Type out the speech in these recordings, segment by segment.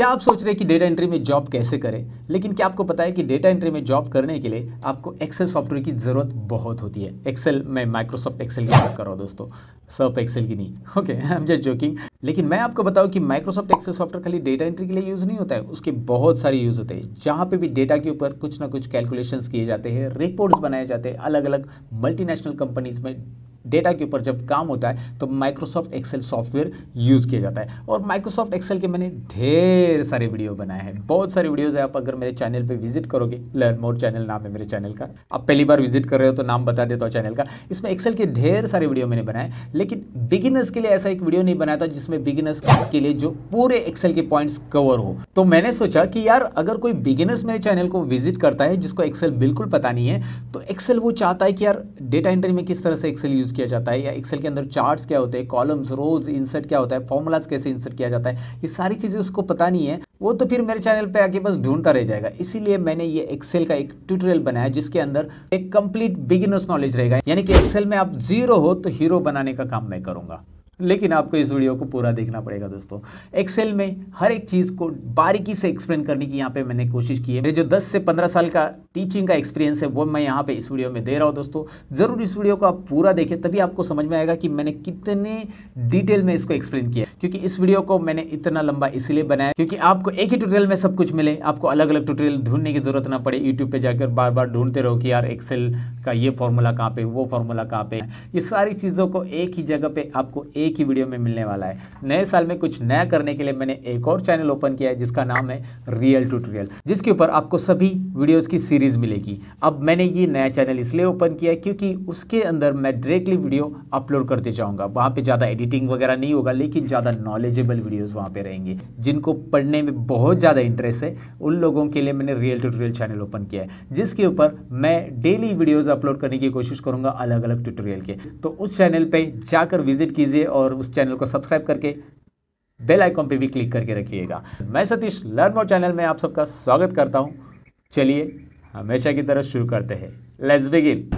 क्या आप सोच रहे हैं कि डेटा एंट्री में जॉब कैसे करें? लेकिन क्या आपको पता है कि डेटा एंट्री में जॉब करने के लिए आपको एक्सेल सॉफ्टवेयर की ज़रूरत बहुत होती है। एक्सेल में माइक्रोसॉफ्ट एक्सेल की बात कर रहा हूँ दोस्तों, सर्फ एक्सेल की नहीं। Okay, I am just joking. लेकिन मैं आपको बताऊं कि माइक्रोसॉफ्ट एक्सेल सॉफ्टवेयर खाली डेटा एंट्री के लिए यूज़ नहीं होता है, उसके बहुत सारे यूज़ होते हैं। जहाँ पे भी डेटा के ऊपर कुछ ना कुछ कैलकुलेशंस किए जाते हैं, रिपोर्ट्स बनाए जाते हैं। अलग अलग मल्टीनेशनल कंपनीज में डेटा के ऊपर जब काम होता है तो माइक्रोसॉफ्ट एक्सेल सॉफ्टवेयर यूज़ किया जाता है। और माइक्रोसॉफ्ट एक्सेल के मैंने ढेर सारे वीडियो बनाए हैं, बहुत सारे वीडियोज़ है। आप अगर मेरे चैनल पे विजिट करोगे, लर्न मोर चैनल नाम है मेरे चैनल का, आप पहली बार विजिट कर रहे हो तो नाम बता देता हूँ चैनल का। इसमें एक्सेल के ढेर सारे वीडियो मैंने बनाए, लेकिन बिगिनर्स के लिए ऐसा एक वीडियो नहीं बनाया था जिसमें बिगिनर्स के लिए जो पूरे एक्सेल के पॉइंट्स कवर हो। तो मैंने सोचा कि यार अगर कोई बिगिनर्स मेरे चैनल को विजिट करता है जिसको एक्सेल बिल्कुल पता नहीं है, तो एक्सेल वो चाहता है कि यार डेटा एंट्री में किस तरह से एक्सेल यूज़ किया जाता है, या एक्सेल के अंदर चार्ट्स क्या होते हैं, कॉलम्स, रोज, इंसर्ट क्या होता है, फॉर्मूलाज कैसे इंसर्ट किया जाता है, ये सारी चीज़ें उसको पता नहीं है। वो तो फिर मेरे चैनल पे आके बस ढूंढता रह जाएगा। इसीलिए मैंने ये एक्सेल का एक ट्यूटोरियल बनाया जिसके अंदर एक कंप्लीट बिगिनर्स नॉलेज रहेगा, यानी कि एक्सेल में आप जीरो हो तो हीरो बनाने का काम मैं करूँगा। लेकिन आपको इस वीडियो को पूरा देखना पड़ेगा दोस्तों। एक्सेल में हर एक चीज़ को बारीकी से एक्सप्लेन करने की यहाँ पे मैंने कोशिश की है। मेरे जो 10 से 15 साल का टीचिंग का एक्सपीरियंस है वो मैं यहाँ पे इस वीडियो में दे रहा हूँ दोस्तों। ज़रूर इस वीडियो को आप पूरा देखें, तभी आपको समझ में आएगा कि मैंने कितने डिटेल में इसको एक्सप्लेन किया। क्योंकि इस वीडियो को मैंने इतना लंबा इसलिए बनाया क्योंकि आपको एक ही ट्यूटोरियल में सब कुछ मिले, आपको अलग अलग ट्यूटोरियल ढूंढने की जरूरत ना पड़े, यूट्यूब पे जाकर बार बार ढूंढते रहो कि यार एक्सेल का ये फॉर्मूला कहाँ पे, वो फॉर्मूला कहाँ पे। ये सारी चीज़ों को एक ही जगह पे आपको एक ही वीडियो में मिलने वाला है। नए साल में कुछ नया करने के लिए मैंने एक और चैनल ओपन किया है जिसका नाम है रियल ट्यूटोरियल, जिसके ऊपर आपको सभी वीडियोस की सीरीज मिलेगी। अब मैंने ये नया चैनल इसलिए ओपन किया है क्योंकि उसके अंदर मैं डायरेक्टली वीडियो अपलोड करते जाऊंगा। वहाँ पे ज़्यादा एडिटिंग वगैरह नहीं होगा, लेकिन ज़्यादा नॉलेजेबल वीडियोज़ वहाँ पे रहेंगे। जिनको पढ़ने में बहुत ज़्यादा इंटरेस्ट है उन लोगों के लिए मैंने रियल ट्यूटोरियल चैनल ओपन किया है, जिसके ऊपर मैं डेली वीडियोज़ अपलोड करने की कोशिश करूँगा अलग अलग ट्यूटोरियल के। तो उस चैनल पर जाकर विजिट कीजिए और उस चैनल को सब्सक्राइब करके बेल आइकॉन पे भी क्लिक करके रखिएगा। मैं सतीश लर्न मोर चैनल में आप सबका स्वागत करता हूं। चलिए हमेशा की तरह शुरू करते हैं। Let's begin.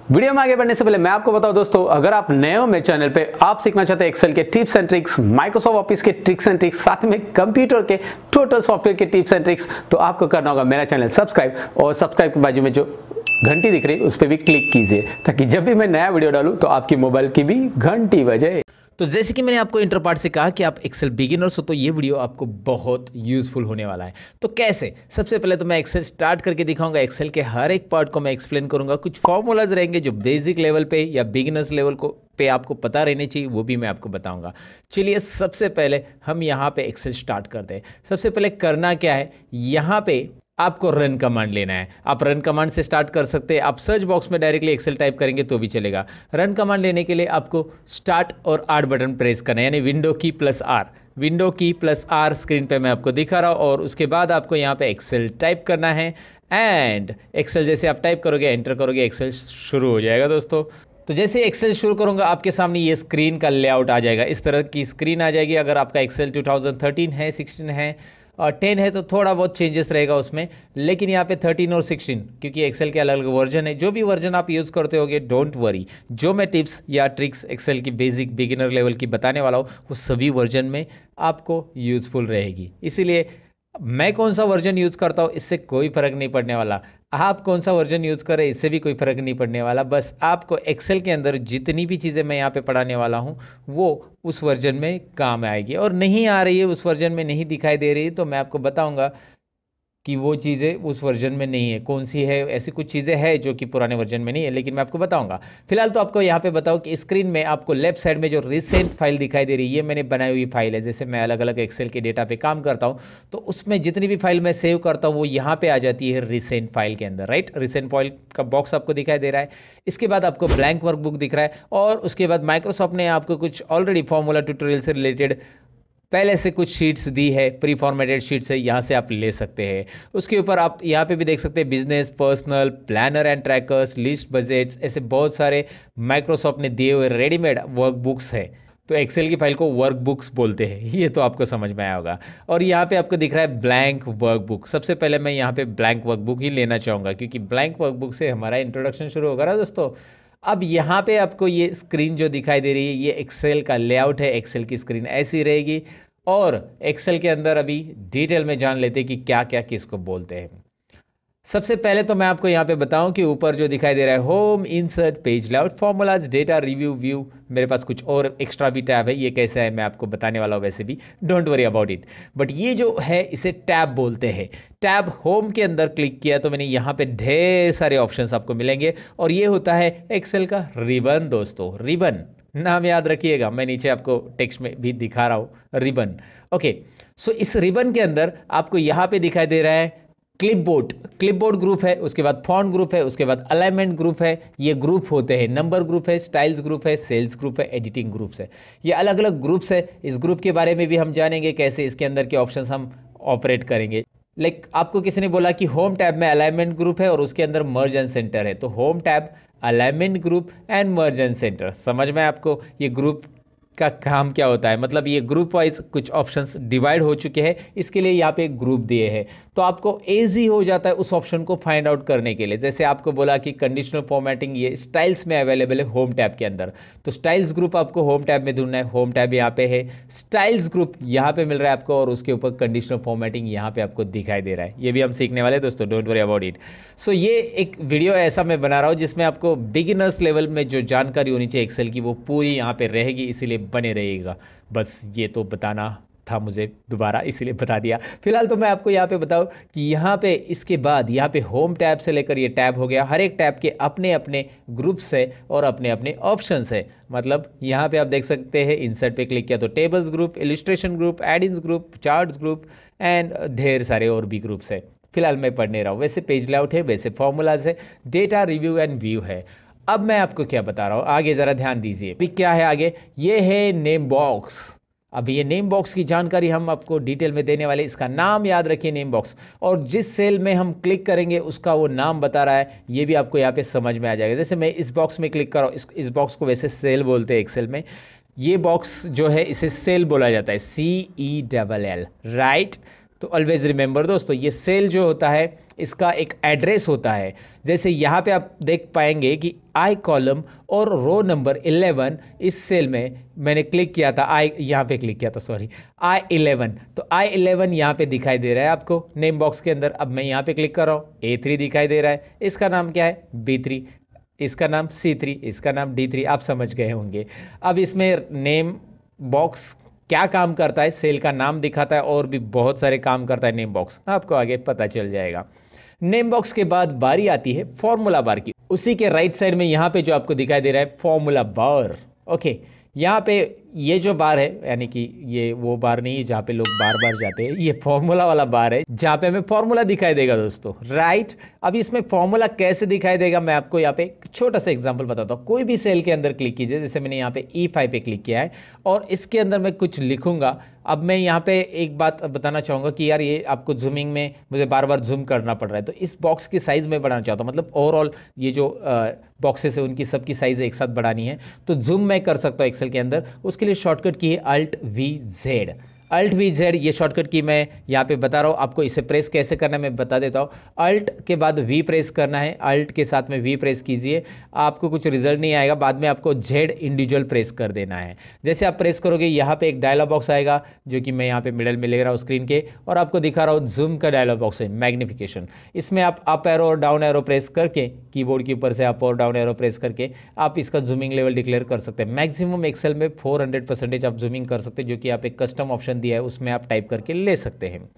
वीडियो में आगे बढ़ने से पहले मैं आपको बताऊं दोस्तों, अगर आप नए हो मेरे चैनल पे, आप सीखना चाहते हैं एक्सेल के tips and tricks, Microsoft office के ट्रिक्स एंड ट्रिक्स, साथ में कंप्यूटर के टोटल सॉफ्टवेयर के टिप्स एंड ट्रिक्स, तो आपको करना होगा मेरा चैनल सब्सक्राइब, और सब्सक्राइब के बाजू में जो घंटी दिख रही है उस पर भी क्लिक कीजिए, ताकि जब भी मैं नया वीडियो डालूं तो आपकी मोबाइल की भी घंटी बजे। तो जैसे कि मैंने आपको इंटर पार्ट से कहा कि आप एक्सेल बिगिनर्स हो, तो ये वीडियो आपको बहुत यूजफुल होने वाला है। तो कैसे? सबसे पहले तो मैं एक्सेल स्टार्ट करके दिखाऊंगा। एक्सेल के हर एक पार्ट को मैं एक्सप्लेन करूंगा। कुछ फॉर्मूलाज रहेंगे जो बेसिक लेवल पे या बिगिनर्स लेवल को पे आपको पता रहने चाहिए, वो भी मैं आपको बताऊंगा। चलिए सबसे पहले हम यहाँ पे एक्सेल स्टार्ट करते हैं। सबसे पहले करना क्या है, यहाँ पे आपको रन कमांड लेना है। आप रन कमांड से स्टार्ट कर सकते हैं। आप सर्च बॉक्स में डायरेक्टली एक्सेल टाइप करेंगे तो भी चलेगा। रन कमांड लेने के लिए आपको स्टार्ट और आर बटन प्रेस करना है, यानी विंडो की प्लस आर। विंडो की प्लस आर स्क्रीन पे मैं आपको दिखा रहा हूँ, और उसके बाद आपको यहाँ पे एक्सेल टाइप करना है। एंड एक्सेल जैसे आप टाइप करोगे, एंटर करोगे, एक्सेल शुरू हो जाएगा दोस्तों। तो जैसे एक्सेल शुरू करूंगा आपके सामने ये स्क्रीन का लेआउट आ जाएगा। इस तरह की स्क्रीन आ जाएगी। अगर आपका एक्सेल 2013 है, 16 है और 10 है तो थोड़ा बहुत चेंजेस रहेगा उसमें, लेकिन यहाँ पे 13 और 16 क्योंकि एक्सेल के अलग अलग वर्जन है। जो भी वर्जन आप यूज़ करते होगे, डोंट वरी, जो मैं टिप्स या ट्रिक्स एक्सेल की बेसिक बिगिनर लेवल की बताने वाला हूँ वो सभी वर्जन में आपको यूज़फुल रहेगी। इसीलिए मैं कौन सा वर्जन यूज़ करता हूँ इससे कोई फ़र्क नहीं पड़ने वाला, आप कौन सा वर्जन यूज़ करें इससे भी कोई फ़र्क नहीं पड़ने वाला। बस आपको एक्सेल के अंदर जितनी भी चीज़ें मैं यहाँ पे पढ़ाने वाला हूँ वो उस वर्जन में काम आएगी, और नहीं आ रही है, उस वर्जन में नहीं दिखाई दे रही है, तो मैं आपको बताऊँगा कि वो चीज़ें उस वर्जन में नहीं है, कौन सी है। ऐसी कुछ चीज़ें हैं जो कि पुराने वर्जन में नहीं है, लेकिन मैं आपको बताऊंगा। फिलहाल तो आपको यहाँ पे बताऊँ कि स्क्रीन में आपको लेफ्ट साइड में जो रिसेंट फाइल दिखाई दे रही है, ये मैंने बनाई हुई फाइल है। जैसे मैं अलग अलग एक्सेल के डेटा पे काम करता हूँ तो उसमें जितनी भी फाइल मैं सेव करता हूँ वो यहाँ पे आ जाती है रिसेंट फाइल के अंदर, राइट। रिसेंट फाइल का बॉक्स आपको दिखाई दे रहा है। इसके बाद आपको ब्लैंक वर्कबुक दिख रहा है, और उसके बाद माइक्रोसॉफ्ट ने आपको कुछ ऑलरेडी फॉर्मूला ट्यूटोरियल से रिलेटेड पहले से कुछ शीट्स दी है, प्री फॉर्मेटेड शीट्स है, यहाँ से आप ले सकते हैं। उसके ऊपर आप यहाँ पे भी देख सकते हैं business, personal, planner and trackers, list, budgets, ऐसे बहुत सारे माइक्रोसॉफ्ट ने दिए हुए रेडीमेड वर्कबुक्स है। तो एक्सेल की फाइल को वर्कबुक्स बोलते हैं, ये तो आपको समझ में आया होगा। और यहाँ पे आपको दिख रहा है ब्लैंक वर्कबुक। सबसे पहले मैं यहाँ पे ब्लैंक वर्कबुक ही लेना चाहूँगा, क्योंकि ब्लैंक वर्कबुक से हमारा इंट्रोडक्शन शुरू होगा ना दोस्तों। अब यहाँ पे आपको ये स्क्रीन जो दिखाई दे रही है, ये एक्सेल का लेआउट है। एक्सेल की स्क्रीन ऐसी रहेगी, और एक्सेल के अंदर अभी डिटेल में जान लेते हैं कि क्या क्या किसको बोलते हैं। सबसे पहले तो मैं आपको यहाँ पे बताऊं कि ऊपर जो दिखाई दे रहा है home, insert, page layout, formulas, data, review, view, मेरे पास कुछ और एक्स्ट्रा भी टैब है। ये कैसा है मैं आपको बताने वाला हूँ वैसे भी, don't worry about it. But ये जो है इसे टैब बोलते हैं। टैब होम के अंदर क्लिक किया तो मैंने यहाँ पे ढेर सारे ऑप्शंस आपको मिलेंगे, और ये होता है एक्सेल का रिबन दोस्तों। रिबन नाम याद रखिएगा, मैं नीचे आपको टेक्स्ट में भी दिखा रहा हूँ, रिबन। ओके, सो इस रिबन के अंदर आपको यहाँ पे दिखाई दे रहा है क्लिपबोर्ड। क्लिपबोर्ड ग्रुप है, उसके बाद फॉन्ट ग्रुप है, उसके बाद अलाइनमेंट ग्रुप है। ये ग्रुप होते हैं। नंबर ग्रुप है, स्टाइल्स ग्रुप है, सेल्स ग्रुप है, एडिटिंग ग्रुप्स है। ये अलग अलग ग्रुप्स है। इस ग्रुप के बारे में भी हम जानेंगे, कैसे इसके अंदर के ऑप्शंस हम ऑपरेट करेंगे। आपको किसी ने बोला कि होम टैब में अलाइनमेंट ग्रुप है और उसके अंदर मर्ज एंड सेंटर है, तो home tab, alignment group and merge and centre. समझ में आपको ये ग्रुप का काम क्या होता है? मतलब ये ग्रुप वाइज कुछ ऑप्शंस डिवाइड हो चुके हैं, इसके लिए यहाँ पे एक ग्रुप दिए हैं, तो आपको ईजी हो जाता है उस ऑप्शन को फाइंड आउट करने के लिए। जैसे आपको बोला कि कंडीशनल फॉर्मेटिंग ये स्टाइल्स में अवेलेबल है होम टैब के अंदर, तो स्टाइल्स ग्रुप आपको होम टैब में ढूंढना है। होम टैब यहाँ पे है, स्टाइल्स ग्रुप यहाँ पे मिल रहा है आपको, और उसके ऊपर कंडीशनल फॉर्मेटिंग यहाँ पे आपको दिखाई दे रहा है। ये भी हम सीखने वाले दोस्तों, डोंट वरी अबाउट इट। सो ये एक वीडियो ऐसा मैं बना रहा हूँ जिसमें आपको बिगिनर्स लेवल में जो जानकारी होनी चाहिए एक्सेल की, वो पूरी यहाँ पे रहेगी, इसीलिए बने रहिएगा। बस ये तो बताना था मुझे दोबारा, इसीलिए बता दिया। फिलहाल तो मैं आपको यहाँ पे बताऊँ कि यहाँ पे इसके बाद यहाँ पे होम टैब से लेकर ये टैब हो गया, हर एक टैब के अपने अपने ग्रुप्स है और अपने अपने ऑप्शंस है। मतलब यहाँ पे आप देख सकते हैं, इंसर्ट पे क्लिक किया तो tables group, illustration group, add-ins group, charts group and ढेर सारे और भी ग्रुप्स है। फिलहाल मैं पढ़ नहीं रहा हूँ। वैसे पेज लेआउट है, वैसे फॉर्मूलाज है, डेटा, रिव्यू एंड व्यू है। अब मैं आपको क्या बता रहा हूँ, आगे ज़रा ध्यान दीजिए। अभी क्या है आगे, ये है नेम बॉक्स। अब ये नेम बॉक्स की जानकारी हम आपको डिटेल में देने वाले। इसका नाम याद रखिए, नेम बॉक्स, और जिस सेल में हम क्लिक करेंगे उसका वो नाम बता रहा है, ये भी आपको यहाँ पे समझ में आ जाएगा। जैसे मैं इस बॉक्स में क्लिक कर रहा हूँ, इस बॉक्स को वैसे सेल बोलते हैं एक्सेल में। ये बॉक्स जो है इसे सेल बोला जाता है, CELL, राइट। तो ऑलवेज रिमेंबर दोस्तों, ये सेल जो होता है इसका एक एड्रेस होता है। जैसे यहाँ पे आप देख पाएंगे कि आई कॉलम और रो नंबर 11, इस सेल में मैंने क्लिक किया था, आई यहाँ पे क्लिक किया था, सॉरी, I11, तो I11 यहाँ पे दिखाई दे रहा है आपको नेम बॉक्स के अंदर। अब मैं यहाँ पे क्लिक कर रहा हूँ, A3 दिखाई दे रहा है, इसका नाम क्या है, B3, इसका नाम C3, इसका नाम D3, आप समझ गए होंगे। अब इसमें नेम बॉक्स क्या काम करता है, सेल का नाम दिखाता है, और भी बहुत सारे काम करता है नेम बॉक्स, आपको आगे पता चल जाएगा। नेम बॉक्स के बाद बारी आती है फॉर्मूला बार की। उसी के राइट साइड में यहाँ पे जो आपको दिखाई दे रहा है फॉर्मूला बार। ओके, यहाँ पे ये जो बार है, यानी कि ये वो बार नहीं है जहाँ पे लोग बार बार जाते हैं, ये फॉर्मूला वाला बार है जहाँ पे हमें फॉर्मूला दिखाई देगा दोस्तों, राइट। अब इसमें फॉर्मूला कैसे दिखाई देगा मैं आपको यहाँ पे एक छोटा सा एग्जांपल बताता हूँ। कोई भी सेल के अंदर क्लिक कीजिए, जैसे मैंने यहाँ पे E5 पे क्लिक किया है और इसके अंदर मैं कुछ लिखूंगा। अब मैं यहाँ पे एक बात बताना चाहूँगा कि यार ये आपको जूमिंग में मुझे बार बार जूम करना पड़ रहा है, तो इस बॉक्स की साइज़ में बढ़ाना चाहता हूँ, मतलब ओवरऑल ये जो बॉक्सेस है उनकी सबकी साइज़ एक साथ बढ़ानी है, तो जूम मैं कर सकता हूँ एक्सेल के अंदर। उसके लिए शॉर्टकट की है Alt+V+Z। Alt+V+Z ये शॉर्टकट की मैं यहाँ पे बता रहा हूँ आपको। इसे प्रेस कैसे करना है मैं बता देता हूँ। Alt के बाद V प्रेस करना है, Alt के साथ में V प्रेस कीजिए, आपको कुछ रिजल्ट नहीं आएगा, बाद में आपको Z इंडिविजुअल प्रेस कर देना है। जैसे आप प्रेस करोगे यहाँ पे एक डायलॉग बॉक्स आएगा, जो कि मैं यहाँ पे मिडल में ले रहा हूँ स्क्रीन के, और आपको दिखा रहा हूँ जूम का डायलॉग बॉक्स है, मैग्निफिकेशन। इसमें आप अप एरो और डाउन एरो प्रेस करके, कीबोर्ड के ऊपर से अप और डाउन एरो प्रेस करके आप इसका जूमिंग लेवल डिक्लेयर कर सकते हैं। मैक्सिमम एक्सेल में 400% आप जूमिंग कर सकते हैं, जो कि आप एक कस्टम ऑप्शन दिया है उसमें आप टाइप करके ले सकते हैं।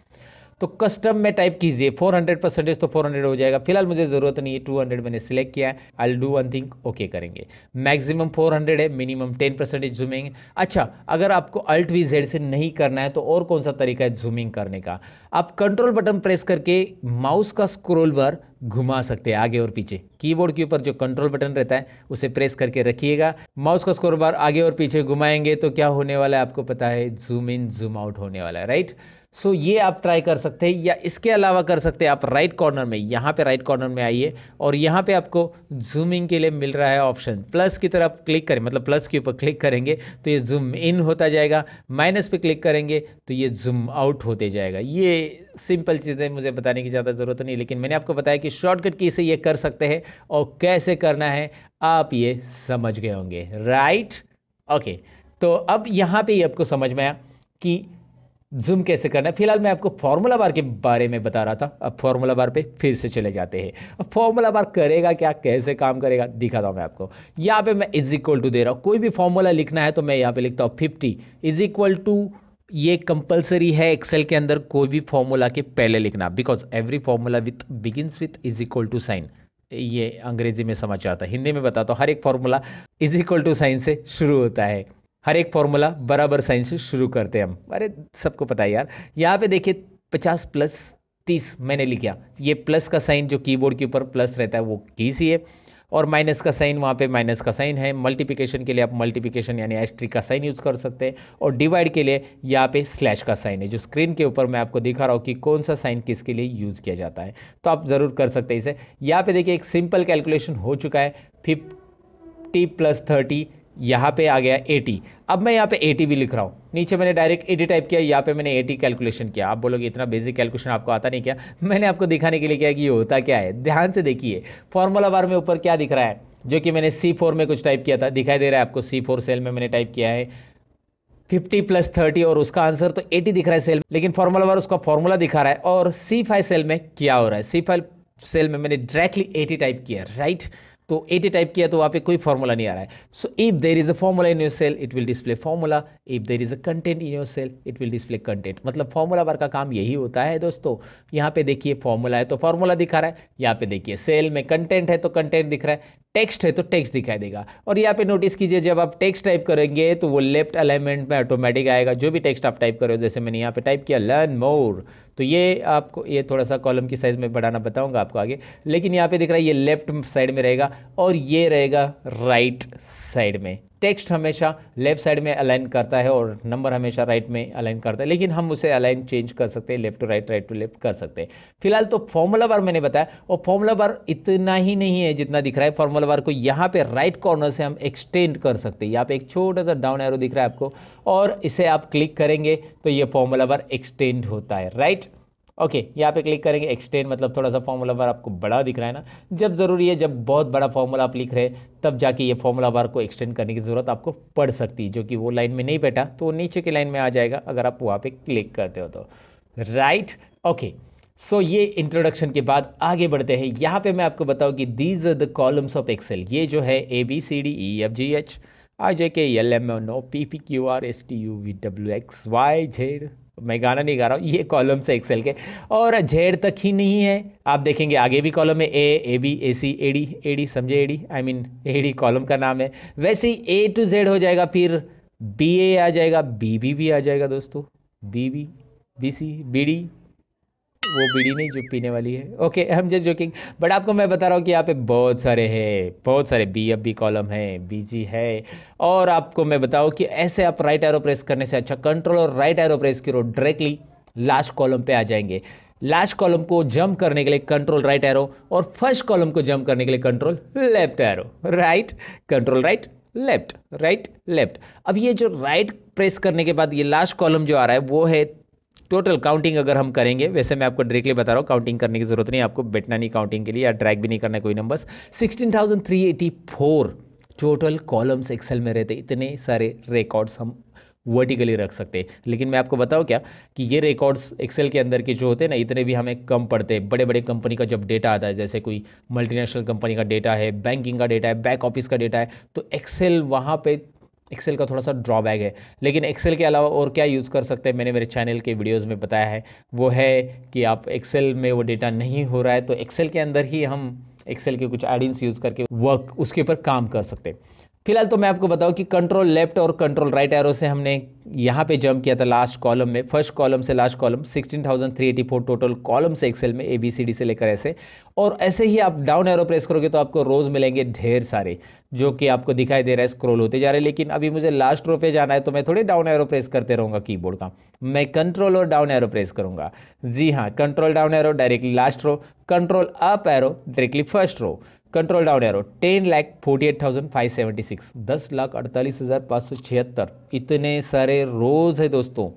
तो कस्टम में टाइप कीजिए 400%, तो 400 हो जाएगा। फिलहाल मुझे ज़रूरत नहीं है, 200 मैंने सिलेक्ट किया है। I will do one thing, okay करेंगे। मैक्सिमम 400 है, मिनिमम 10% जूमिंग। अच्छा, अगर आपको Alt+V+Z से नहीं करना है तो और कौन सा तरीका है जूमिंग करने का, आप कंट्रोल बटन प्रेस करके माउस का स्क्रॉल बार घुमा सकते हैं आगे और पीछे। कीबोर्ड के ऊपर जो कंट्रोल बटन रहता है उसे प्रेस करके रखिएगा, माउस का स्क्रॉल बार आगे और पीछे घुमाएंगे तो क्या होने वाला है आपको पता है, जूम इन जूम आउट होने वाला है, राइट। सो ये आप ट्राई कर सकते हैं, या इसके अलावा कर सकते हैं आप राइट कॉर्नर में, यहाँ पे राइट कॉर्नर में आइए और यहाँ पे आपको जूमिंग के लिए मिल रहा है ऑप्शन, प्लस की तरफ क्लिक करें, मतलब प्लस के ऊपर क्लिक करेंगे तो ये जूम इन होता जाएगा, माइनस पे क्लिक करेंगे तो ये जूम आउट होते जाएगा। ये सिंपल चीज़ें मुझे बताने की ज़्यादा ज़रूरत नहीं, लेकिन मैंने आपको बताया कि शॉर्टकट की से ये कर सकते हैं और कैसे करना है आप ये समझ गए होंगे, राइट। ओके, तो अब यहाँ पे ही आपको समझ में आया कि जूम कैसे करना है। फिलहाल मैं आपको फॉर्मूला बार के बारे में बता रहा था, अब फॉर्मूला बार पे फिर से चले जाते हैं। अब फॉर्मूला बार करेगा क्या, कैसे काम करेगा दिखाता हूँ मैं आपको। यहाँ पे मैं इज इक्वल टू दे रहा हूँ, कोई भी फॉर्मूला लिखना है तो मैं यहाँ पे लिखता हूँ 50 इज इक्वल टू, ये कंपलसरी है एक्सेल के अंदर कोई भी फॉर्मूला के पहले लिखना, because every formula with begins with is equal to sign. ये अंग्रेजी में समझ आता है, हिंदी में बताता हूँ, हर एक formula is equal to sign से शुरू होता है, हर एक फॉर्मूला बराबर साइन से शुरू करते हैं हम, अरे सबको पता है यार। यहाँ पे देखिए 50 प्लस 30 मैंने लिखा, ये प्लस का साइन जो कीबोर्ड के ऊपर प्लस रहता है वो कीज ही है, और माइनस का साइन वहाँ पे माइनस का साइन है। मल्टीप्लिकेशन के लिए आप मल्टीप्लिकेशन यानी एस्ट्रिक का साइन यूज़ कर सकते हैं, और डिवाइड के लिए यहाँ पे स्लैश का साइन है, जो स्क्रीन के ऊपर मैं आपको दिखा रहा हूँ कि कौन सा साइन किसके लिए यूज़ किया जाता है, तो आप ज़रूर कर सकते हैं इसे। यहाँ पे देखिए एक सिंपल कैलकुलेशन हो चुका है, 50 प्लस 30 यहाँ पे आ गया 80। अब मैं यहाँ पे 80 भी लिख रहा हूँ, नीचे मैंने डायरेक्ट 80 टाइप किया, यहाँ पे मैंने 80 कैलकुलेशन किया। आप बोलोगे इतना बेसिक कैलकुलेशन आपको आता नहीं क्या? मैंने आपको दिखाने के लिए किया कि ये होता क्या है। ध्यान से देखिए, फॉर्मूला बार में ऊपर क्या दिख रहा है, जो कि मैंने C4 में कुछ टाइप किया था, दिखाई दे रहा है आपको, C4 सेल में मैंने टाइप किया है 50 प्लस 30, और उसका आंसर तो 80 दिख रहा है सेल में, लेकिन फॉर्मूला बार उसका फॉर्मूला दिखा रहा है। और C5 सेल में क्या हो रहा है, C5 सेल में मैंने डायरेक्टली 80 टाइप किया, राइट। तो 80 टाइप किया तो वहाँ पे कोई फॉर्मूला नहीं आ रहा है। So if there is a formula in your cell it will display formula, if there is a content in your cell it will display content. मतलब फॉर्मूला बार का काम यही होता है दोस्तों। यहाँ पे देखिए फॉर्मूला है तो फॉर्मूला दिखा रहा है, यहाँ पे देखिए सेल में कंटेंट है तो कंटेंट दिख रहा है, टेक्स्ट है तो टेक्स्ट दिखाई देगा। और यहाँ पे नोटिस कीजिए, जब आप टेक्स्ट टाइप करेंगे तो वो लेफ्ट अलाइनमेंट में ऑटोमेटिक आएगा, जो भी टेक्स्ट आप टाइप करो। जैसे मैंने यहाँ पे टाइप किया लर्न मोर, तो ये आपको, ये थोड़ा सा कॉलम की साइज में बढ़ाना बताऊंगा आपको आगे, लेकिन यहाँ पे दिख रहा है ये लेफ्ट साइड में रहेगा और ये रहेगा राइट साइड में। टेक्स्ट हमेशा लेफ्ट साइड में अलाइन करता है और नंबर हमेशा राइट में अलाइन करता है, लेकिन हम उसे अलाइन चेंज कर सकते हैं, left to right, right to left कर सकते हैं। फिलहाल तो फॉर्मूला बार मैंने बताया, और फॉर्मूला बार इतना ही नहीं है जितना दिख रहा है। फॉर्मूला बार को यहाँ पे राइट कॉर्नर से हम एक्सटेंड कर सकते हैं। यहाँ पे एक छोटा सा डाउन एरो दिख रहा है आपको, और इसे आप क्लिक करेंगे तो ये फॉर्मूला बार एक्सटेंड होता है, राइट। ओके, यहाँ पे क्लिक करेंगे, एक्सटेंड मतलब थोड़ा सा फॉर्मूला बार आपको बड़ा दिख रहा है ना, जब ज़रूरी है, जब बहुत बड़ा फॉर्मूला आप लिख रहे हैं तब जाके ये फॉर्मूला बार को एक्सटेंड करने की ज़रूरत आपको पड़ सकती है, जो कि वो लाइन में नहीं बैठा तो वो नीचे की लाइन में आ जाएगा अगर आप वहाँ पे क्लिक करते हो तो, राइट। ओके, सो ये इंट्रोडक्शन के बाद आगे बढ़ते हैं। यहाँ पे मैं आपको बताऊँ कि these are the columns of Excel. ये जो है ABCDEFGH IJK LMNO PPQRSTUVWXYZ, मैं गाना नहीं गा रहा हूँ, ये कॉलम से एक्सेल के, और जेड तक ही नहीं है, आप देखेंगे आगे भी कॉलम है, ABAC AD समझे, AD I mean AD column का नाम है। वैसे ही A to Z हो जाएगा, फिर BA आ जाएगा, BB भी आ जाएगा दोस्तों, BB BC BD, वो बीड़ी नहीं जो पीने वाली है, okay I am just joking, but आपको मैं बता रहा हूँ कि यहाँ पे बहुत सारे हैं, बहुत सारे BF भी कॉलम है, BG है। और आपको मैं बताऊँ कि ऐसे आप राइट एरो प्रेस करने से अच्छा कंट्रोल और राइट एरो प्रेस करो, डायरेक्टली लास्ट कॉलम पे आ जाएंगे। लास्ट कॉलम को जंप करने के लिए कंट्रोल राइट एरो, और फर्स्ट कॉलम को जंप करने के लिए control left arrow, right, control right left, right left. अब ये जो राइट प्रेस करने के बाद ये लास्ट कॉलम जो आ रहा है वो है टोटल काउंटिंग। अगर हम करेंगे, वैसे मैं आपको डायरेक्टली बता रहा हूँ, काउंटिंग करने की जरूरत नहीं, आपको बैठना नहीं काउंटिंग के लिए, या ड्रैग भी नहीं करना कोई नंबर्स। 16,384 टोटल कॉलम्स एक्सेल में रहते, इतने सारे रिकॉर्ड्स हम वर्टिकली रख सकते हैं। लेकिन मैं आपको बताऊँ क्या कि ये रिकॉर्ड्स एक्सेल के अंदर के जो होते हैं ना, इतने भी हमें कम पड़ते हैं। बड़े बड़े कंपनी का जब डेटा आता है, जैसे कोई मल्टीनेशनल कंपनी का डेटा है, बैंकिंग का डेटा है, बैक ऑफिस का डेटा है, तो एक्सेल वहाँ पे, एक्सेल का थोड़ा सा ड्रॉबैक है। लेकिन एक्सेल के अलावा और क्या यूज़ कर सकते हैं, मैंने मेरे चैनल के वीडियोस में बताया है, वो है कि आप एक्सेल में वो डेटा नहीं हो रहा है तो एक्सेल के अंदर ही हम एक्सेल के कुछ एडिंग्स यूज़ करके वर्क उसके ऊपर काम कर सकते हैं। फिलहाल तो मैं आपको बताऊं कि कंट्रोल लेफ्ट और कंट्रोल राइट एरो से हमने यहाँ पे जंप किया था लास्ट कॉलम में, फर्स्ट कॉलम से लास्ट कॉलम 16,384 टोटल कॉलम से एक्सेल में ABCD से लेकर ऐसे। और ऐसे ही आप डाउन एरो प्रेस करोगे तो आपको रोज मिलेंगे ढेर सारे, जो कि आपको दिखाई दे रहा है स्क्रॉल होते जा रहे हैं। लेकिन अभी मुझे लास्ट रो पे जाना है तो मैं थोड़ी डाउन एरो प्रेस करते रहूँगा कीबोर्ड का, मैं कंट्रोल और डाउन एरो प्रेस करूँगा। जी हाँ, control down arrow directly last row, control up arrow directly first row, control down arrow 10,48,576, 10,48,576। इतने सारे रोज है दोस्तों,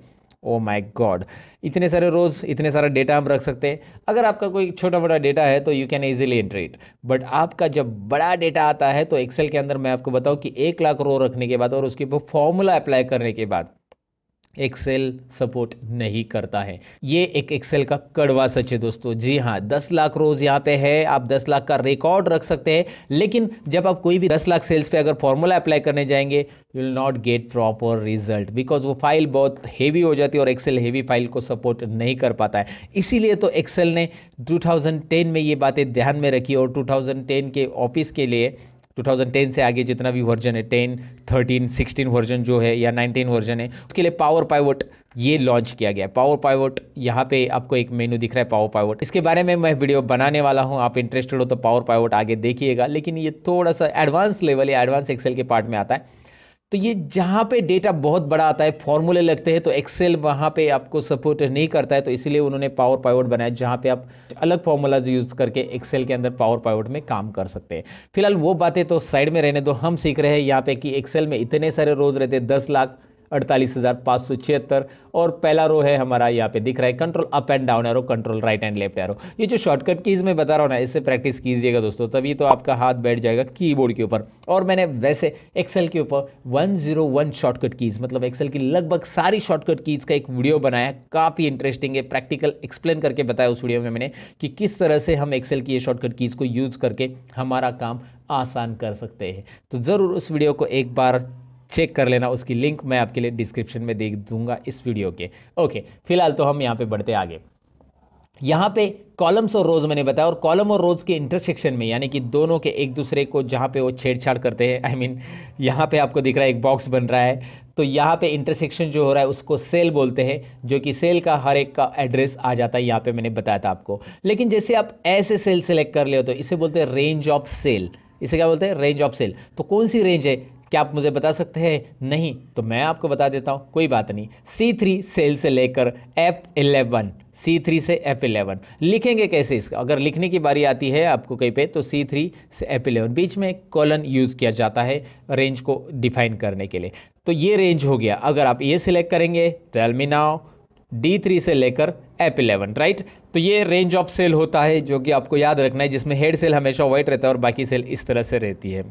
ओ माय गॉड, इतने सारे रोज, इतने सारा डेटा हम रख सकते हैं। अगर आपका कोई छोटा मोटा डेटा है तो you can easily enter it, but आपका जब बड़ा डेटा आता है तो एक्सेल के अंदर मैं आपको बताऊं कि 1 लाख रो रखने के बाद और उसके ऊपर फॉर्मूला अप्लाई करने के बाद एक्सेल सपोर्ट नहीं करता है। ये एक एक्सेल का कड़वा सच है दोस्तों। जी हाँ, 10 लाख रोज यहाँ पे है, आप 10 लाख का रिकॉर्ड रख सकते हैं, लेकिन जब आप कोई भी 10 लाख सेल्स पे अगर फॉर्मूला अप्लाई करने जाएंगे you will not get proper result, because वो फाइल बहुत हेवी हो जाती है और एक्सेल हेवी फाइल को सपोर्ट नहीं कर पाता है। इसीलिए तो एक्सेल ने 2010 में ये बातें ध्यान में रखी और 2010 के ऑफिस के लिए 2010 से आगे जितना भी वर्जन है, 10, 13, 16 वर्जन जो है या 19 वर्जन है, उसके लिए पावर पाइवट ये लॉन्च किया गया है। पावर पाइवट यहाँ पे आपको एक मेनू दिख रहा है, पावर पाइवट, इसके बारे में मैं वीडियो बनाने वाला हूँ, आप इंटरेस्टेड हो तो पावर पाइवट आगे देखिएगा। लेकिन ये थोड़ा सा एडवांस लेवल या एडवांस एक्सेल के पार्ट में आता है। तो ये जहाँ पे डेटा बहुत बड़ा आता है, फॉर्मूले लगते हैं, तो एक्सेल वहाँ पे आपको सपोर्ट नहीं करता है, तो इसीलिए उन्होंने पावर पाइवट बनाया जहाँ पे आप अलग फॉर्मूलाज यूज़ करके एक्सेल के अंदर पावर पाइवट में काम कर सकते हैं। फिलहाल वो बातें तो साइड में रहने दो, हम सीख रहे हैं यहाँ पे कि एक्सेल में इतने सारे रोज रहते हैं, 10,48,576, और पहला रो है हमारा यहाँ पे दिख रहा है control up and down arrow, control right and left arrow. ये जो शॉर्टकट कीज मैं बता रहा हूँ ना, इससे प्रैक्टिस कीजिएगा दोस्तों, तभी तो आपका हाथ बैठ जाएगा कीबोर्ड के ऊपर। और मैंने वैसे एक्सेल के ऊपर 101 शॉर्टकट कीज, मतलब एक्सेल की लगभग सारी शॉर्टकट कीज का एक वीडियो बनाया, काफ़ी इंटरेस्टिंग है, प्रैक्टिकल एक्सप्लेन करके बताया उस वीडियो में मैंने कि किस तरह से हम एक्सेल की ये शॉर्टकट कीज को यूज करके हमारा काम आसान कर सकते हैं। तो ज़रूर उस वीडियो को एक बार चेक कर लेना, उसकी लिंक मैं आपके लिए डिस्क्रिप्शन में दे दूंगा इस वीडियो के। ओके, फिलहाल तो हम यहाँ पे बढ़ते आगे। यहाँ पे कॉलम्स और रोज मैंने बताया, और कॉलम और रोज के इंटरसेक्शन में, यानी कि दोनों के एक दूसरे को जहाँ पे वो छेड़छाड़ करते हैं, आई मीन यहाँ पे आपको दिख रहा है एक बॉक्स बन रहा है, तो यहाँ पे इंटरसेक्शन जो हो रहा है उसको सेल बोलते हैं, जो कि सेल का हर एक का एड्रेस आ जाता है, यहाँ पे मैंने बताया था आपको। लेकिन जैसे आप ऐसे सेल सेलेक्ट कर ले हो तो इसे बोलते हैं रेंज ऑफ सेल। इसे क्या बोलते हैं? Range of cell. तो कौन सी रेंज है, क्या आप मुझे बता सकते हैं? नहीं, तो मैं आपको बता देता हूं, कोई बात नहीं। C3 सेल से लेकर F11, C3 से F11 लिखेंगे कैसे इसका? अगर लिखने की बारी आती है आपको कहीं पे, तो C3 से F11 बीच में कॉलन यूज किया जाता है रेंज को डिफाइन करने के लिए। तो ये रेंज हो गया। अगर आप ये सिलेक्ट करेंगे, टेल मी नाउ, D3 से लेकर F11, राइट? तो ये रेंज ऑफ सेल होता है, जो कि आपको याद रखना है, जिसमें हेड सेल हमेशा वाइट रहता है और बाकी सेल इस तरह से रहती है।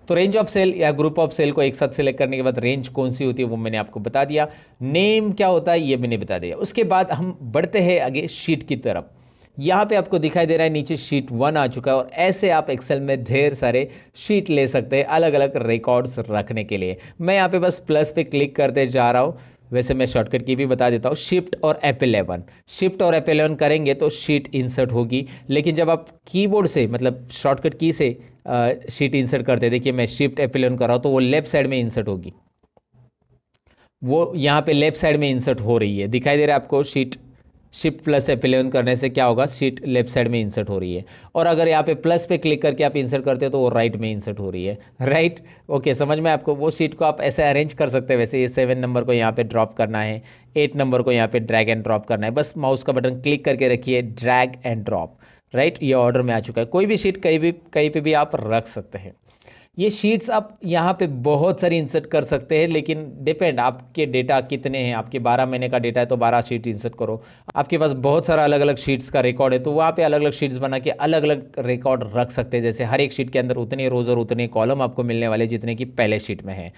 तो रेंज ऑफ सेल या ग्रुप ऑफ सेल को एक साथ सेलेक्ट करने के बाद रेंज कौन सी होती है वो मैंने आपको बता दिया। नेम क्या होता है ये मैंने बता दिया। उसके बाद हम बढ़ते हैं आगे शीट की तरफ। यहाँ पे आपको दिखाई दे रहा है नीचे शीट 1 आ चुका है, और ऐसे आप एक्सेल में ढेर सारे शीट ले सकते हैं अलग अलग रिकॉर्ड्स रखने के लिए। मैं यहाँ पे बस प्लस पे क्लिक करते जा रहा हूँ। वैसे मैं शॉर्टकट की भी बता देता हूँ, शिफ्ट और F11, शिफ्ट और F11 करेंगे तो शीट इंसर्ट होगी। लेकिन जब आप कीबोर्ड से, मतलब शॉर्टकट की से शीट इंसर्ट करते, देखिए मैं शिफ्ट F11 कर रहा हूँ तो वो लेफ्ट साइड में इंसर्ट होगी, वो यहाँ पे लेफ्ट साइड में इंसर्ट हो रही है, दिखाई दे रहा है आपको? शीट शिफ्ट प्लस F11 करने से क्या होगा? शीट लेफ्ट साइड में इंसर्ट हो रही है। और अगर यहाँ पे प्लस पे क्लिक करके आप इंसर्ट करते हो तो वो राइट में इंसर्ट हो रही है, राइट? ओके, समझ में आपको? वो शीट को आप ऐसे अरेंज कर सकते हैं। वैसे ये 7 नंबर को यहाँ पे ड्रॉप करना है, 8 नंबर को यहाँ पे ड्रैग एंड ड्रॉप करना है, बस माउस का बटन क्लिक करके रखिए, ड्रैग एंड ड्रॉप, राइट? ये ऑर्डर में आ चुका है। कोई भी शीट कहीं पे भी आप रख सकते हैं। ये शीट्स आप यहाँ पे बहुत सारी इंसर्ट कर सकते हैं, लेकिन डिपेंड आपके डेटा कितने हैं। आपके 12 महीने का डेटा है तो 12 शीट इंसर्ट करो। आपके पास बहुत सारा अलग अलग शीट्स का रिकॉर्ड है तो वहाँ पे अलग अलग शीट्स बना के अलग अलग रिकॉर्ड रख सकते हैं। जैसे हर एक शीट के अंदर उतने रोज और उतने कॉलम आपको मिलने वाले जितने की पहले शीट में है।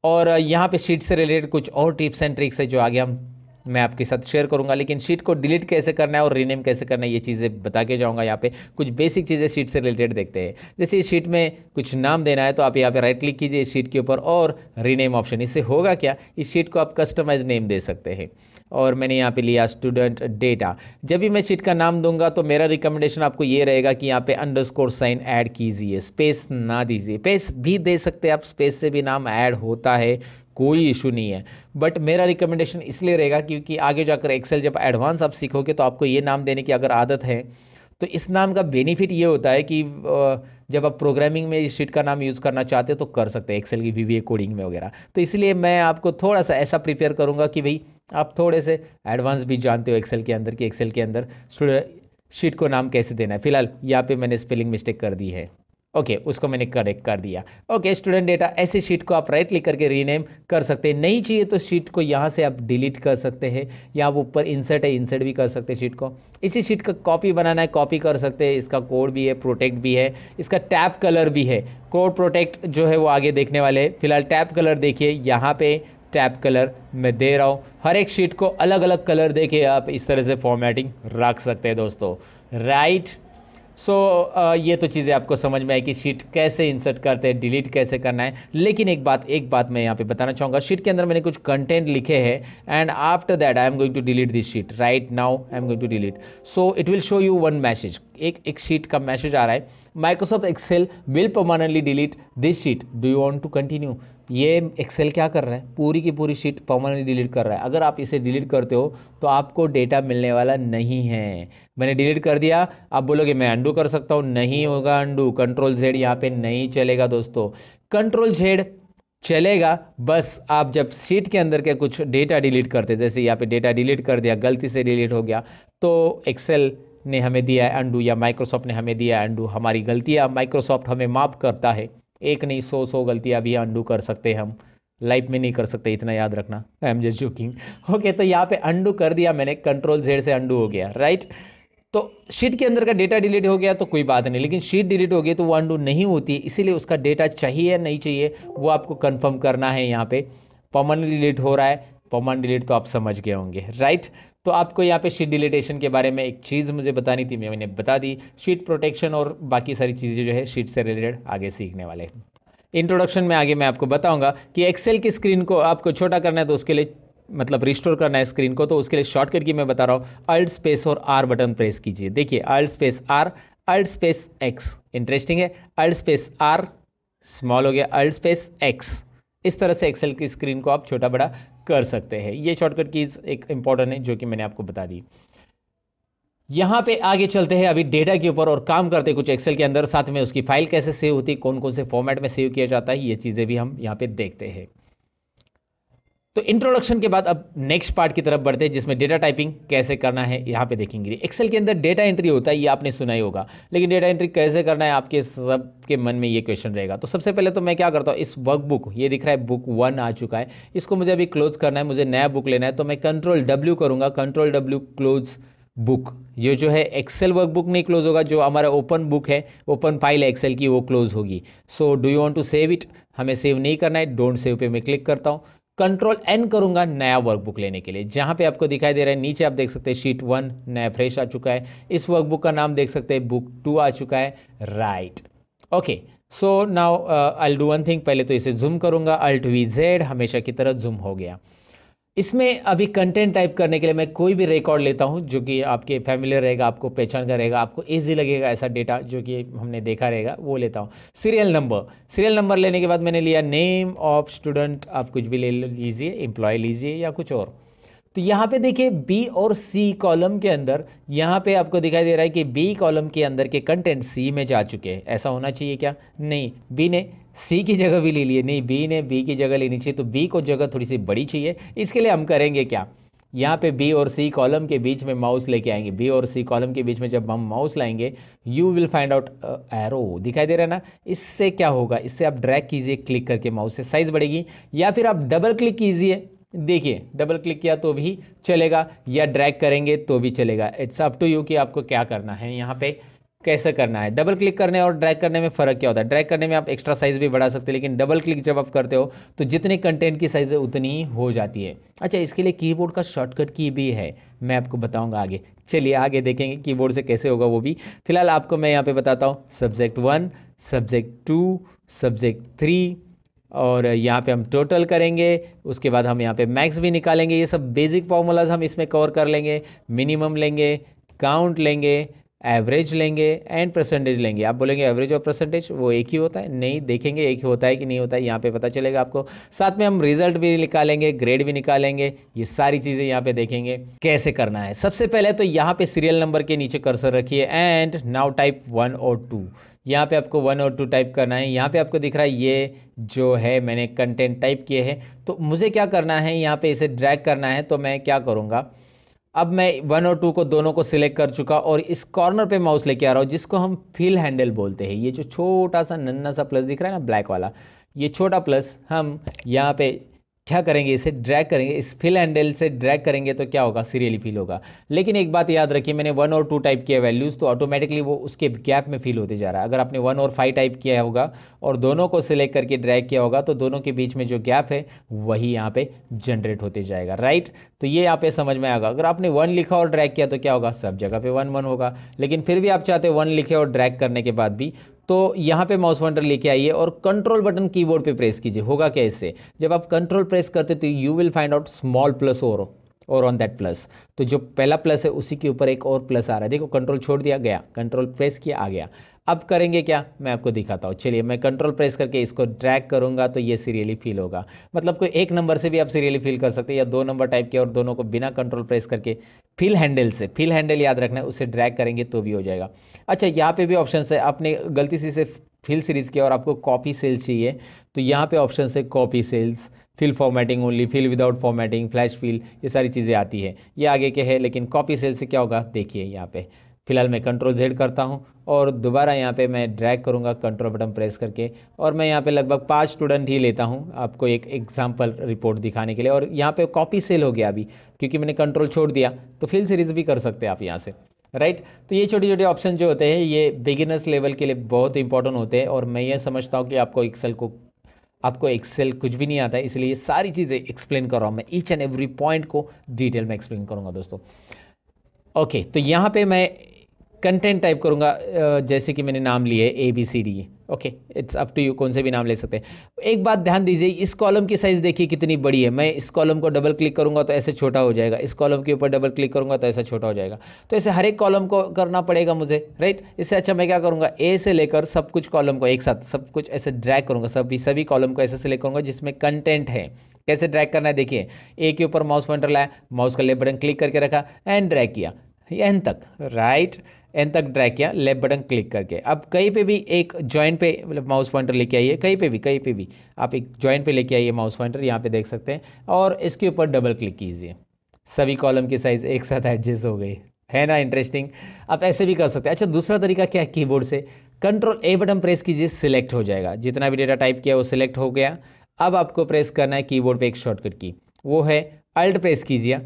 और यहाँ पे शीट से रिलेटेड कुछ और टिप्स एंड ट्रिक्स है जो आगे हम मैं आपके साथ शेयर करूंगा, लेकिन शीट को डिलीट कैसे करना है और रीनेम कैसे करना है ये चीज़ें बता के जाऊंगा। यहाँ पे कुछ बेसिक चीज़ें शीट से रिलेटेड देखते हैं। जैसे इस शीट में कुछ नाम देना है तो आप यहाँ पे राइट क्लिक कीजिए इस शीट के ऊपर और रीनेम ऑप्शन। इससे होगा क्या, इस शीट को आप कस्टमाइज नेम दे सकते हैं। और मैंने यहाँ पे लिया स्टूडेंट डेटा। जब भी मैं शीट का नाम दूंगा तो मेरा रिकमेंडेशन आपको ये रहेगा कि यहाँ पे अंडरस्कोर साइन ऐड कीजिए, स्पेस ना दीजिए। स्पेस भी दे सकते हैं आप, स्पेस से भी नाम ऐड होता है, कोई इशू नहीं है। बट मेरा रिकमेंडेशन इसलिए रहेगा क्योंकि आगे जाकर एक्सेल जब एडवांस आप सीखोगे तो आपको ये नाम देने की अगर आदत है तो इस नाम का बेनिफिट ये होता है कि जब आप प्रोग्रामिंग में इस शीट का नाम यूज़ करना चाहते हो तो कर सकते हैं, एक्सेल की VBA कोडिंग में वगैरह। तो इसलिए मैं आपको थोड़ा सा ऐसा प्रिपेयर करूँगा कि भाई आप थोड़े से एडवांस भी जानते हो एक्सेल के अंदर कि एक्सेल के अंदर शीट को नाम कैसे देना है। फिलहाल यहाँ पे मैंने स्पेलिंग मिस्टेक कर दी है, ओके उसको मैंने करेक्ट कर दिया। ओके स्टूडेंट डेटा, ऐसे शीट को आप राइट क्लिक करके रीनेम कर सकते हैं। नहीं चाहिए तो शीट को यहाँ से आप डिलीट कर सकते हैं, या आप ऊपर इंसर्ट है इंसर्ट भी कर सकते हैं शीट को। इसी शीट का कॉपी बनाना है कॉपी कर सकते हैं। इसका कोड भी है, प्रोटेक्ट भी है, इसका टैब कलर भी है। कोड प्रोटेक्ट जो है वो आगे देखने वाले हैं। फिलहाल टैब कलर देखिए, यहाँ पे टैब कलर मैं दे रहा हूँ। हर एक शीट को अलग अलग कलर देके आप इस तरह से फॉर्मेटिंग रख सकते हैं दोस्तों, राइट। सो ये तो चीज़ें आपको समझ में आई कि शीट कैसे इंसर्ट करते हैं, डिलीट कैसे करना है। लेकिन एक बात मैं यहाँ पे बताना चाहूँगा, शीट के अंदर मैंने कुछ कंटेंट लिखे हैं and after that I am going to delete this sheet. Right now I am going to delete, so it will show you one message. एक शीट का मैसेज आ रहा है, Microsoft Excel will permanently delete this sheet, do you want to continue. ये Excel क्या कर रहा है, पूरी की पूरी शीट परमानेंटली डिलीट कर रहा है। अगर आप इसे डिलीट करते हो तो आपको डेटा मिलने वाला नहीं है। मैंने डिलीट कर दिया, आप बोलोगे मैं अंडू कर सकता हूँ, नहीं होगा अंडू। कंट्रोल Z यहाँ पे नहीं चलेगा दोस्तों, कंट्रोल Z चलेगा बस आप जब शीट के अंदर के कुछ डेटा डिलीट करते, जैसे यहाँ पे डेटा डिलीट कर दिया, गलती से डिलीट हो गया, तो एक्सेल ने हमें दिया है अंडू या माइक्रोसॉफ्ट ने हमें दिया है अंडू। हमारी गलतियाँ माइक्रोसॉफ्ट हमें माफ़ करता है, एक नहीं 100 गलतियाँ भी अंडू कर सकते हैं हम, लाइफ में नहीं कर सकते, इतना याद रखना। I am just joking. Okay तो यहाँ पे अंडू कर दिया मैंने, कंट्रोल Z से अंडू हो गया, राइट। तो शीट के अंदर का डेटा डिलीट हो गया तो कोई बात नहीं, लेकिन शीट डिलीट हो गई तो वो अंडू नहीं होती, इसीलिए उसका डेटा चाहिए या नहीं चाहिए वो आपको कंफर्म करना है। यहाँ पे परमानेंट डिलीट हो रहा है, परमानेंट डिलीट तो आप समझ गए होंगे, राइट। तो आपको यहाँ पे शीट डिलीटेशन के बारे में एक चीज़ मुझे बतानी थी, मैंने बता दी। शीट प्रोटेक्शन और बाकी सारी चीज़ें जो है शीट से रिलेटेड आगे सीखने वाले हैं। इंट्रोडक्शन में आगे मैं आपको बताऊंगा कि एक्सेल की स्क्रीन को आपको छोटा करना है तो उसके लिए मतलब रिस्टोर करना है स्क्रीन को, तो उसके लिए शॉर्टकट की मैं बता रहा हूँ, अल्ट स्पेस और R बटन प्रेस कीजिए। देखिए alt space R, alt space X, interesting है, अल्ट स्पेस R स्मॉल हो गया, अल्ट स्पेस X। इस तरह से एक्सेल की स्क्रीन को आप छोटा बड़ा कर सकते हैं। ये शॉर्टकट कीज एक इंपॉर्टेंट है जो कि मैंने आपको बता दी। यहाँ पे आगे चलते हैं अभी डेटा के ऊपर और काम करते हैं कुछ एक्सेल के अंदर, साथ में उसकी फाइल कैसे सेव होती है, कौन कौन से फॉर्मेट में सेव किया जाता है, ये चीज़ें भी हम यहाँ पे देखते हैं। तो इंट्रोडक्शन के बाद अब नेक्स्ट पार्ट की तरफ बढ़ते हैं जिसमें डेटा टाइपिंग कैसे करना है यहाँ पे देखेंगे। एक्सेल के अंदर डेटा एंट्री होता है, ये आपने सुना ही होगा, लेकिन डेटा एंट्री कैसे करना है आपके सबके मन में ये क्वेश्चन रहेगा। तो सबसे पहले तो मैं क्या करता हूँ, इस वर्कबुक, ये दिख रहा है बुक 1 आ चुका है, इसको मुझे अभी क्लोज करना है, मुझे नया बुक लेना है, तो मैं कंट्रोल W करूँगा, कंट्रोल W क्लोज बुक। ये जो है एक्सेल वर्कबुक नहीं क्लोज होगा, जो हमारा ओपन बुक है, ओपन फाइल है एक्सेल की, वो क्लोज होगी। So do you want to save it, हमें सेव नहीं करना है, डोंट सेव पे मैं क्लिक करता हूँ। कंट्रोल N करूंगा नया वर्कबुक लेने के लिए, जहां पे आपको दिखाई दे रहा है नीचे आप देख सकते हैं शीट 1 नया फ्रेश आ चुका है, इस वर्कबुक का नाम देख सकते हैं बुक 2 आ चुका है, right. Okay so now I will do one thing, पहले तो इसे जूम करूंगा, अल्ट V Z, हमेशा की तरह जूम हो गया। इसमें अभी कंटेंट टाइप करने के लिए मैं कोई भी रिकॉर्ड लेता हूं जो कि आपके फैमिलियर रहेगा, आपको पहचान का रहेगा, आपको इजी लगेगा, ऐसा डेटा जो कि हमने देखा रहेगा वो लेता हूं। सीरियल नंबर लेने के बाद मैंने लिया नेम ऑफ स्टूडेंट, आप कुछ भी ले लीजिए, एम्प्लॉय लीजिए या कुछ और। तो यहाँ पे देखिए बी और सी कॉलम के अंदर यहाँ पे आपको दिखाई दे रहा है कि बी कॉलम के अंदर के कंटेंट सी में जा चुके हैं। ऐसा होना चाहिए क्या? नहीं, बी ने सी की जगह भी ले लिए, नहीं बी ने बी की जगह लेनी चाहिए, तो बी को जगह थोड़ी सी बड़ी चाहिए। इसके लिए हम करेंगे क्या, यहाँ पे बी और सी कॉलम के बीच में माउस लेके आएंगे। बी और सी कॉलम के बीच में जब हम माउस लाएंगे you will find out arrow, दिखाई दे रहा है ना। इससे क्या होगा, इससे आप ड्रैग कीजिए क्लिक करके, माउस से साइज बढ़ेगी, या फिर आप डबल क्लिक कीजिए, देखिए डबल क्लिक किया तो भी चलेगा, या ड्रैग करेंगे तो भी चलेगा। इट्स अप टू यू कि आपको क्या करना है। यहाँ पे कैसे करना है। डबल क्लिक करने और ड्रैग करने में फ़र्क क्या होता है? ड्रैग करने में आप एक्स्ट्रा साइज़ भी बढ़ा सकते हैं, लेकिन डबल क्लिक जब आप करते हो तो जितने कंटेंट की साइज़ है उतनी ही हो जाती है। अच्छा, इसके लिए कीबोर्ड का शॉर्टकट की भी है, मैं आपको बताऊंगा आगे। चलिए आगे देखेंगे कीबोर्ड से कैसे होगा वो भी। फिलहाल आपको मैं यहाँ पे बताता हूँ सब्जेक्ट 1, सब्जेक्ट 2, सब्जेक्ट 3, और यहाँ पे हम टोटल करेंगे। उसके बाद हम यहाँ पे मैक्स भी निकालेंगे। ये सब बेसिक फार्मूलाज हम इसमें कवर कर लेंगे। मिनिमम लेंगे, काउंट लेंगे, एवरेज लेंगे एंड परसेंटेज लेंगे। आप बोलेंगे एवरेज और परसेंटेज वो एक ही होता है? नहीं, देखेंगे एक ही होता है कि नहीं होता है, यहाँ पे पता चलेगा आपको। साथ में हम रिजल्ट भी निकालेंगे, ग्रेड भी निकालेंगे। ये सारी चीज़ें यहाँ पे देखेंगे कैसे करना है। सबसे पहले तो यहाँ पे सीरियल नंबर के नीचे कर्सर रखिए एंड नाउ टाइप 1 और 2। यहाँ पे आपको 1 और 2 टाइप करना है। यहाँ पे आपको दिख रहा है ये जो है मैंने कंटेंट टाइप किए हैं, तो मुझे क्या करना है, यहाँ पे इसे ड्रैग करना है। तो मैं क्या करूँगा, अब मैं 1 और 2 को दोनों को सिलेक्ट कर चुका और इस कॉर्नर पे माउस लेके आ रहा हूँ, जिसको हम फिल हैंडल बोलते हैं। ये जो छोटा सा नन्ना सा प्लस दिख रहा है ना, ब्लैक वाला, ये छोटा प्लस हम यहाँ पे क्या करेंगे, इसे ड्रैग करेंगे। इस फिल हैंडल से ड्रैग करेंगे तो क्या होगा, सीरियली फिल होगा। लेकिन एक बात याद रखिए, मैंने 1 और 2 टाइप किया वैल्यूज़, तो ऑटोमेटिकली वो उसके गैप में फिल होते जा रहा है। अगर आपने 1 और 5 टाइप किया होगा और दोनों को सिलेक्ट करके ड्रैग किया होगा, तो दोनों के बीच में जो गैप है वही यहाँ पे जनरेट होते जाएगा, राइट। तो ये यहाँ पे समझ में आएगा। अगर आपने 1 लिखा और ड्रैग किया तो क्या होगा, सब जगह पे 1 1 होगा। लेकिन फिर भी आप चाहते 1 लिखे और ड्रैग करने के बाद भी, तो यहाँ पे माउस पॉइंटर लेके आइए और कंट्रोल बटन कीबोर्ड पे प्रेस कीजिए। होगा क्या इससे, जब आप कंट्रोल प्रेस करते तो you will find out small plus और ऑन दैट प्लस। तो जो पहला प्लस है उसी के ऊपर एक और प्लस आ रहा है। देखो कंट्रोल छोड़ दिया, गया, कंट्रोल प्रेस किया, आ गया। अब करेंगे क्या, मैं आपको दिखाता हूँ। चलिए मैं कंट्रोल प्रेस करके इसको ड्रैग करूँगा तो ये सीरियली फिल होगा। मतलब कोई एक नंबर से भी आप सीरियली फिल कर सकते हैं, या 2 नंबर टाइप किया और दोनों को बिना कंट्रोल प्रेस करके फिल हैंडल से, फिल हैंडल याद रखना है, उससे ड्रैग करेंगे तो भी हो जाएगा। अच्छा, यहाँ पे भी ऑप्शन है। आपने गलती से इसे फिल सीरीज़ किया और आपको कॉपी सेल्स चाहिए, तो यहाँ पे ऑप्शन है copy cells, fill formatting only, fill without formatting, flash fill, ये सारी चीज़ें आती है। ये आगे के है, लेकिन कॉपी सेल से क्या होगा देखिए यहाँ पे। फिलहाल मैं कंट्रोल जेड करता हूँ और दोबारा यहाँ पे मैं ड्रैग करूँगा कंट्रोल बटन प्रेस करके, और मैं यहाँ पे लगभग 5 स्टूडेंट ही लेता हूँ आपको एक एग्जाम्पल रिपोर्ट दिखाने के लिए। और यहाँ पे कॉपी सेल हो गया अभी, क्योंकि मैंने कंट्रोल छोड़ दिया। तो फिल सीरीज़ भी कर सकते हैं आप यहाँ से, राइट। तो ये छोटे छोटे ऑप्शन जो होते हैं ये बिगिनर्स लेवल के लिए बहुत इंपॉर्टेंट होते हैं। और मैं ये समझता हूँ कि आपको एक्सेल कुछ भी नहीं आता है, इसलिए ये सारी चीज़ें एक्सप्लेन कर रहा हूँ मैं। ईच एंड एवरी पॉइंट को डिटेल में एक्सप्लेन करूँगा दोस्तों। ओके, तो यहाँ पे मैं कंटेंट टाइप करूँगा, जैसे कि मैंने नाम लिए ABCD। Okay, it's up to you, कौन से भी नाम ले सकते हैं। एक बात ध्यान दीजिए, इस कॉलम की साइज़ देखिए कितनी बड़ी है। मैं इस कॉलम को डबल क्लिक करूँगा तो ऐसे छोटा हो जाएगा, इस कॉलम के ऊपर डबल क्लिक करूँगा तो ऐसा छोटा हो जाएगा। तो ऐसे हर एक कॉलम को करना पड़ेगा मुझे, राइट। इससे अच्छा मैं क्या करूँगा, ए से लेकर सब कुछ कॉलम को एक साथ सब कुछ ऐसे ड्रैग करूँगा, सभी कॉलम को ऐसे सेलेक्ट करूँगा जिसमें कंटेंट है। कैसे ड्रैग करना है देखिए, ए के ऊपर माउस पॉइंटर लाया, माउस का लेफ्ट बटन क्लिक करके रखा एंड ड्रैग किया एन तक, राइट, एन तक ड्रैग किया लेफ्ट बटन क्लिक करके। अब कहीं पे भी एक जॉइंट पे मतलब माउस पॉइंटर लेके आइए, कहीं पे भी आप एक जॉइंट पे लेके आइए माउस पॉइंटर, यहाँ पे देख सकते हैं, और इसके ऊपर डबल क्लिक कीजिए। सभी कॉलम की साइज़ एक साथ एडजस्ट हो गई, है ना इंटरेस्टिंग। आप ऐसे भी कर सकते हैं। अच्छा, दूसरा तरीका क्या है, कीबोर्ड से कंट्रोल A बटन प्रेस कीजिए, सिलेक्ट हो जाएगा। जितना भी डेटा टाइप किया वो सिलेक्ट हो गया। अब आपको प्रेस करना है कीबोर्ड पे एक शॉर्टकट की, वो है अल्ट प्रेस कीजिए,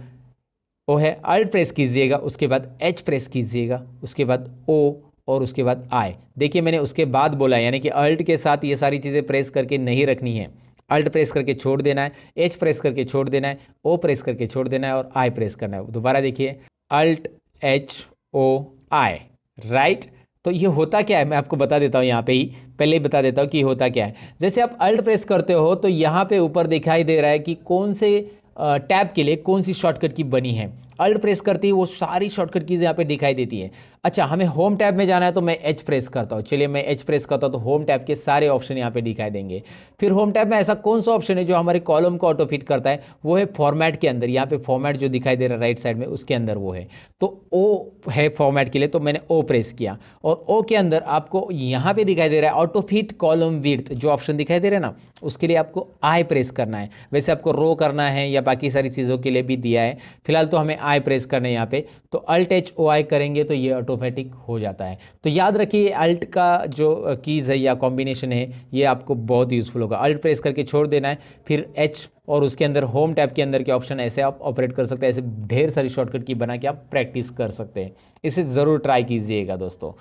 वो है अल्ट प्रेस कीजिएगा, उसके बाद H प्रेस कीजिएगा, उसके बाद O और उसके बाद I। देखिए मैंने उसके बाद बोला, यानी कि अल्ट के साथ ये सारी चीज़ें प्रेस करके नहीं रखनी है। अल्ट प्रेस करके छोड़ देना है, H प्रेस करके छोड़ देना है, O प्रेस करके छोड़ देना है और I प्रेस करना है। दोबारा देखिए, अल्ट HOI, राइट। तो ये होता क्या है मैं आपको बता देता हूँ, यहाँ पे ही पहले ही बता देता हूँ कि ये होता क्या है। जैसे आप अल्ट प्रेस करते हो तो यहाँ पे ऊपर दिखाई दे रहा है कि कौन से टैब के लिए कौन सी शॉर्टकट की बनी है। अल्ट प्रेस करते ही वो सारी शॉर्टकट कीज़ यहाँ पे दिखाई देती है। अच्छा, हमें होम टैब में जाना है तो मैं H प्रेस करता हूँ। चलिए मैं H प्रेस करता हूँ तो होम टैब के सारे ऑप्शन यहाँ पे दिखाई देंगे। फिर होम टैब में ऐसा कौन सा ऑप्शन है जो हमारे कॉलम को ऑटो फिट करता है, वो है फॉर्मेट के अंदर। यहाँ पे फॉर्मेट जो दिखाई दे रहा है राइट साइड में, उसके अंदर वो है। तो O है फॉर्मेट के लिए, तो मैंने O प्रेस किया और O के अंदर आपको यहाँ पे दिखाई दे रहा है ऑटो फिट कॉलम विड्थ, जो ऑप्शन दिखाई दे रहा है ना, उसके लिए आपको I प्रेस करना है। वैसे आपको रो करना है या बाकी सारी चीज़ों के लिए भी दिया है, फिलहाल तो हमें I प्रेस करना है यहाँ पे। तो अल्ट HOI करेंगे तो ये ऑटोमेटिक हो जाता है। तो याद रखिए अल्ट का जो कीज़ है या कॉम्बिनेशन है ये आपको बहुत यूज़फुल होगा। अल्ट प्रेस करके छोड़ देना है, फिर H और उसके अंदर होम टैब के अंदर के ऑप्शन, ऐसे आप ऑपरेट कर सकते हैं। ऐसे ढेर सारी शॉर्टकट की बना के आप प्रैक्टिस कर सकते हैं। इसे ज़रूर ट्राई कीजिएगा दोस्तों।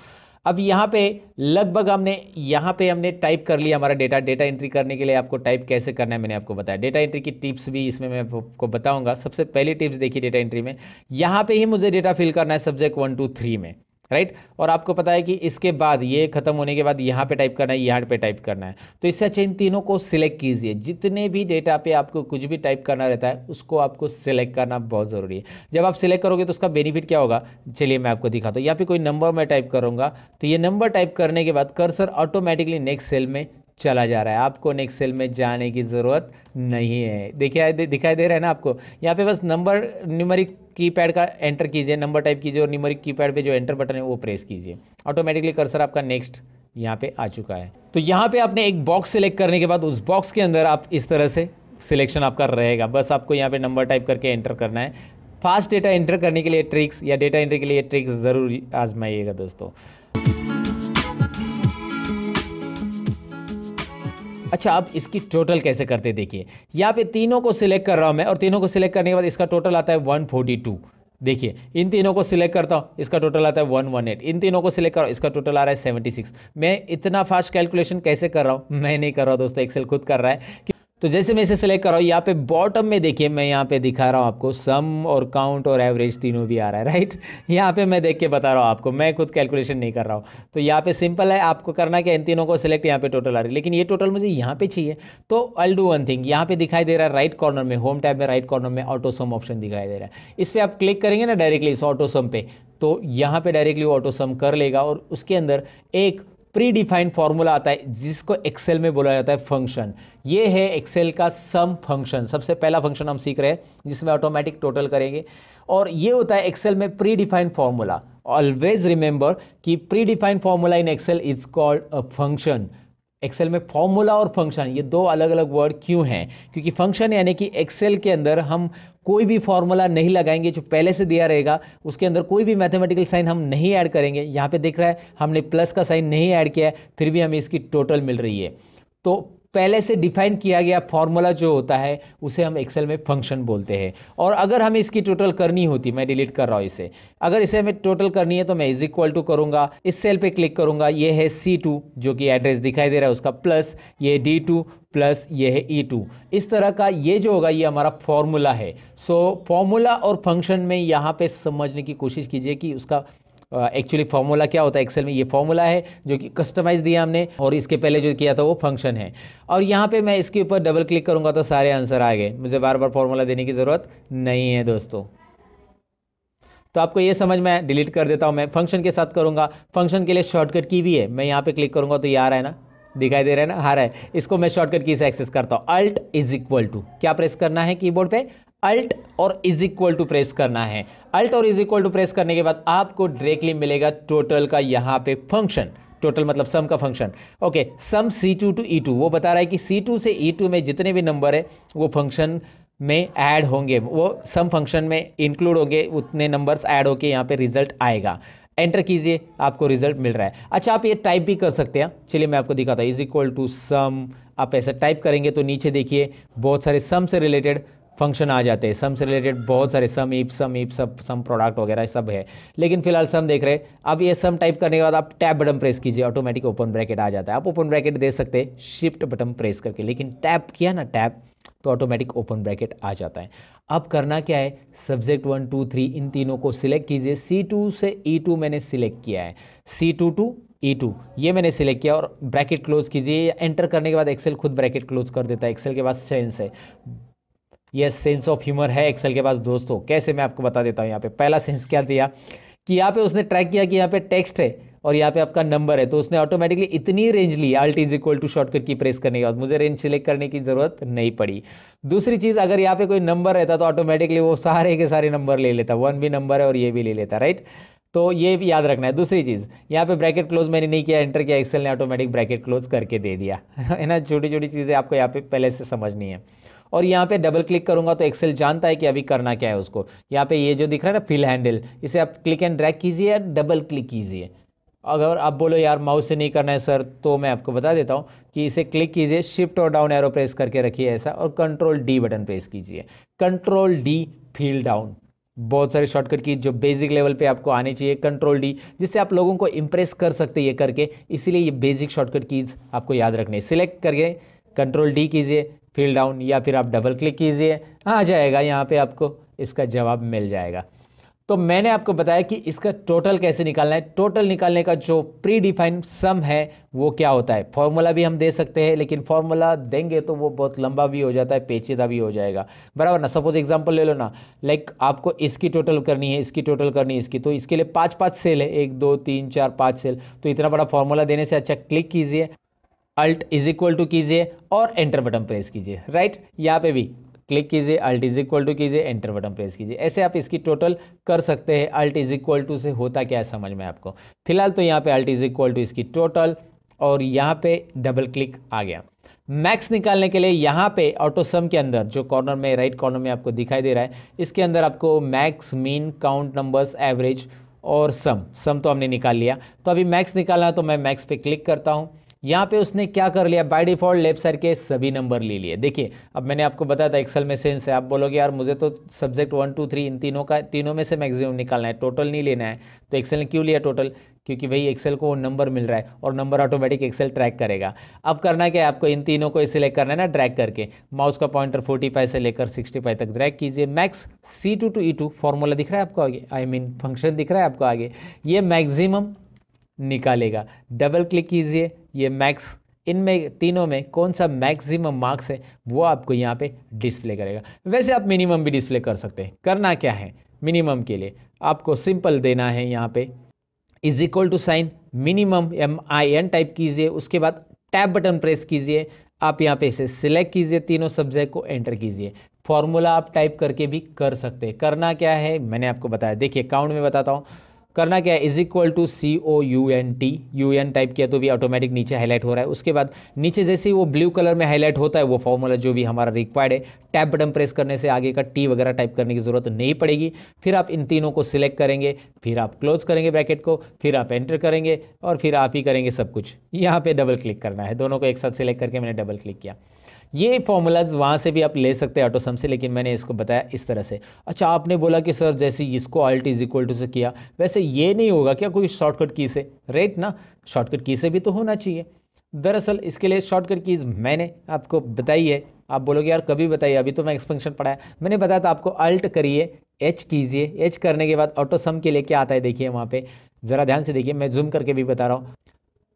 अब यहाँ पे लगभग हमने टाइप कर लिया हमारा डेटा एंट्री करने के लिए आपको टाइप कैसे करना है मैंने आपको बताया। डेटा एंट्री की टिप्स भी इसमें मैं आपको बताऊंगा। सबसे पहली टिप्स देखिए डेटा एंट्री में, यहाँ पे ही मुझे डेटा फिल करना है सब्जेक्ट 1 2 3 में, राइट। और आपको पता है कि इसके बाद ये खत्म होने के बाद यहाँ पे टाइप करना है, यहाँ पे टाइप करना है। तो इससे अच्छा इन तीनों को सिलेक्ट कीजिए। जितने भी डेटा पे आपको कुछ भी टाइप करना रहता है उसको आपको सिलेक्ट करना बहुत ज़रूरी है। जब आप सिलेक्ट करोगे तो उसका बेनिफिट क्या होगा, चलिए मैं आपको दिखाता हूँ। यहाँ पे कोई नंबर मैं टाइप करूँगा तो ये नंबर टाइप करने के बाद कर्सर ऑटोमेटिकली नेक्स्ट सेल में चला जा रहा है। आपको नेक्स्ट सेल में जाने की ज़रूरत नहीं है। देखिए दिखाई दे रहा है ना आपको, यहाँ पे बस नंबर न्यूमेरिक कीपैड का एंटर कीजिए, नंबर टाइप कीजिए और न्यूमेरिक कीपैड पे जो एंटर बटन है वो प्रेस कीजिए। ऑटोमेटिकली कर्सर आपका नेक्स्ट यहाँ पे आ चुका है। तो यहाँ पे आपने एक बॉक्स सेलेक्ट करने के बाद उस बॉक्स के अंदर आप इस तरह से सिलेक्शन आपका रहेगा। बस आपको यहाँ पे नंबर टाइप करके एंटर करना है। फास्ट डेटा एंटर करने के लिए ट्रिक्स या डेटा एंट्री के लिए ट्रिक्स ज़रूर आजमाइएगा दोस्तों। अच्छा, अब इसकी टोटल कैसे करते देखिए। यहाँ पे तीनों को सिलेक्ट कर रहा हूँ मैं और तीनों को सिलेक्ट करने के बाद इसका टोटल आता है 142। देखिए इन तीनों को सिलेक्ट करता हूँ, इसका टोटल आता है 118। इन तीनों को सिलेक्ट करो, इसका टोटल आ रहा है 76। मैं इतना फास्ट कैलकुलेशन कैसे कर रहा हूँ, मैं नहीं कर रहा हूँ दोस्तों, एक्सेल खुद कर रहा है। तो जैसे मैं इसे सिलेक्ट कर रहा हूँ, यहाँ पे बॉटम में देखिए मैं यहाँ पे दिखा रहा हूँ आपको सम और काउंट और एवरेज तीनों भी आ रहा है, राइट। यहाँ पे मैं देख के बता रहा हूँ आपको, मैं खुद कैलकुलेशन नहीं कर रहा हूँ। तो यहाँ पे सिंपल है, आपको करना क्या, इन तीनों को सिलेक्ट, यहाँ पे टोटल आ रही है, लेकिन ये टोटल मुझे यहाँ पे चाहिए। तो आई डू वन थिंग, यहाँ पे दिखाई दे रहा है राइट कॉर्नर में, होम टैब में राइट कॉर्नर में ऑटो सम ऑप्शन दिखाई दे रहा है। इस पर आप क्लिक करेंगे ना डायरेक्टली इस ऑटो सम पे, तो यहाँ पे डायरेक्टली ऑटो सम कर लेगा और उसके अंदर एक प्री डिफाइंड फॉर्मूला आता है जिसको एक्सेल में बोला जाता है फंक्शन। ये है एक्सेल का सम फंक्शन। सबसे पहला फंक्शन हम सीख रहे हैं जिसमें ऑटोमेटिक टोटल करेंगे, और ये होता है एक्सेल में predefined formula. Always remember कि predefined formula in Excel is called a function. Excel में फॉर्मूला और फंक्शन ये दो अलग अलग वर्ड क्यों हैं, क्योंकि फंक्शन यानी कि एक्सेल के अंदर हम कोई भी फॉर्मूला नहीं लगाएंगे, जो पहले से दिया रहेगा उसके अंदर कोई भी मैथमेटिकल साइन हम नहीं ऐड करेंगे। यहाँ पे दिख रहा है हमने प्लस का साइन नहीं ऐड किया है, फिर भी हमें इसकी टोटल मिल रही है। तो पहले से डिफाइन किया गया फॉर्मूला जो होता है उसे हम एक्सेल में फंक्शन बोलते हैं। और अगर हमें इसकी टोटल करनी होती, मैं डिलीट कर रहा हूँ इसे, अगर इसे हमें टोटल करनी है तो मैं इज इक्वल टू करूँगा, इस सेल पे क्लिक करूँगा, ये है C2 जो कि एड्रेस दिखाई दे रहा है उसका, प्लस ये D2 प्लस ये है E2। इस तरह का ये जो होगा ये हमारा फॉर्मूला है। सो फॉर्मूला और फंक्शन में यहाँ पे समझने की कोशिश कीजिए कि उसका एक्चुअली फॉर्मूला क्या होता है। एक्सेल में ये फॉर्मूला है जो कि कस्टमाइज दिया हमने, और इसके पहले जो किया था वो फंक्शन है। और यहाँ पे मैं इसके ऊपर डबल क्लिक करूँगा तो सारे आंसर आ गए, मुझे बार बार फॉर्मूला देने की ज़रूरत नहीं है दोस्तों। तो आपको ये समझ में, डिलीट कर देता हूँ मैं, फंक्शन के साथ करूँगा। फंक्शन के लिए शॉर्टकट की भी है, मैं यहाँ पे क्लिक करूँगा तो ये आ रहा है ना, दिखाई दे रहा है ना, आ रहा है। इसको मैं शॉर्टकट की से एक्सेस करता हूँ। अल्ट इज इक्वल टू क्या प्रेस करना है कीबोर्ड पे, अल्ट और इज इक्वल टू प्रेस करना है। अल्ट और इज इक्वल टू प्रेस करने के बाद आपको डायरेक्टली मिलेगा टोटल का यहाँ पे फंक्शन। टोटल मतलब सम का function. Okay, some C2 to E2, वो बता रहा है कि C2 से E2 में जितने भी नंबर है वो फंक्शन में ऐड होंगे, वो सम फंक्शन में इंक्लूड होंगे, उतने नंबर्स ऐड होके यहाँ पे रिजल्ट आएगा। एंटर कीजिए, आपको रिजल्ट मिल रहा है। अच्छा, आप ये टाइप भी कर सकते हैं, चलिए मैं आपको दिखाता हूँ। इज इक्वल टू सम, आप ऐसा टाइप करेंगे तो नीचे देखिए बहुत सारे सम से रिलेटेड फंक्शन आ जाते हैं। सम से रिलेटेड बहुत सारे सम इफ सम प्रोडक्ट वगैरह सब है, लेकिन फिलहाल सम देख रहे हैं। अब ये सम टाइप करने के बाद आप टैब बटन प्रेस कीजिए, ऑटोमेटिक ओपन ब्रैकेट आ जाता है। आप ओपन ब्रैकेट दे सकते हैं शिफ्ट बटन प्रेस करके, लेकिन टैप किया ना टैप तो ऑटोमेटिक ओपन ब्रैकेट आ जाता है। अब करना क्या है, सब्जेक्ट 1 2 3 इन तीनों को सिलेक्ट कीजिए। C2 से E2 मैंने सिलेक्ट किया है, C2 टू E2 ये मैंने सिलेक्ट किया और ब्रैकेट क्लोज कीजिए। एंटर करने के बाद एक्सेल खुद ब्रैकेट क्लोज कर देता है। एक्सेल के पास सेंस है, यस सेंस ऑफ ह्यूमर है एक्सेल के पास दोस्तों। कैसे, मैं आपको बता देता हूँ। यहाँ पे पहला सेंस क्या दिया कि यहाँ पे उसने ट्रैक किया कि यहाँ पे टेक्स्ट है और यहाँ पे आपका नंबर है, तो उसने ऑटोमेटिकली इतनी रेंज ली। Alt is equal to shortcut की प्रेस करने के बाद मुझे रेंज सिलेक्ट करने की जरूरत नहीं पड़ी। दूसरी चीज़, अगर यहाँ पे कोई नंबर रहता तो ऑटोमेटिकली वो सारे के सारे नंबर ले लेता, 1 भी नंबर है और ये भी ले लेता, राइट। तो ये भी याद रखना है। दूसरी चीज़, यहाँ पे ब्रैकेट क्लोज मैंने नहीं किया, एंटर किया, एक्सेल ने ऑटोमेटिक ब्रैकेट क्लोज करके दे दिया है ना। छोटी छोटी चीज़ें आपको यहाँ पे पहले से समझनी है। और यहाँ पे डबल क्लिक करूँगा तो एक्सेल जानता है कि अभी करना क्या है उसको। यहाँ पे ये जो दिख रहा है ना फिल हैंडल, इसे आप क्लिक एंड ड्रैग कीजिए या डबल क्लिक कीजिए। अगर आप बोलो यार माउस से नहीं करना है सर, तो मैं आपको बता देता हूँ कि इसे क्लिक कीजिए, शिफ्ट और डाउन एरो प्रेस करके रखिए ऐसा, और कंट्रोल D बटन प्रेस कीजिए। कंट्रोल D फील डाउन, बहुत सारे शॉर्टकट की जो बेसिक लेवल पे आपको आनी चाहिए, कंट्रोल डी, जिससे आप लोगों को इंप्रेस कर सकते हैं ये करके, इसीलिए ये बेसिक शॉर्टकट कीज आपको याद रखने। सिलेक्ट करके कंट्रोल डी कीजिए, फिल डाउन, या फिर आप डबल क्लिक कीजिए, आ जाएगा यहाँ पे आपको इसका जवाब मिल जाएगा। तो मैंने आपको बताया कि इसका टोटल कैसे निकालना है। टोटल निकालने का जो प्री डिफाइंड सम है वो क्या होता है, फॉर्मूला भी हम दे सकते हैं, लेकिन फॉर्मूला देंगे तो वो बहुत लंबा भी हो जाता है, पेचीदा भी हो जाएगा, बराबर ना। सपोज एग्जांपल ले लो ना, लाइक आपको इसकी टोटल करनी है, इसकी टोटल करनी है, इसकी, तो इसके लिए 5 सेल है, 1 2 3 4 5 सेल, तो इतना बड़ा फॉर्मूला देने से अच्छा क्लिक कीजिए, अल्ट इज इक्वल टू कीजिए और एंटर बटन प्रेस कीजिए, राइट। यहाँ पे भी क्लिक कीजिए, अल्ट इज इक्वल टू कीजिए, एंटर बटन प्रेस कीजिए, ऐसे आप इसकी टोटल कर सकते हैं। अल्ट इज इक्वल टू से होता क्या है समझ में आपको। फिलहाल तो यहाँ पे अल्ट इज इक्वल टू इसकी टोटल, और यहाँ पे डबल क्लिक आ गया। मैक्स निकालने के लिए यहाँ पे ऑटो सम के अंदर जो कॉर्नर में, राइट कॉर्नर में आपको दिखाई दे रहा है, इसके अंदर आपको max, mean, count numbers, average और सम तो हमने निकाल लिया। तो अभी मैक्स निकालना है, तो मैं मैक्स पे क्लिक करता हूँ। यहाँ पे उसने क्या कर लिया, बाय डिफॉल्ट लेफ्ट साइड के सभी नंबर ले लिए। देखिए अब मैंने आपको बताया था एक्सेल में सेंस है, आप बोलोगे यार मुझे तो सब्जेक्ट 1 2 3 इन तीनों में से मैक्सिमम निकालना है, टोटल नहीं लेना है। तो एक्सेल ने क्यों लिया टोटल, क्योंकि भाई एक्सेल को नंबर मिल रहा है और नंबर ऑटोमेटिक एक्सेल ट्रैक करेगा। अब करना क्या है, आपको इन तीनों को सिलेक्ट करना है ना, ड्रैग करके माउस का पॉइंटर 45 से लेकर 65 तक ड्रैग कीजिए। Max C2 to E2 formula दिख रहा है आपको आगे, आई मीन फंक्शन दिख रहा है आपको आगे, ये मैक्सिमम निकालेगा। डबल क्लिक कीजिए, ये मैक्स, इनमें तीनों में कौन सा मैक्सिमम मार्क्स है वो आपको यहाँ पे डिस्प्ले करेगा। वैसे आप मिनिमम भी डिस्प्ले कर सकते हैं। करना क्या है, मिनिमम के लिए आपको सिंपल देना है, यहाँ पे is equal to sign minimum MIN type कीजिए, उसके बाद टैब बटन प्रेस कीजिए, आप यहाँ पे इसे सिलेक्ट कीजिए, तीनों सब्जेक्ट को एंटर कीजिए। फॉर्मूला आप टाइप करके भी कर सकते हैं। करना क्या है मैंने आपको बताया, देखिए काउंट में बताता हूँ। करना क्या है, is equal to COUNT, UN type किया तो भी ऑटोमेटिक नीचे हाईलाइट हो रहा है। उसके बाद नीचे जैसे ही वो ब्लू कलर में हाईलाइट होता है वो फॉर्मूला जो भी हमारा रिक्वायर्ड है, टैब बटन प्रेस करने से आगे का T वगैरह टाइप करने की जरूरत नहीं पड़ेगी। फिर आप इन तीनों को सिलेक्ट करेंगे, फिर आप क्लोज करेंगे ब्रैकेट को, फिर आप एंटर करेंगे और फिर आप ही करेंगे सब कुछ। यहाँ पे डबल क्लिक करना है, दोनों को एक साथ सिलेक्ट करके मैंने डबल क्लिक किया। ये फॉर्मूलाज वहाँ से भी आप ले सकते हैं ऑटो सम से, लेकिन मैंने इसको बताया इस तरह से। अच्छा आपने बोला कि सर जैसे इसको अल्ट इज इक्वल टू से किया, वैसे ये नहीं होगा क्या कोई शॉर्टकट की से, राइट ना, शॉर्टकट की से भी तो होना चाहिए। दरअसल इसके लिए शॉर्टकट कीज मैंने आपको बताई है। आप बोलोगे यार कभी बताइए, अभी तो मैं एक्सपेंशन पढ़ाया, मैंने बताया था आपको अल्ट करिए, H कीजिए, H करने के बाद ऑटो सम के लिए क्या आता है देखिए वहाँ पे, ज़रा ध्यान से देखिए, मैं जूम करके भी बता रहा हूँ।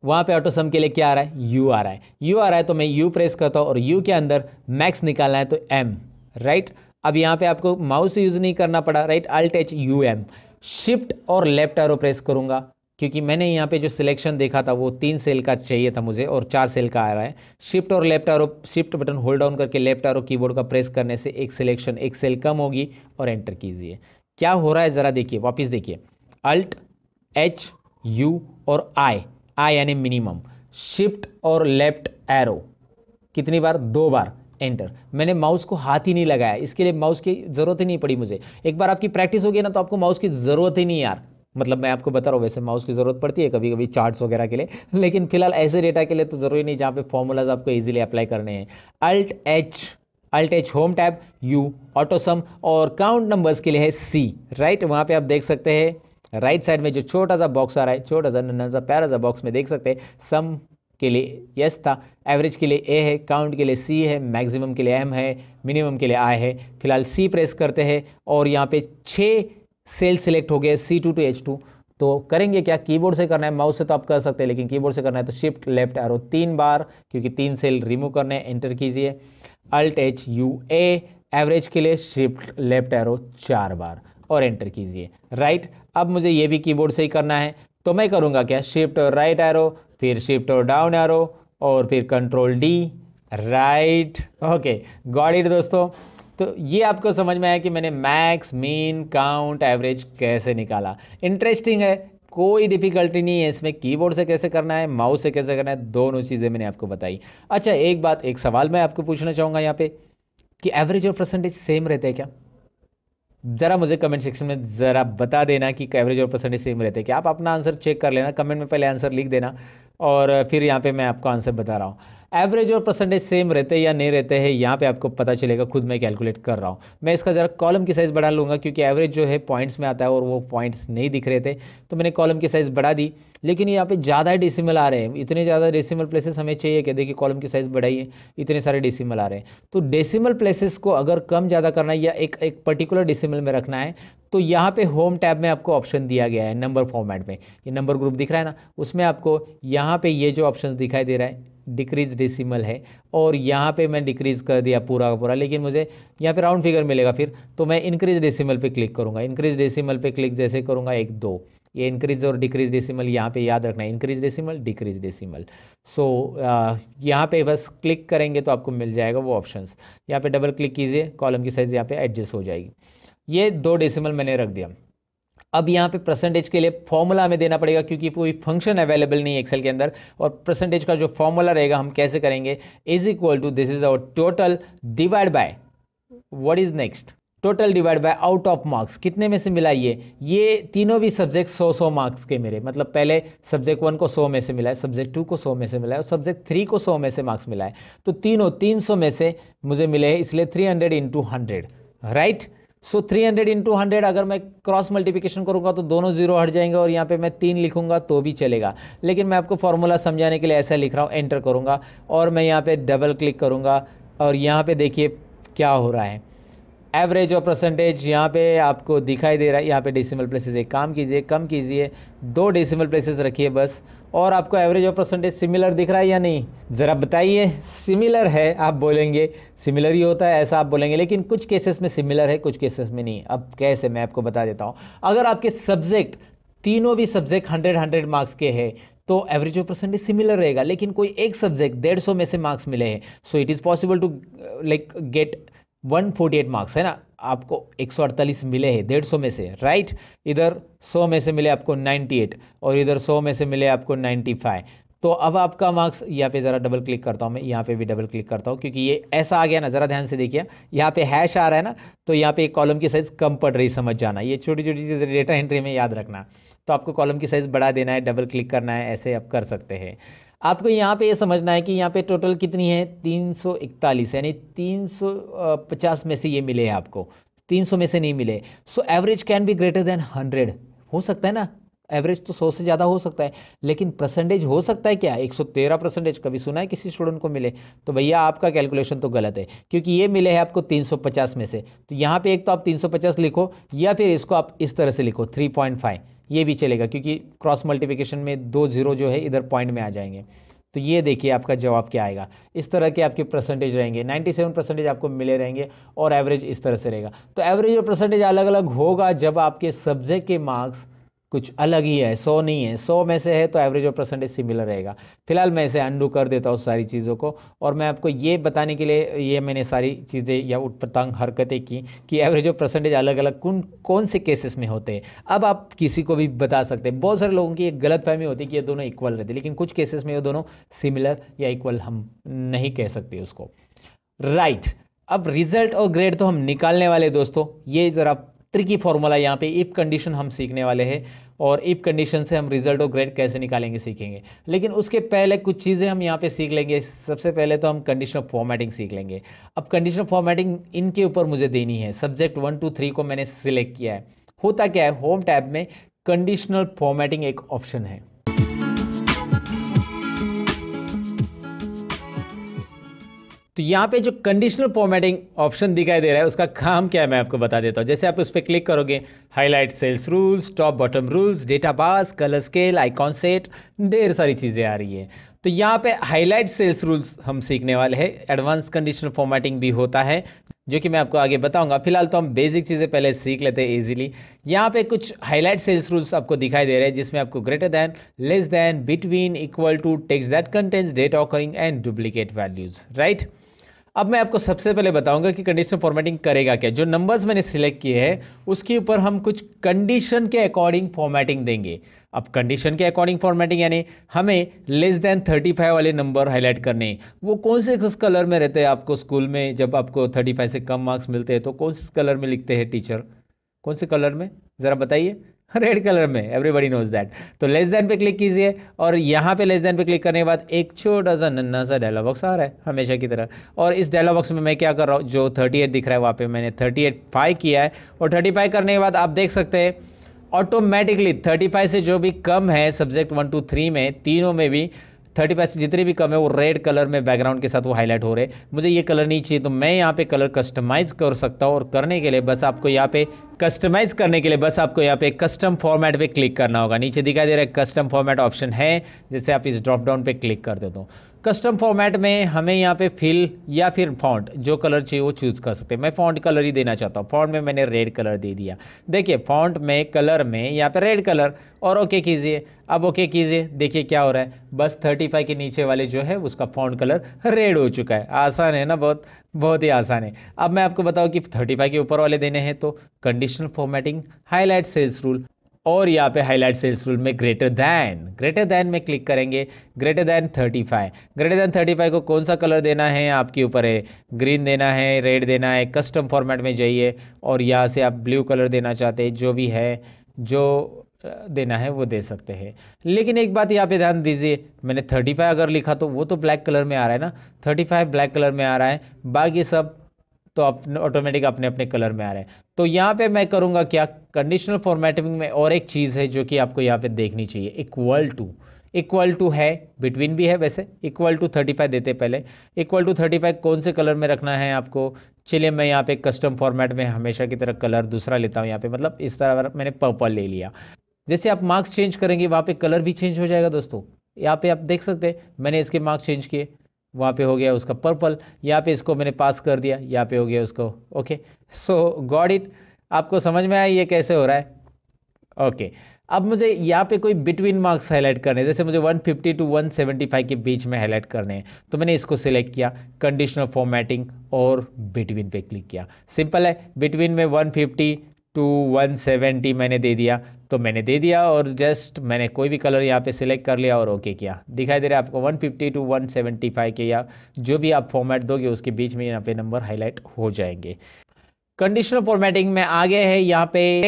वहाँ पे ऑटो सम के लिए क्या आ रहा है, U आ रहा है, U आ रहा है तो मैं U प्रेस करता हूँ और U के अंदर मैक्स निकालना है तो M, राइट। अब यहाँ पे आपको माउस यूज़ नहीं करना पड़ा, right, alt H U M, shift और लेफ्ट एरो प्रेस करूँगा क्योंकि मैंने यहाँ पे जो सिलेक्शन देखा था वो 3 सेल का चाहिए था मुझे और 4 सेल का आ रहा है। शिफ्ट और left arrow, shift button hold down करके लेफ्ट एरो कीबोर्ड का प्रेस करने से एक सिलेक्शन, एक सेल कम होगी और एंटर कीजिए। क्या हो रहा है ज़रा देखिए, वापस देखिए, अल्ट H U और I यानी मिनिमम, शिफ्ट और लेफ्ट एरो कितनी बार, 2 बार, एंटर। मैंने माउस को हाथ ही नहीं लगाया, इसके लिए माउस की ज़रूरत ही नहीं पड़ी मुझे। एक बार आपकी प्रैक्टिस होगी ना तो आपको माउस की ज़रूरत ही नहीं यार, मतलब मैं आपको बता रहा हूँ, वैसे माउस की ज़रूरत पड़ती है कभी कभी चार्ट्स वगैरह के लिए, लेकिन फिलहाल ऐसे डेटा के लिए तो ज़रूरी नहीं जहाँ पे फॉर्मूलाज आपको ईजिली अप्लाई करने हैं। Alt H home tab, U auto sum और काउंट नंबर्स के लिए है C, राइट। वहाँ पे आप देख सकते हैं राइट साइड में जो छोटा सा बॉक्स आ रहा है, छोटा सा नन्हा सा प्यारा सा बॉक्स में देख सकते हैं, सम के लिए यस था, एवरेज के लिए A है, काउंट के लिए C है, मैक्सिमम के लिए M है, मिनिमम के लिए I है। फिलहाल C प्रेस करते हैं और यहाँ पे 6 सेल सिलेक्ट हो गए C2 to H2। तो करेंगे क्या, कीबोर्ड से करना है, माउस से तो आप कर सकते हैं लेकिन कीबोर्ड से करना है तो शिफ्ट लेफ्ट एरो 3 बार, क्योंकि 3 सेल रिमूव करने हैं, एंटर कीजिए। Alt H U A, average के लिए शिफ्ट लेफ्ट एरो 4 बार और एंटर कीजिए, राइट। अब मुझे ये भी कीबोर्ड से ही करना है तो मैं करूँगा क्या, शिफ्ट और राइट एरो, फिर शिफ्ट और डाउन एरो और फिर control D, right. Okay, got it दोस्तों। तो ये आपको समझ में आया कि मैंने मैक्स, मीन, काउंट, एवरेज कैसे निकाला। इंटरेस्टिंग है, कोई डिफिकल्टी नहीं है इसमें, कीबोर्ड से कैसे करना है, माउस से कैसे करना है, दोनों चीज़ें मैंने आपको बताई। अच्छा एक बात, एक सवाल मैं आपको पूछना चाहूँगा यहाँ पे कि एवरेज और परसेंटेज सेम रहते हैं क्या? ज़रा मुझे कमेंट सेक्शन में ज़रा बता देना कि एवरेज और परसेंटेज सेम रहते हैं क्या। आप अपना आंसर चेक कर लेना, कमेंट में पहले आंसर लिख देना और फिर यहाँ पे मैं आपको आंसर बता रहा हूँ। एवरेज और परसेंटेज सेम रहते हैं या नहीं रहते हैं, यहाँ पे आपको पता चलेगा, खुद मैं कैलकुलेट कर रहा हूँ। मैं इसका ज़रा कॉलम की साइज़ बढ़ा लूँगा क्योंकि एवरेज जो है पॉइंट्स में आता है और वो पॉइंट्स नहीं दिख रहे थे, तो मैंने कॉलम की साइज़ बढ़ा दी। लेकिन यहाँ पे ज़्यादा डेसिमल आ रहे हैं, इतने ज़्यादा डेसिमल प्लेसेस हमें चाहिए कि देखिए कॉलम की साइज़ बढ़ाइए, इतने सारे डेसिमल आ रहे हैं। तो डेसिमल प्लेसेस को अगर कम ज़्यादा करना है या एक पर्टिकुलर डेसिमल में रखना है, तो यहाँ पे होम टैब में आपको ऑप्शन दिया गया है नंबर फॉर्मेट में, ये नंबर ग्रुप दिख रहा है ना, उसमें आपको यहाँ पे ये जो ऑप्शन दिखाई दे रहा है डिक्रीज डेसिमल है, और यहाँ पे मैं डिक्रीज कर दिया पूरा का पूरा, लेकिन मुझे यहाँ पे राउंड फिगर मिलेगा फिर, तो मैं इंक्रीज डेसिमल पे क्लिक करूँगा। इंक्रीज डेसिमल पे क्लिक जैसे करूँगा 1 2, ये इंक्रीज और डिक्रीज डेसिमल यहाँ पे याद रखना है, इंक्रीज डेसिमल डिक्रीज डेसिमल। सो यहाँ पे बस क्लिक करेंगे तो आपको मिल जाएगा वो ऑप्शंस। यहाँ पे डबल क्लिक कीजिए, कॉलम की साइज़ यहाँ पे एडजस्ट हो जाएगी। ये 2 डेसिमल मैंने रख दिया। अब यहाँ पे परसेंटेज के लिए फॉर्मूला हमें देना पड़ेगा क्योंकि कोई फंक्शन अवेलेबल नहीं है एक्सेल के अंदर, और परसेंटेज का जो फॉर्मूला रहेगा हम कैसे करेंगे, is equal to this is our total divide by what is next, total divide by out of marks, कितने में से मिला ये तीनों भी सब्जेक्ट 100 मार्क्स के मेरे, मतलब पहले सब्जेक्ट 1 को 100 में से मिला है, सब्जेक्ट 2 को 100 में से मिला है और सब्जेक्ट 3 को 100 में से मार्क्स मिला है, तो तीनों 300 में से मुझे मिले हैं, इसलिए 300 इंटू 100, राइट। सो 300 इंटू 100 अगर मैं क्रॉस मल्टीप्लिकेशन करूंगा तो दोनों जीरो हट जाएंगे और यहाँ पे मैं 3 लिखूंगा तो भी चलेगा, लेकिन मैं आपको फॉर्मूला समझाने के लिए ऐसा लिख रहा हूँ, एंटर करूंगा और मैं यहाँ पे डबल क्लिक करूंगा और यहाँ पे देखिए क्या हो रहा है, एवरेज और परसेंटेज यहाँ पे आपको दिखाई दे रहा है। यहाँ पे डेसिमल प्लेसेस एक काम कीजिए, कम कीजिए, 2 डेसिमल प्लेसेस रखिए बस, और आपको एवरेज और परसेंटेज सिमिलर दिख रहा है या नहीं, ज़रा बताइए। सिमिलर है आप बोलेंगे, सिमिलर ही होता है ऐसा आप बोलेंगे, लेकिन कुछ केसेस में सिमिलर है, कुछ केसेस में नहीं। अब कैसे, मैं आपको बता देता हूँ। अगर आपके सब्जेक्ट तीनों भी सब्जेक्ट 100 मार्क्स के हैं तो एवरेज और परसेंटेज सिमिलर रहेगा, लेकिन कोई एक सब्जेक्ट 150 में से मार्क्स मिले हैं, so it is possible to like get 148 marks, है ना, आपको 148 मिले हैं 150 में से, राइट। इधर 100 में से मिले आपको 98 और इधर 100 में से मिले आपको 95। तो अब आपका मार्क्स, यहाँ पे ज़रा डबल क्लिक करता हूँ मैं, यहाँ पे भी डबल क्लिक करता हूँ क्योंकि ये ऐसा आ गया ना, ज़रा ध्यान से देखिए, यहाँ पे हैश आ रहा है ना, तो यहाँ पे एक कॉलम की साइज़ कम पड़ रही, समझ जाना, ये छोटी छोटी चीज़ें डेटा एंट्री में याद रखना। तो आपको कॉलम की साइज़ बढ़ा देना है, डबल क्लिक करना है, ऐसे आप कर सकते हैं। आपको यहाँ पे ये समझना है कि यहाँ पे टोटल कितनी है, 341, यानी 350 में से ये मिले हैं आपको, 300 में से नहीं मिले। So average can be greater then 100, हो सकता है ना, एवरेज तो 100 से ज़्यादा हो सकता है, लेकिन परसेंटेज हो सकता है क्या, 113%, कभी सुना है किसी स्टूडेंट को मिले? तो भैया आपका कैलकुलेशन तो गलत है, क्योंकि ये मिले हैं आपको 350 में से। तो यहाँ पे एक तो आप 350 लिखो या फिर इसको आप इस तरह से लिखो 3.5, ये भी चलेगा क्योंकि क्रॉस मल्टीप्लिकेशन में 2 जीरो जो है इधर पॉइंट में आ जाएंगे। तो ये देखिए आपका जवाब क्या आएगा, इस तरह के आपके परसेंटेज रहेंगे, 97% आपको मिले रहेंगे और एवरेज इस तरह से रहेगा। तो एवरेज और परसेंटेज अलग अलग होगा जब आपके सब्जेक्ट के मार्क्स कुछ अलग ही है, 100 नहीं है, 100 में से है तो एवरेज और परसेंटेज सिमिलर रहेगा। फिलहाल मैं इसे अंडू कर देता हूँ सारी चीज़ों को, और मैं आपको ये बताने के लिए ये मैंने सारी चीज़ें या उटपटांग हरकतें की कि एवरेज और परसेंटेज अलग अलग कौन से केसेस में होते हैं। अब आप किसी को भी बता सकते हैं, बहुत सारे लोगों की एक गलतफहमी होती है कि ये दोनों इक्वल रहते हैं, लेकिन कुछ केसेस में ये दोनों सिमिलर या इक्वल हम नहीं कह सकते उसको, राइट। अब रिजल्ट और ग्रेड तो हम निकालने वाले दोस्तों, ये ज़रा ट्रिकी फॉर्मूला, यहाँ पे इफ कंडीशन हम सीखने वाले हैं और इफ कंडीशन से हम रिजल्ट और ग्रेड कैसे निकालेंगे सीखेंगे। लेकिन उसके पहले कुछ चीज़ें हम यहाँ पे सीख लेंगे। सबसे पहले तो हम कंडीशनल फॉर्मेटिंग सीख लेंगे। अब कंडीशनल फॉर्मेटिंग इनके ऊपर मुझे देनी है, सब्जेक्ट 1 2 3 को मैंने सिलेक्ट किया है। होता क्या है, होम टैब में कंडीशनल फॉर्मेटिंग एक ऑप्शन है। तो यहाँ पे जो कंडीशनल फॉर्मेटिंग ऑप्शन दिखाई दे रहा है उसका काम क्या है मैं आपको बता देता हूँ। जैसे आप उस पर क्लिक करोगे, highlight cells rules, top bottom rules, data bars, colour scale, icon set, ढेर सारी चीज़ें आ रही है। तो यहाँ पे हाईलाइट सेल्स रूल्स हम सीखने वाले हैं। एडवांस कंडीशनल फॉर्मेटिंग भी होता है जो कि मैं आपको आगे बताऊंगा। फिलहाल तो हम बेसिक चीज़ें पहले सीख लेते हैं इजीली। यहाँ पे कुछ हाईलाइट सेल्स रूल्स आपको दिखाई दे रहे हैं जिसमें आपको greater than, less than, between, equal to, text that contains data occurring and duplicate values, right. अब मैं आपको सबसे पहले बताऊंगा कि कंडीशनल फॉर्मेटिंग करेगा क्या। जो नंबर्स मैंने सिलेक्ट किए हैं उसके ऊपर हम कुछ कंडीशन के अकॉर्डिंग फॉर्मेटिंग देंगे। अब कंडीशन के अकॉर्डिंग फॉर्मेटिंग यानी हमें लेस देन 35 वाले नंबर हाईलाइट करने हैं। वो कौन से कलर में रहते हैं आपको स्कूल में? जब आपको 35 से कम मार्क्स मिलते हैं तो कौन से कलर में लिखते हैं टीचर? कौन से कलर में, ज़रा बताइए। रेड कलर में, एवरीबडी नोज दैट। तो लेस देन पे क्लिक कीजिए और यहाँ पे लेस देन पे क्लिक करने के बाद एक छोटा सा नन्ना सा डायलॉग बॉक्स आ रहा है हमेशा की तरह। और इस डायलॉग बॉक्स में मैं क्या कर रहा हूँ, जो 38 दिख रहा है वहाँ पे मैंने 38 किया है। और 35 करने के बाद आप देख सकते हैं ऑटोमेटिकली 35 से जो भी कम है सब्जेक्ट 1 2 3 में, तीनों में भी 35 से जितने भी कम है वो रेड कलर में बैकग्राउंड के साथ वो हाईलाइट हो रहे हैं। मुझे ये कलर नहीं चाहिए तो मैं यहाँ पे कलर कस्टमाइज कर सकता हूँ। और करने के लिए बस आपको यहाँ पे कस्टमाइज करने के लिए बस आपको यहाँ पे कस्टम फॉर्मेट पे क्लिक करना होगा। नीचे दिखाई दे रहा है कस्टम फॉर्मेट ऑप्शन है, जैसे आप इस ड्रॉप डाउन पे क्लिक कर देते हो। कस्टम फॉर्मेट में हमें यहाँ पे फिल या फिर फॉन्ट जो कलर चाहिए वो चूज़ कर सकते हैं। मैं फॉन्ट कलर ही देना चाहता हूँ, फॉन्ट में मैंने रेड कलर दे दिया। देखिए फॉन्ट में कलर में यहाँ पे रेड कलर, और ओके कीजिए। अब ओके कीजिए, देखिए क्या हो रहा है, बस 35 के नीचे वाले जो है उसका फॉन्ट कलर रेड हो चुका है। आसान है ना, बहुत बहुत ही आसान है। अब मैं आपको बताऊँ कि 35 के ऊपर वाले देने हैं तो conditional formatting, highlight cells rule, और यहाँ पे हाईलाइट सेल्स रूल में ग्रेटर दैन में क्लिक करेंगे। ग्रेटर दैन 35 को कौन सा कलर देना है आपके ऊपर है, ग्रीन देना है, रेड देना है। कस्टम फॉर्मेट में जाइए और यहाँ से आप ब्लू कलर देना चाहते हैं, जो भी है जो देना है वो दे सकते हैं। लेकिन एक बात यहाँ पे ध्यान दीजिए, मैंने 35 अगर लिखा तो वो तो ब्लैक कलर में आ रहा है ना, 35 ब्लैक कलर में आ रहा है, बाकी सब तो अपने ऑटोमेटिक अपने अपने कलर में आ रहे हैं। तो यहाँ पे मैं करूँगा क्या, कंडीशनल फॉर्मेटिंग में और एक चीज़ है जो कि आपको यहाँ पे देखनी चाहिए, इक्वल टू है, बिटवीन भी है वैसे। इक्वल टू 35 देते पहले, इक्वल टू 35 कौन से कलर में रखना है आपको। चलिए मैं यहाँ पे कस्टम फॉर्मेट में हमेशा की तरह कलर दूसरा लेता हूँ। यहाँ पे मतलब इस तरह मैंने पर्पल ले लिया। जैसे आप मार्क्स चेंज करेंगे वहाँ पे कलर भी चेंज हो जाएगा दोस्तों। यहाँ पे आप देख सकते हैं मैंने इसके मार्क्स चेंज किए, वहाँ पे हो गया उसका पर्पल। यहाँ पे इसको मैंने पास कर दिया, यहाँ पे हो गया उसको ओके। सो गॉट इट, आपको समझ में आया ये कैसे हो रहा है। ओके अब मुझे यहाँ पे कोई बिटवीन मार्क्स हाईलाइट करने हैं, जैसे मुझे 150 टू 175 के बीच में हाईलाइट करने हैं, तो मैंने इसको सिलेक्ट किया, कंडीशनल फॉर्मेटिंग और बिटवीन पे क्लिक किया। सिंपल है, बिटवीन में 150 टू 170 मैंने दे दिया, तो मैंने दे दिया और जस्ट मैंने कोई भी कलर यहाँ पे सिलेक्ट कर लिया और ओके किया। दिखाई दे रहा है आपको 150 टू 175 के या जो भी आप फॉर्मेट दोगे उसके बीच में यहाँ पे नंबर हाईलाइट हो जाएंगे। कंडीशनल फॉर्मेटिंग में आगे है यहाँ पे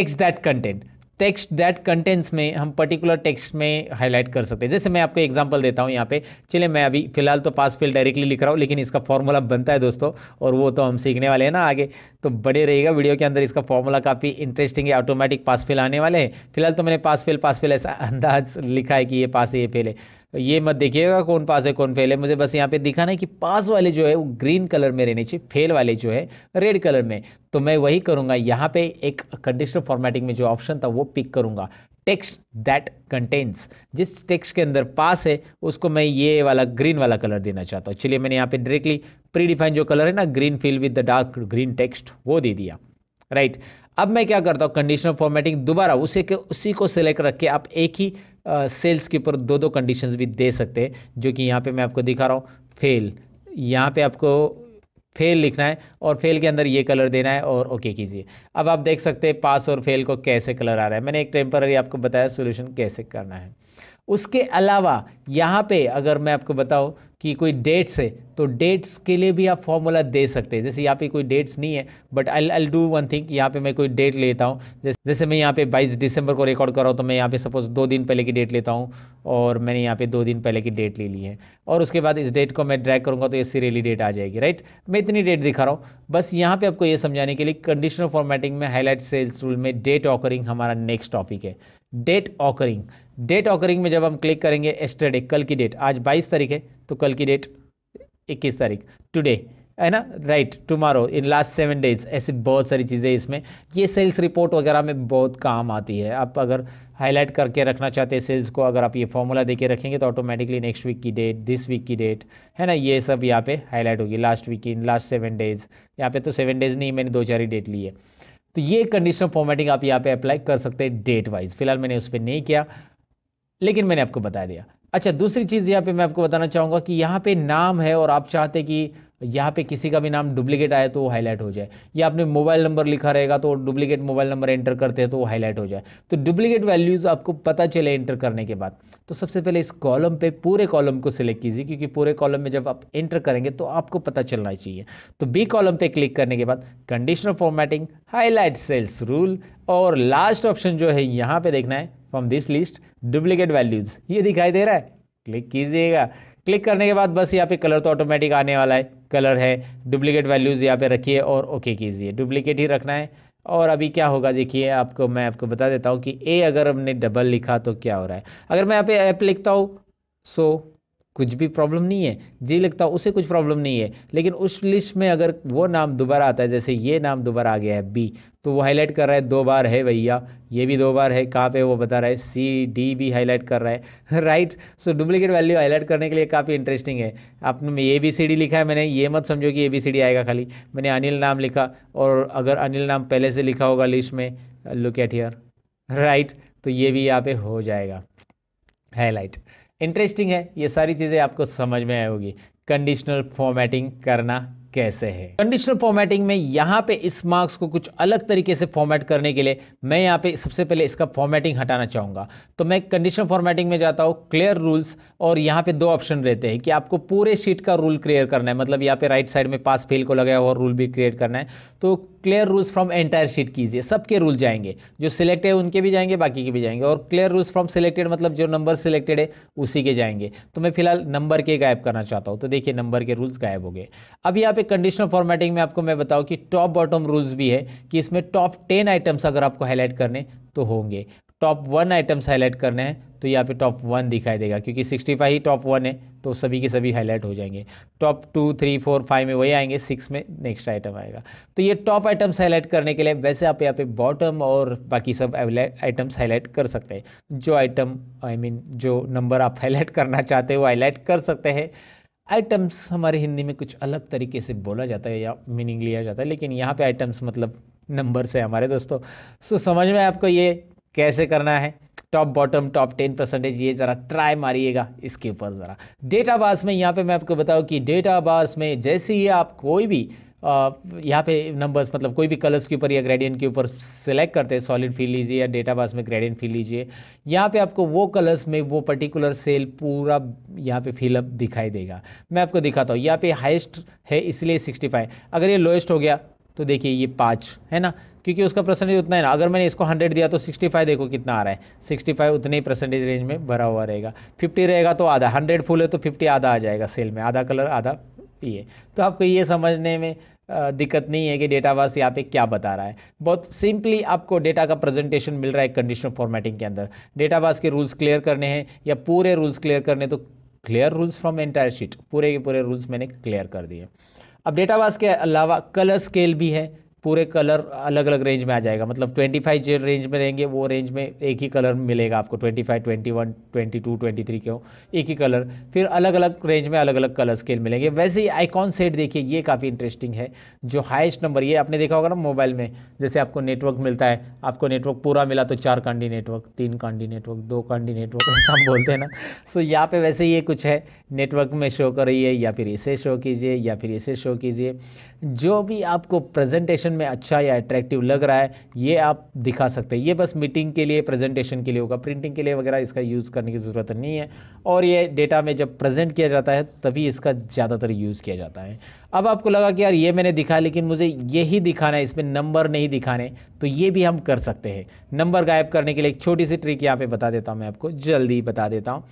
टेक्स्ट दैट कंटेंट्स में हम पर्टिकुलर टेक्स्ट में हाईलाइट कर सकते हैं। जैसे मैं आपको एग्जांपल देता हूँ यहाँ पे। चलिए मैं अभी फिलहाल तो पास फेल डायरेक्टली लिख रहा हूँ, लेकिन इसका फॉर्मूला बनता है दोस्तों, और वो तो हम सीखने वाले हैं ना आगे, तो बड़े रहेगा वीडियो के अंदर। इसका फॉर्मूला काफ़ी इंटरेस्टिंग है, ऑटोमेटिक पास फेल आने वाले हैं। फिलहाल तो मैंने पास फेल ऐसा अंदाज लिखा है कि ये पास है ये फेल है, ये मत देखिएगा कौन पास है कौन फेल है। मुझे बस यहाँ पे दिखाना है कि पास वाले जो है वो ग्रीन कलर में रहने चाहिए, फेल वाले जो है रेड कलर में। तो मैं वही करूँगा, यहाँ पे एक कंडीशनल फॉर्मेटिंग में जो ऑप्शन था वो पिक करूँगा, टेक्स्ट दैट कंटेन्स। जिस टेक्स्ट के अंदर पास है उसको मैं ये वाला ग्रीन वाला कलर देना चाहता हूँ। चलिए मैंने यहाँ पे डायरेक्टली प्री डिफाइन जो कलर है ना, green fill with the dark green text, वो दे दिया। राइट, अब मैं क्या करता हूँ, कंडीशनल फॉर्मेटिंग दोबारा उसी को सिलेक्ट रख के आप एक ही सेल्स के ऊपर दो कंडीशंस भी दे सकते हैं, जो कि यहाँ पे मैं आपको दिखा रहा हूँ। फेल, यहाँ पे आपको फेल लिखना है और फेल के अंदर ये कलर देना है और ओके कीजिए। अब आप देख सकते हैं पास और फेल को कैसे कलर आ रहा है। मैंने एक टेम्पररी आपको बताया सोल्यूशन कैसे करना है। उसके अलावा यहाँ पे अगर मैं आपको बताऊँ कि कोई डेट्स है तो डेट्स के लिए भी आप फॉर्मूला दे सकते हैं। जैसे यहाँ पे कोई डेट्स नहीं है, but I do one thing, यहाँ पे मैं कोई डेट लेता हूँ। जैसे मैं यहाँ पे 22 दिसंबर को रिकॉर्ड कर रहा हूँ, तो मैं यहाँ पे सपोज 2 दिन पहले की डेट लेता हूँ और मैंने यहाँ पे 2 दिन पहले की डेट ले ली है, और उसके बाद इस डेट को मैं ड्रैग करूँगा तो ये सीरियली डेट आ जाएगी। राइट, मैं इतनी डेट दिखा रहा हूँ बस यहाँ पे आपको ये समझाने के लिए। कंडीशनल फॉर्मेटिंग में हाईलाइट सेल्स रूल में डेट ऑकरिंग हमारा नेक्स्ट टॉपिक है। डेट ऑकरिंग में जब हम क्लिक करेंगे, एस्टरडे कल की डेट, आज 22 तारीख है तो कल की डेट 21 तारीख, टुडे है ना, right, tomorrow, in last 7 days, ऐसे बहुत सारी चीज़ें इसमें। ये सेल्स रिपोर्ट वगैरह में बहुत काम आती है। आप अगर हाईलाइट करके रखना चाहते हैं सेल्स को, अगर आप ये फॉर्मूला देके रखेंगे तो ऑटोमेटिकली नेक्स्ट वीक की डेट, दिस वीक की डेट है ना, ये सब यहाँ पे हाईलाइट होगी। लास्ट वीक की, लास्ट 7 डेज, यहाँ पे तो 7 डेज नहीं, मैंने 2-4 ही डेट ली है। तो ये कंडीशनल फॉर्मेटिंग आप यहाँ पे अप्लाई कर सकते हैं डेट वाइज। फिलहाल मैंने उस पर नहीं किया, लेकिन मैंने आपको बता दिया। अच्छा, दूसरी चीज़ यहाँ पे मैं आपको बताना चाहूँगा कि यहाँ पे नाम है और आप चाहते कि यहाँ पे किसी का भी नाम डुप्लीकेट आए तो वो हाईलाइट हो जाए, या आपने मोबाइल नंबर लिखा रहेगा तो डुप्लीकेट मोबाइल नंबर एंटर करते हैं तो वो हाईलाइट हो जाए। तो डुप्लीकेट वैल्यूज़ आपको पता चले एंटर करने के बाद, तो सबसे पहले इस कॉलम पे पूरे कॉलम को सिलेक्ट कीजिए, क्योंकि पूरे कॉलम में जब आप एंटर करेंगे तो आपको पता चलना चाहिए। तो बी कॉलम पे क्लिक करने के बाद conditional formatting, highlight cells rule, और लास्ट ऑप्शन जो है यहाँ पे देखना है from this list duplicate values, ये दिखाई दे रहा है, क्लिक कीजिएगा। क्लिक करने के बाद बस यहाँ पे कलर तो ऑटोमेटिक आने वाला है, कलर है, डुप्लीकेट वैल्यूज यहाँ पे रखिए और ओके कीजिए, डुप्लीकेट ही रखना है। और अभी क्या होगा देखिए, मैं आपको बता देता हूँ कि ए अगर हमने डबल लिखा तो क्या हो रहा है। अगर मैं यहाँ पे ऐप लिखता हूँ सो कुछ भी प्रॉब्लम नहीं है, जी लिखता हूँ उसे कुछ प्रॉब्लम नहीं है, लेकिन उस लिस्ट में अगर वो नाम दोबारा आता है, जैसे ये नाम दोबारा आ गया है बी, तो वो हाईलाइट कर रहा है 2 बार है भैया, ये भी 2 बार है, कहाँ पे वो बता रहा है, सी डी भी हाईलाइट कर रहा है राइट। सो डुप्लीकेट वैल्यू हाईलाइट करने के लिए काफ़ी इंटरेस्टिंग है। आपने ए बी सी डी लिखा है, मैंने ये मत समझो कि ए बी सी डी आएगा खाली, मैंने अनिल नाम लिखा, और अगर अनिल नाम पहले से लिखा होगा लिस्ट में, लुक एट हियर राइट, तो ये भी यहाँ पे हो जाएगा हाईलाइट। इंटरेस्टिंग है, ये सारी चीज़ें आपको समझ में आई होगी। कंडीशनल फॉर्मेटिंग करना कैसे है। कंडीशनल फॉर्मेटिंग में यहाँ पे इस मार्क्स को कुछ अलग तरीके से फॉर्मेट करने के लिए मैं यहाँ पे सबसे पहले इसका फॉर्मेटिंग हटाना चाहूँगा। तो मैं कंडीशनल फॉर्मेटिंग में जाता हूँ, क्लियर रूल्स, और यहाँ पे 2 ऑप्शन रहते हैं कि आपको पूरे शीट का रूल क्लियर करना है, मतलब यहाँ पे राइट साइड में पास फेल को लगाया हुआ रूल भी क्रिएट करना है। तो clear rules from entire sheet कीजिए, सबके रूल जाएंगे, जो सिलेक्टेड है उनके भी जाएंगे, बाकी के भी जाएंगे, और क्लियर रूल्स फ्रॉम सिलेक्टेड मतलब जो नंबर सिलेक्टेड है उसी के जाएंगे। तो मैं फिलहाल नंबर के गायब करना चाहता हूँ, तो देखिए नंबर के रूल्स गायब हो गए। अब यहाँ पे कंडीशनल फॉर्मेटिंग में आपको मैं बताऊँ कि टॉप बॉटम रूल्स भी है, कि इसमें टॉप 10 आइटम्स अगर आपको हाईलाइट करने तो होंगे, टॉप 1 आइटम्स हाईलाइट करने हैं तो यहाँ पे टॉप 1 दिखाई देगा, क्योंकि 65 ही टॉप 1 है तो सभी के सभी हाईलाइट हो जाएंगे। टॉप 2 3 4 5 में वही आएंगे, 6 में नेक्स्ट आइटम आएगा। तो ये टॉप आइटम्स हाईलाइट करने के लिए वैसे आप यहाँ पे बॉटम और बाकी सब आइटम्स हाईलाइट कर सकते हैं, जो आइटम जो नंबर आप हाईलाइट करना चाहते हो वो हाईलाइट कर सकते हैं। आइटम्स हमारे हिंदी में कुछ अलग तरीके से बोला जाता है या मीनिंग लिया जाता है, लेकिन यहाँ पे आइटम्स मतलब नंबर से हमारे दोस्तों। सो समझ में आपको ये कैसे करना है, टॉप बॉटम टॉप 10%, ये ज़रा ट्राई मारिएगा इसके ऊपर ज़रा। डेटा बास में यहाँ पे मैं आपको बताऊँ कि डेटा बास में जैसे ही आप कोई भी यहाँ पे नंबर्स मतलब कोई भी कलर्स के ऊपर या ग्रेडियंट के ऊपर सेलेक्ट करते हैं, सॉलिड फिल लीजिए या डेटा बास में ग्रेडियंट फिल लीजिए, यहाँ पे आपको वो कलर्स में वो पर्टिकुलर सेल पूरा यहाँ पे फिलअप दिखाई देगा। मैं आपको दिखाता हूँ, यहाँ पे हाईएस्ट है इसलिए 65, अगर ये लोएस्ट हो गया तो देखिए ये 5 है ना, क्योंकि उसका परसेंटेज उतना है ना। अगर मैंने इसको 100 दिया तो 65 देखो कितना आ रहा है, 65 उतने ही परसेंटेज रेंज में भरा हुआ रहेगा। 50 रहेगा तो आधा, 100 फुल है तो 50 आधा आ जाएगा सेल में, आधा कलर आधा ये। तो आपको ये समझने में दिक्कत नहीं है कि डेटाबेस यहाँ पे क्या बता रहा है, बहुत सिंपली आपको डेटा का प्रेजेंटेशन मिल रहा है कंडीशनल फॉर्मेटिंग के अंदर। डेटाबेस के रूल्स क्लियर करने हैं या पूरे रूल्स क्लियर करने, तो clear rules from entire sheet, पूरे के पूरे रूल्स मैंने क्लियर कर दिए। अब डेटाबेस के अलावा कलर स्केल भी है, पूरे कलर अलग अलग रेंज में आ जाएगा, मतलब 25 जो रेंज में रहेंगे वो रेंज में एक ही कलर मिलेगा आपको, 25 21 22 23 क्यों एक ही कलर, फिर अलग अलग रेंज में अलग अलग कलर स्केल मिलेंगे। वैसे ही आइकॉन सेट देखिए, ये काफ़ी इंटरेस्टिंग है। जो हाईएस्ट नंबर, ये आपने देखा होगा ना मोबाइल में, जैसे आपको नेटवर्क मिलता है, आपको नेटवर्क पूरा मिला तो 4 Kandi network, 3 Kandi network, 2 Kandi network, ऐसा हम बोलते हैं ना। सो यहाँ पे वैसे ये कुछ है, नेटवर्क में शो करिए या फिर इसे शो कीजिए या फिर इसे शो कीजिए, जो भी आपको प्रेजेंटेशन में अच्छा या अट्रैक्टिव लग रहा है ये आप दिखा सकते हैं। ये बस मीटिंग के लिए प्रेजेंटेशन के लिए होगा, प्रिंटिंग के लिए वगैरह इसका यूज़ करने की ज़रूरत नहीं है। और ये डेटा में जब प्रेजेंट किया जाता है तभी इसका ज़्यादातर यूज़ किया जाता है। अब आपको लगा कि यार ये मैंने दिखा लेकिन मुझे यही दिखाना है, इसमें नंबर नहीं दिखाने, तो ये भी हम कर सकते हैं। नंबर गायब करने के लिए एक छोटी सी ट्रिक यहाँ पे बता देता हूँ, मैं आपको जल्दी बता देता हूँ।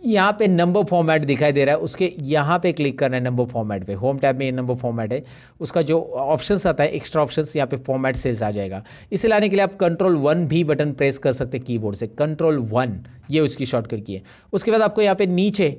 यहाँ पे नंबर फॉर्मेट दिखाई दे रहा है, उसके यहाँ पे क्लिक करना है नंबर फॉर्मेट पे, होम टैब में ये नंबर फॉर्मेट है, उसका जो ऑप्शंस आता है एक्स्ट्रा ऑप्शंस, यहाँ पे फॉर्मेट सेल्स आ जाएगा। इसे लाने के लिए आप Ctrl+1 भी बटन प्रेस कर सकते हैं कीबोर्ड से, Ctrl+1 ये उसकी शॉर्टकट की है। उसके बाद आपको यहाँ पे नीचे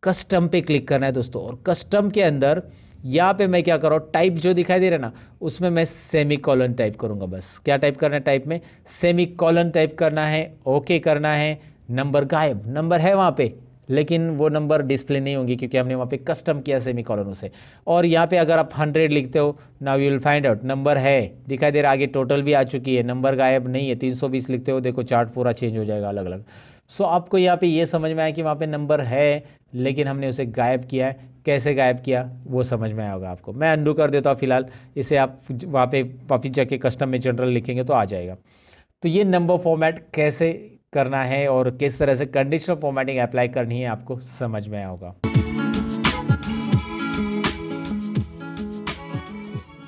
कस्टम पे क्लिक करना है दोस्तों, और कस्टम के अंदर यहाँ पे मैं क्या कर रहा हूँ, टाइप जो दिखाई दे रहा है ना, उसमें मैं सेमीकोलन टाइप करूँगा। बस क्या टाइप करना है, टाइप में सेमीकोलन टाइप करना है, ओके करना है। नंबर गायब, नंबर है वहाँ पे लेकिन वो नंबर डिस्प्ले नहीं होंगी क्योंकि हमने वहाँ पे कस्टम किया सेमीकोलन उसे। और यहाँ पे अगर आप 100 लिखते हो, now you will find out number है दिखाई दे रहा, आगे टोटल भी आ चुकी है, नंबर गायब नहीं है। 320 लिखते हो, देखो चार्ट पूरा चेंज हो जाएगा अलग अलग। सो आपको यहाँ पे ये समझ में आया कि वहाँ पे नंबर है लेकिन हमने उसे गायब किया है। कैसे गायब किया वो समझ में आया होगा आपको। मैं अंडू कर देता हूँ फिलहाल, इसे आप वहाँ पे वापिस जाके कस्टम में जनरल लिखेंगे तो आ जाएगा। तो ये नंबर फॉर्मेट कैसे करना है और किस तरह से कंडीशनल फॉर्मेटिंग अप्लाई करनी है आपको समझ में आया होगा।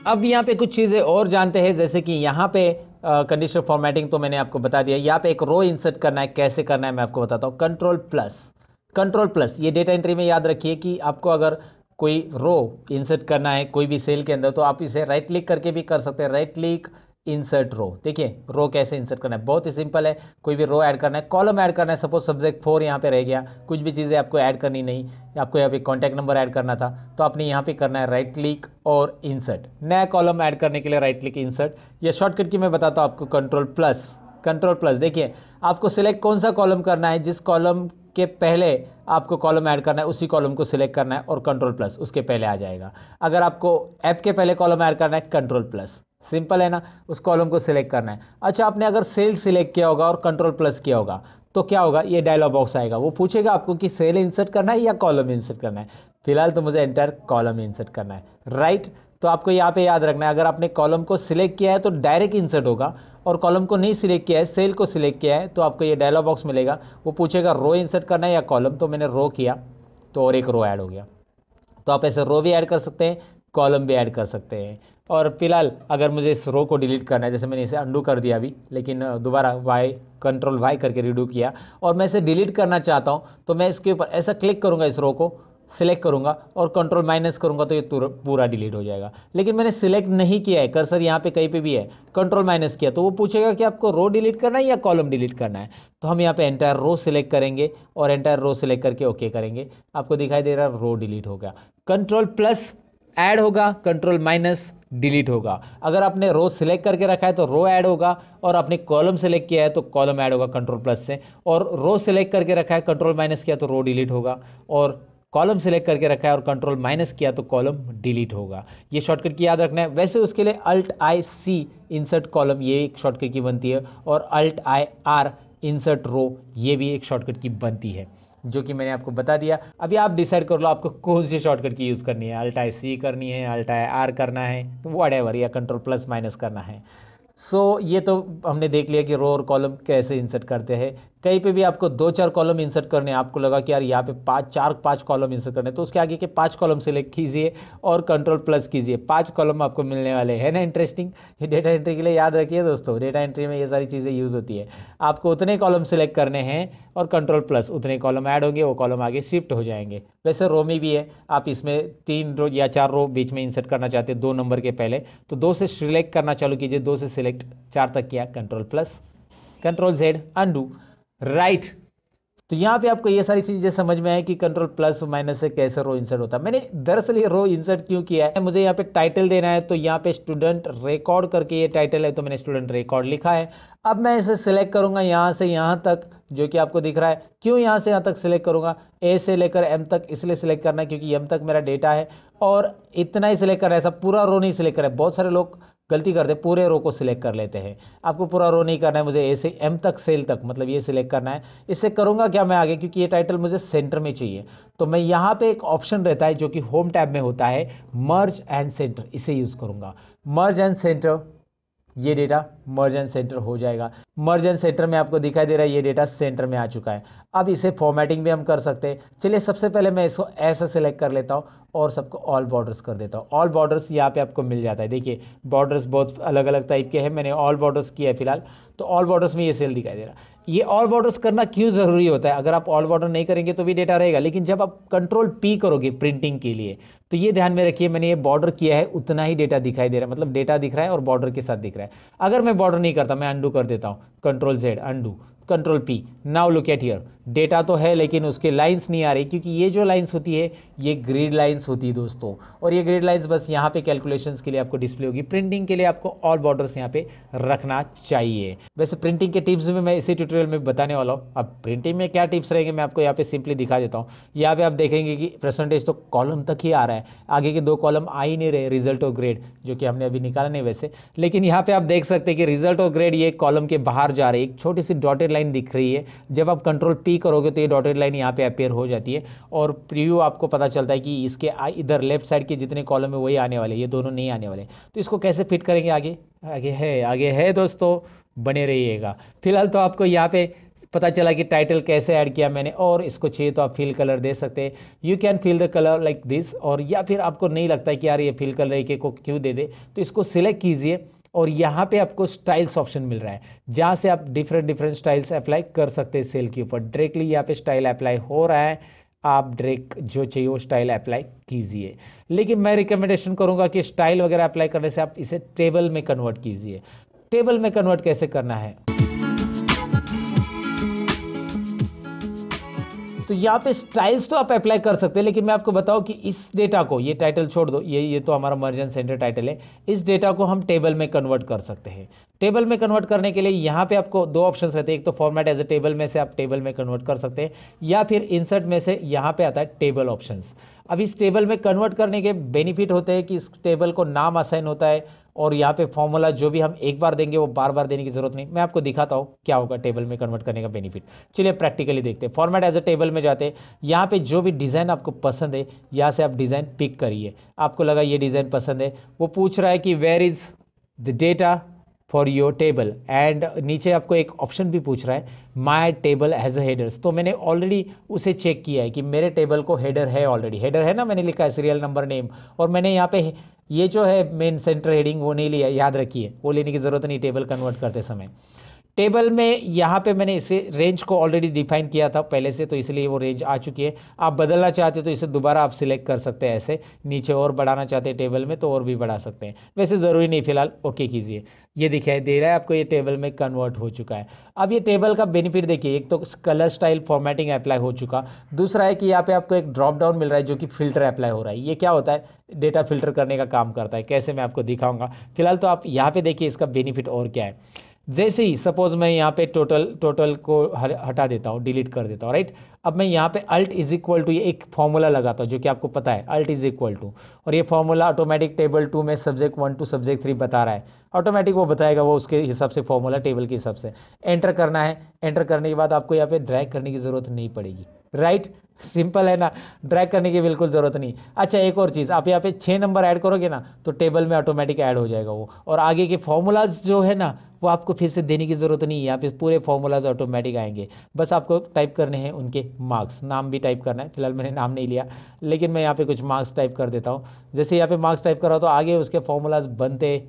अब यहाँ पे कुछ चीज़ें और जानते हैं, जैसे कि यहाँ पे कंडीशनल फॉर्मेटिंग तो मैंने आपको बता दिया। यहाँ पे एक रो इंसर्ट करना है, कैसे करना है मैं आपको बताता हूँ। कंट्रोल प्लस ये डेटा एंट्री में याद रखिए कि आपको अगर कोई रो इंसर्ट करना है कोई भी सेल के अंदर तो आप इसे राइट क्लिक करके भी कर सकते हैं। राइट क्लिक इंसर्ट रो, देखिए रो कैसे इंसर्ट करना है, बहुत ही सिंपल है। कोई भी रो ऐड करना है, कॉलम ऐड करना है, सपोज सब्जेक्ट 4 यहाँ पे रह गया, कुछ भी चीज़ें आपको ऐड करनी नहीं, आपको यहाँ पे कॉन्टैक्ट नंबर ऐड करना था तो आपने यहाँ पे करना है राइट क्लिक और इंसर्ट। नया कॉलम ऐड करने के लिए राइट क्लिक इंसर्ट, या शॉर्टकट की मैं बताता हूँ आपको कंट्रोल प्लस। देखिए आपको सिलेक्ट कौन सा कॉलम करना है, जिस कॉलम के पहले आपको कॉलम ऐड करना है उसी कॉलम को सिलेक्ट करना है और कंट्रोल प्लस उसके पहले आ जाएगा। अगर आपको ऐप के पहले कॉलम ऐड करना है कंट्रोल प्लस, सिंपल है ना, उस कॉलम को सिलेक्ट करना है। अच्छा, आपने अगर सेल सिलेक्ट किया होगा और कंट्रोल प्लस किया होगा तो क्या होगा, ये डायलॉग बॉक्स आएगा, वो पूछेगा आपको कि सेल इंसर्ट करना है या कॉलम इंसर्ट करना है। फिलहाल तो मुझे एंटायर कॉलम इंसर्ट करना है, राइट। तो आपको यहाँ पे याद रखना है, अगर आपने कॉलम को सिलेक्ट किया है तो डायरेक्ट इंसर्ट होगा, और कॉलम को नहीं सिलेक्ट किया है, सेल को सिलेक्ट किया है, तो आपको ये डायलॉग बॉक्स मिलेगा, वो पूछेगा रो इंसर्ट करना है या कॉलम। तो मैंने रो किया तो और एक रो ऐड हो गया। तो आप ऐसे रो भी ऐड कर सकते हैं, कॉलम भी ऐड कर सकते हैं। और फिलहाल अगर मुझे इस रो को डिलीट करना है, जैसे मैंने इसे अंडू कर दिया अभी, लेकिन दोबारा कंट्रोल वाई करके रीडू किया और मैं इसे डिलीट करना चाहता हूँ, तो मैं इसके ऊपर ऐसा क्लिक करूँगा, इस रो को सिलेक्ट करूँगा और कंट्रोल माइनस करूँगा तो ये पूरा डिलीट हो जाएगा। लेकिन मैंने सिलेक्ट नहीं किया है, कर्सर यहाँ पे कहीं पे भी है, कंट्रोल माइनस किया तो वो पूछेगा कि आपको रो डिलीट करना है या कॉलम डिलीट करना है। तो हम यहाँ पे एंटायर रो सिलेक्ट करेंगे और एंटायर रो सिलेक्ट करके ओके करेंगे। आपको दिखाई दे रहा है रो डिलीट हो गया। कंट्रोल प्लस ऐड होगा, कंट्रोल माइनस डिलीट होगा। अगर आपने रो सिलेक्ट करके रखा है तो रो ऐड होगा, और आपने कॉलम सेलेक्ट किया है तो कॉलम ऐड होगा कंट्रोल प्लस से, और रो सिलेक्ट करके रखा है कंट्रोल माइनस किया तो रो डिलीट होगा, और कॉलम सिलेक्ट करके रखा है और कंट्रोल माइनस किया तो कॉलम डिलीट होगा। ये शॉर्टकट की याद रखना है। वैसे उसके लिए alt I C insert column ये एक शॉर्टकट की बनती है, और alt I R insert row ये भी एक शॉर्टकट की बनती है, जो कि मैंने आपको बता दिया। अभी आप डिसाइड कर लो आपको कौन सी शॉर्टकट की यूज़ करनी है, अल्ट आई सी करनी है, अल्ट आई आर करना है, व्हाटएवर, या कंट्रोल प्लस माइनस करना है। ये तो हमने देख लिया कि रो और कॉलम कैसे इंसर्ट करते हैं। कहीं पे भी आपको 2-4 कॉलम इंसर्ट करने हैं, आपको लगा कि यार यहाँ पे 5 कॉलम इंसर्ट करने, तो उसके आगे के 5 कॉलम सेलेक्ट कीजिए और कंट्रोल प्लस कीजिए, 5 कॉलम आपको मिलने वाले हैं ना। इंटरेस्टिंग, ये डेटा एंट्री के लिए याद रखिए दोस्तों, डेटा एंट्री में ये सारी चीज़ें यूज़ होती है। आपको उतने कॉलम सेलेक्ट करने हैं और कंट्रोल प्लस उतने कॉलम ऐड होंगे, वो कॉलम आगे शिफ्ट हो जाएंगे। वैसे रो में भी है, आप इसमें 3 रो या 4 रो बीच में इंसर्ट करना चाहते हैं 2 नंबर के पहले, तो 2 से सिलेक्ट करना चालू कीजिए, 2 से सिलेक्ट 4 तक किया, control plus, control Z undo, right. तो यहाँ पे आपको ये सारी चीज़ें समझ में आए कि कंट्रोल प्लस माइनस से कैसे रो इंसर्ट होता है। मैंने दरअसल ये रो इंसर्ट क्यों किया है, मुझे यहाँ पे टाइटल देना है, तो यहाँ पे स्टूडेंट रिकॉर्ड करके ये टाइटल है, तो मैंने स्टूडेंट रिकॉर्ड लिखा है। अब मैं इसे सिलेक्ट करूँगा यहाँ से यहाँ तक, जो कि आपको दिख रहा है। क्यों यहाँ से यहाँ तक सिलेक्ट करूँगा, ए से लेकर एम तक इसलिए सिलेक्ट करना है क्योंकि एम तक मेरा डेटा है, और इतना ही सिलेक्ट करना है, ऐसा पूरा रो नहीं सिलेक्ट करना है। बहुत सारे लोग गलती करते हैं, पूरे रो को सिलेक्ट कर लेते हैं। आपको पूरा रो नहीं करना है, मुझे ए से एम तक सेल तक मतलब ये सिलेक्ट करना है। इससे करूँगा क्या मैं आगे, क्योंकि ये टाइटल मुझे सेंटर में चाहिए, तो मैं यहाँ पे एक ऑप्शन रहता है जो कि होम टैब में होता है, मर्ज एंड सेंटर, इसे यूज़ करूँगा। मर्ज एंड सेंटर, ये डेटा मर्ज एंड सेंटर हो जाएगा। मर्ज एंड सेंटर में आपको दिखाई दे रहा है ये डेटा सेंटर में आ चुका है। अब इसे फॉर्मेटिंग भी हम कर सकते हैं। चलिए सबसे पहले मैं इसको ऐसा सेलेक्ट कर लेता हूँ और सबको ऑल बॉर्डर्स कर देता हूँ। ऑल बॉर्डर्स यहाँ पे आपको मिल जाता है, देखिए बॉर्डर्स बहुत अलग अलग टाइप के हैं, मैंने ऑल बॉर्डर्स किया है फिलहाल, तो ऑल बॉर्डर्स में ये सेल दिखाई दे रहा है। ये ऑल बॉर्डर्स करना क्यों ज़रूरी होता है, अगर आप ऑल बॉर्डर नहीं करेंगे तो भी डेटा रहेगा, लेकिन जब आप कंट्रोल पी करोगे प्रिंटिंग के लिए तो ये ध्यान में रखिए, मैंने ये बॉर्डर किया है उतना ही डेटा दिखाई दे रहा है, मतलब डेटा दिख रहा है और बॉर्डर के साथ दिख रहा है। अगर मैं बॉर्डर नहीं करता, मैं अंडू कर देता हूँ, control Z undo, control P, now look at here, data तो है लेकिन उसके लाइंस नहीं आ रही, क्योंकि ये जो लाइंस होती है ये ग्रिड लाइंस होती है दोस्तों, और ये ग्रिड लाइंस बस यहाँ पे कैलकुलेशंस के लिए आपको डिस्प्ले होगी। प्रिंटिंग के लिए आपको ऑल बॉर्डर्स यहाँ पे रखना चाहिए। वैसे प्रिंटिंग के टिप्स भी मैं इसी ट्यूटोरियल में बताने वाला हूँ। अब प्रिंटिंग में क्या टिप्स रहेंगे मैं आपको यहाँ पे सिंपली दिखा देता हूँ। यहाँ पे आप देखेंगे कि परसेंटेज तो कॉलम तक ही आ रहा है, आगे के 2 कॉलम आ ही नहीं रहे, रिजल्ट और ग्रेड, जो कि हमने अभी निकाला नहीं वैसे, लेकिन यहाँ पे आप देख सकते हैं कि रिजल्ट और ग्रेड ये कॉलम के बाहर जा रहे हैं, एक छोटी सी डॉटेड लाइन दिख रही है। जब आप कंट्रोल पी करोगे तो ये डॉटेड लाइन यहाँ पे अपेयर हो जाती है और प्रीव्यू आपको पता चलता है कि इसके इधर लेफ्ट साइड के जितने कॉलम है वही आने वाले, ये दोनों नहीं आने वाले। तो इसको कैसे फिट करेंगे आगे, आगे है दोस्तों, बने रहिएगा। फिलहाल तो आपको यहाँ पे पता चला कि टाइटल कैसे ऐड किया मैंने, और इसको चाहिए तो आप फिल कलर दे सकते हैं, you can fill the colour like this. और या फिर आपको नहीं लगता है कि यार ये फिल कलर एक एक को क्यों दे दे, तो इसको सिलेक्ट कीजिए और यहाँ पे आपको स्टाइल्स ऑप्शन मिल रहा है, जहाँ से आप डिफरेंट स्टाइल्स अप्लाई कर सकते हैं सेल के ऊपर। डायरेक्टली यहाँ पे स्टाइल अप्लाई हो रहा है, आप डायरेक्ट जो चाहिए वो स्टाइल अप्लाई कीजिए। लेकिन मैं रिकमेंडेशन करूँगा कि स्टाइल वगैरह अप्लाई करने से आप इसे टेबल में कन्वर्ट कीजिए। टेबल में कन्वर्ट कैसे करना है, तो यहाँ पे स्टाइल्स तो आप अप्लाई कर सकते हैं, लेकिन मैं आपको बताऊं कि इस डेटा को, ये टाइटल छोड़ दो, ये तो हमारा मर्जन सेंटर टाइटल है, इस डेटा को हम टेबल में कन्वर्ट कर सकते हैं। टेबल में कन्वर्ट करने के लिए यहाँ पे आपको दो ऑप्शंस रहते हैं, एक तो फॉर्मेट एज ए टेबल में से आप टेबल में कन्वर्ट कर सकते हैं, या फिर इंसर्ट में से यहाँ पे आता है टेबल ऑप्शंस। अब इस टेबल में कन्वर्ट करने के बेनिफिट होते हैं कि इस टेबल को नाम असाइन होता है, और यहाँ पे फॉर्मूला जो भी हम एक बार देंगे वो बार बार देने की जरूरत नहीं। मैं आपको दिखाता हूँ क्या होगा टेबल में कन्वर्ट करने का बेनिफिट। चलिए प्रैक्टिकली देखते हैं। फॉर्मेट एज अ टेबल में जाते हैं, यहाँ पे जो भी डिज़ाइन आपको पसंद है यहाँ से आप डिज़ाइन पिक करिए। आपको लगा ये डिज़ाइन पसंद है, वो पूछ रहा है कि where is the data for your table, and नीचे आपको एक ऑप्शन भी पूछ रहा है my table has a headers. तो मैंने ऑलरेडी उसे चेक किया है कि मेरे टेबल को हेडर है, ऑलरेडी हेडर है ना, मैंने लिखा है सीरियल नंबर नेम, और मैंने यहाँ पे ये जो है मेन सेंटर हेडिंग वो नहीं लिया, याद रखिए वो लेने की ज़रूरत नहीं टेबल कन्वर्ट करते समय। टेबल में यहाँ पे मैंने इसे रेंज को ऑलरेडी डिफाइन किया था पहले से, तो इसलिए वो रेंज आ चुकी है। आप बदलना चाहते हो तो इसे दोबारा आप सिलेक्ट कर सकते हैं, ऐसे नीचे और बढ़ाना चाहते हैं टेबल में तो और भी बढ़ा सकते हैं, वैसे ज़रूरी नहीं। फिलहाल ओके कीजिए, ये दिखाई दे रहा है आपको, ये टेबल में कन्वर्ट हो चुका है। अब ये टेबल का बेनिफिट देखिए, एक तो कलर स्टाइल फॉर्मेटिंग अप्लाई हो चुका, दूसरा है कि यहाँ पे आपको एक ड्रॉप डाउन मिल रहा है जो कि फिल्टर अप्लाई हो रहा है। ये क्या होता है, डेटा फिल्टर करने का काम करता है। कैसे, मैं आपको दिखाऊंगा। फिलहाल तो आप यहाँ पे देखिए इसका बेनिफिट और क्या है। जैसे ही सपोज मैं यहाँ पे टोटल को हटा देता हूँ, डिलीट कर देता हूँ, राइट। अब मैं यहाँ पे अल्ट इज इक्वल टू, ये एक फॉर्मूला लगाता हूँ जो कि आपको पता है, अल्ट इज इक्वल टू, और ये फॉर्मूला ऑटोमेटिक टेबल 2 में सब्जेक्ट 1 टू सब्जेक्ट 3 बता रहा है, ऑटोमेटिक वो बताएगा, वो उसके हिसाब से फॉर्मूला टेबल के हिसाब से एंटर करना है। एंटर करने के बाद आपको यहाँ पे ड्रैग करने की ज़रूरत नहीं पड़ेगी, राइट। सिंपल है ना, ड्रैग करने की बिल्कुल ज़रूरत नहीं। अच्छा एक और चीज़, आप यहाँ पे 6 नंबर ऐड करोगे ना तो टेबल में ऑटोमेटिक ऐड हो जाएगा वो, और आगे के फॉर्मूलाज जो है ना वो आपको फिर से देने की ज़रूरत नहीं है, यहाँ पे पूरे फॉर्मूलाज ऑटोमेटिक आएंगे। बस आपको टाइप करने हैं उनके मार्क्स, नाम भी टाइप करना है। फिलहाल मैंने नाम नहीं लिया, लेकिन मैं यहाँ पे कुछ मार्क्स टाइप कर देता हूँ। जैसे यहाँ पे मार्क्स टाइप करा तो आगे उसके फॉर्मूलाज बनते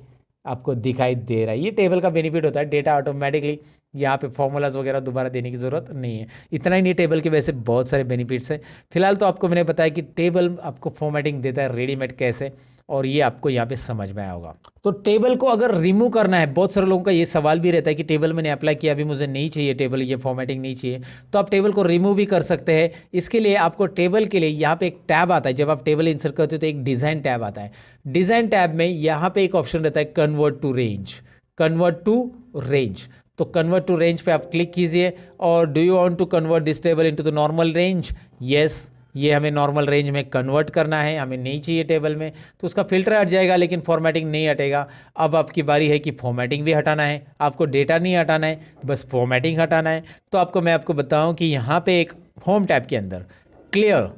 आपको दिखाई दे रहा है। ये टेबल का बेनिफिट होता है, डेटा ऑटोमेटिकली, यहाँ पे फॉर्मूलाज वगैरह दोबारा देने की ज़रूरत नहीं है। इतना ही नहीं, टेबल के वैसे बहुत सारे बेनिफिट्स हैं। फिलहाल तो आपको मैंने बताया कि टेबल आपको फॉर्मेटिंग देता है रेडीमेड कैसे, और ये आपको यहाँ पे समझ में आया होगा। तो टेबल को अगर रिमूव करना है, बहुत सारे लोगों का ये सवाल भी रहता है कि टेबल मैंने अप्लाई किया, अभी मुझे नहीं चाहिए टेबल, ये फॉर्मेटिंग नहीं चाहिए, तो आप टेबल को रिमूव भी कर सकते हैं। इसके लिए आपको टेबल के लिए यहाँ पे एक टैब आता है, जब आप टेबल इंसर्ट करते हो तो एक डिज़ाइन टैब आता है। डिज़ाइन टैब में यहाँ पे एक ऑप्शन रहता है convert to range, convert to range. तो कन्वर्ट टू रेंज पे आप क्लिक कीजिए, और do you want to convert this table into the normal range, yes, ये हमें नॉर्मल रेंज में कन्वर्ट करना है, हमें नहीं चाहिए टेबल में, तो उसका फिल्टर हट जाएगा लेकिन फॉर्मेटिंग नहीं हटेगा। अब आपकी बारी है कि फॉर्मेटिंग भी हटाना है, आपको डेटा नहीं हटाना है, बस फॉर्मेटिंग हटाना है। तो मैं आपको बताऊं कि यहाँ पे एक होम टैब के अंदर क्लियर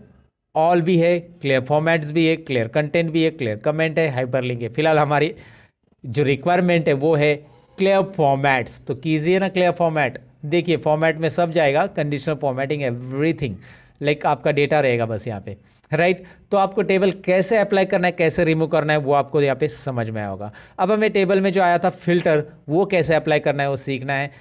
ऑल भी है, क्लियर फॉर्मेट्स भी है, क्लियर कंटेंट भी है, क्लियर कमेंट है, हाइपरलिंक है। फिलहाल हमारी जो रिक्वायरमेंट है वो है क्लियर फॉर्मेट्स, तो कीजिए ना क्लियर फॉर्मेट। देखिए फॉर्मेट में सब जाएगा, कंडीशनल फॉर्मेटिंग एवरीथिंग, लाइक आपका डेटा रहेगा बस यहाँ पे, राइट। तो आपको टेबल कैसे अप्लाई करना है, कैसे रिमूव करना है, वो आपको यहाँ पे समझ में आया होगा। अब हमें टेबल में जो आया था फिल्टर, वो कैसे अप्लाई करना है वो सीखना है,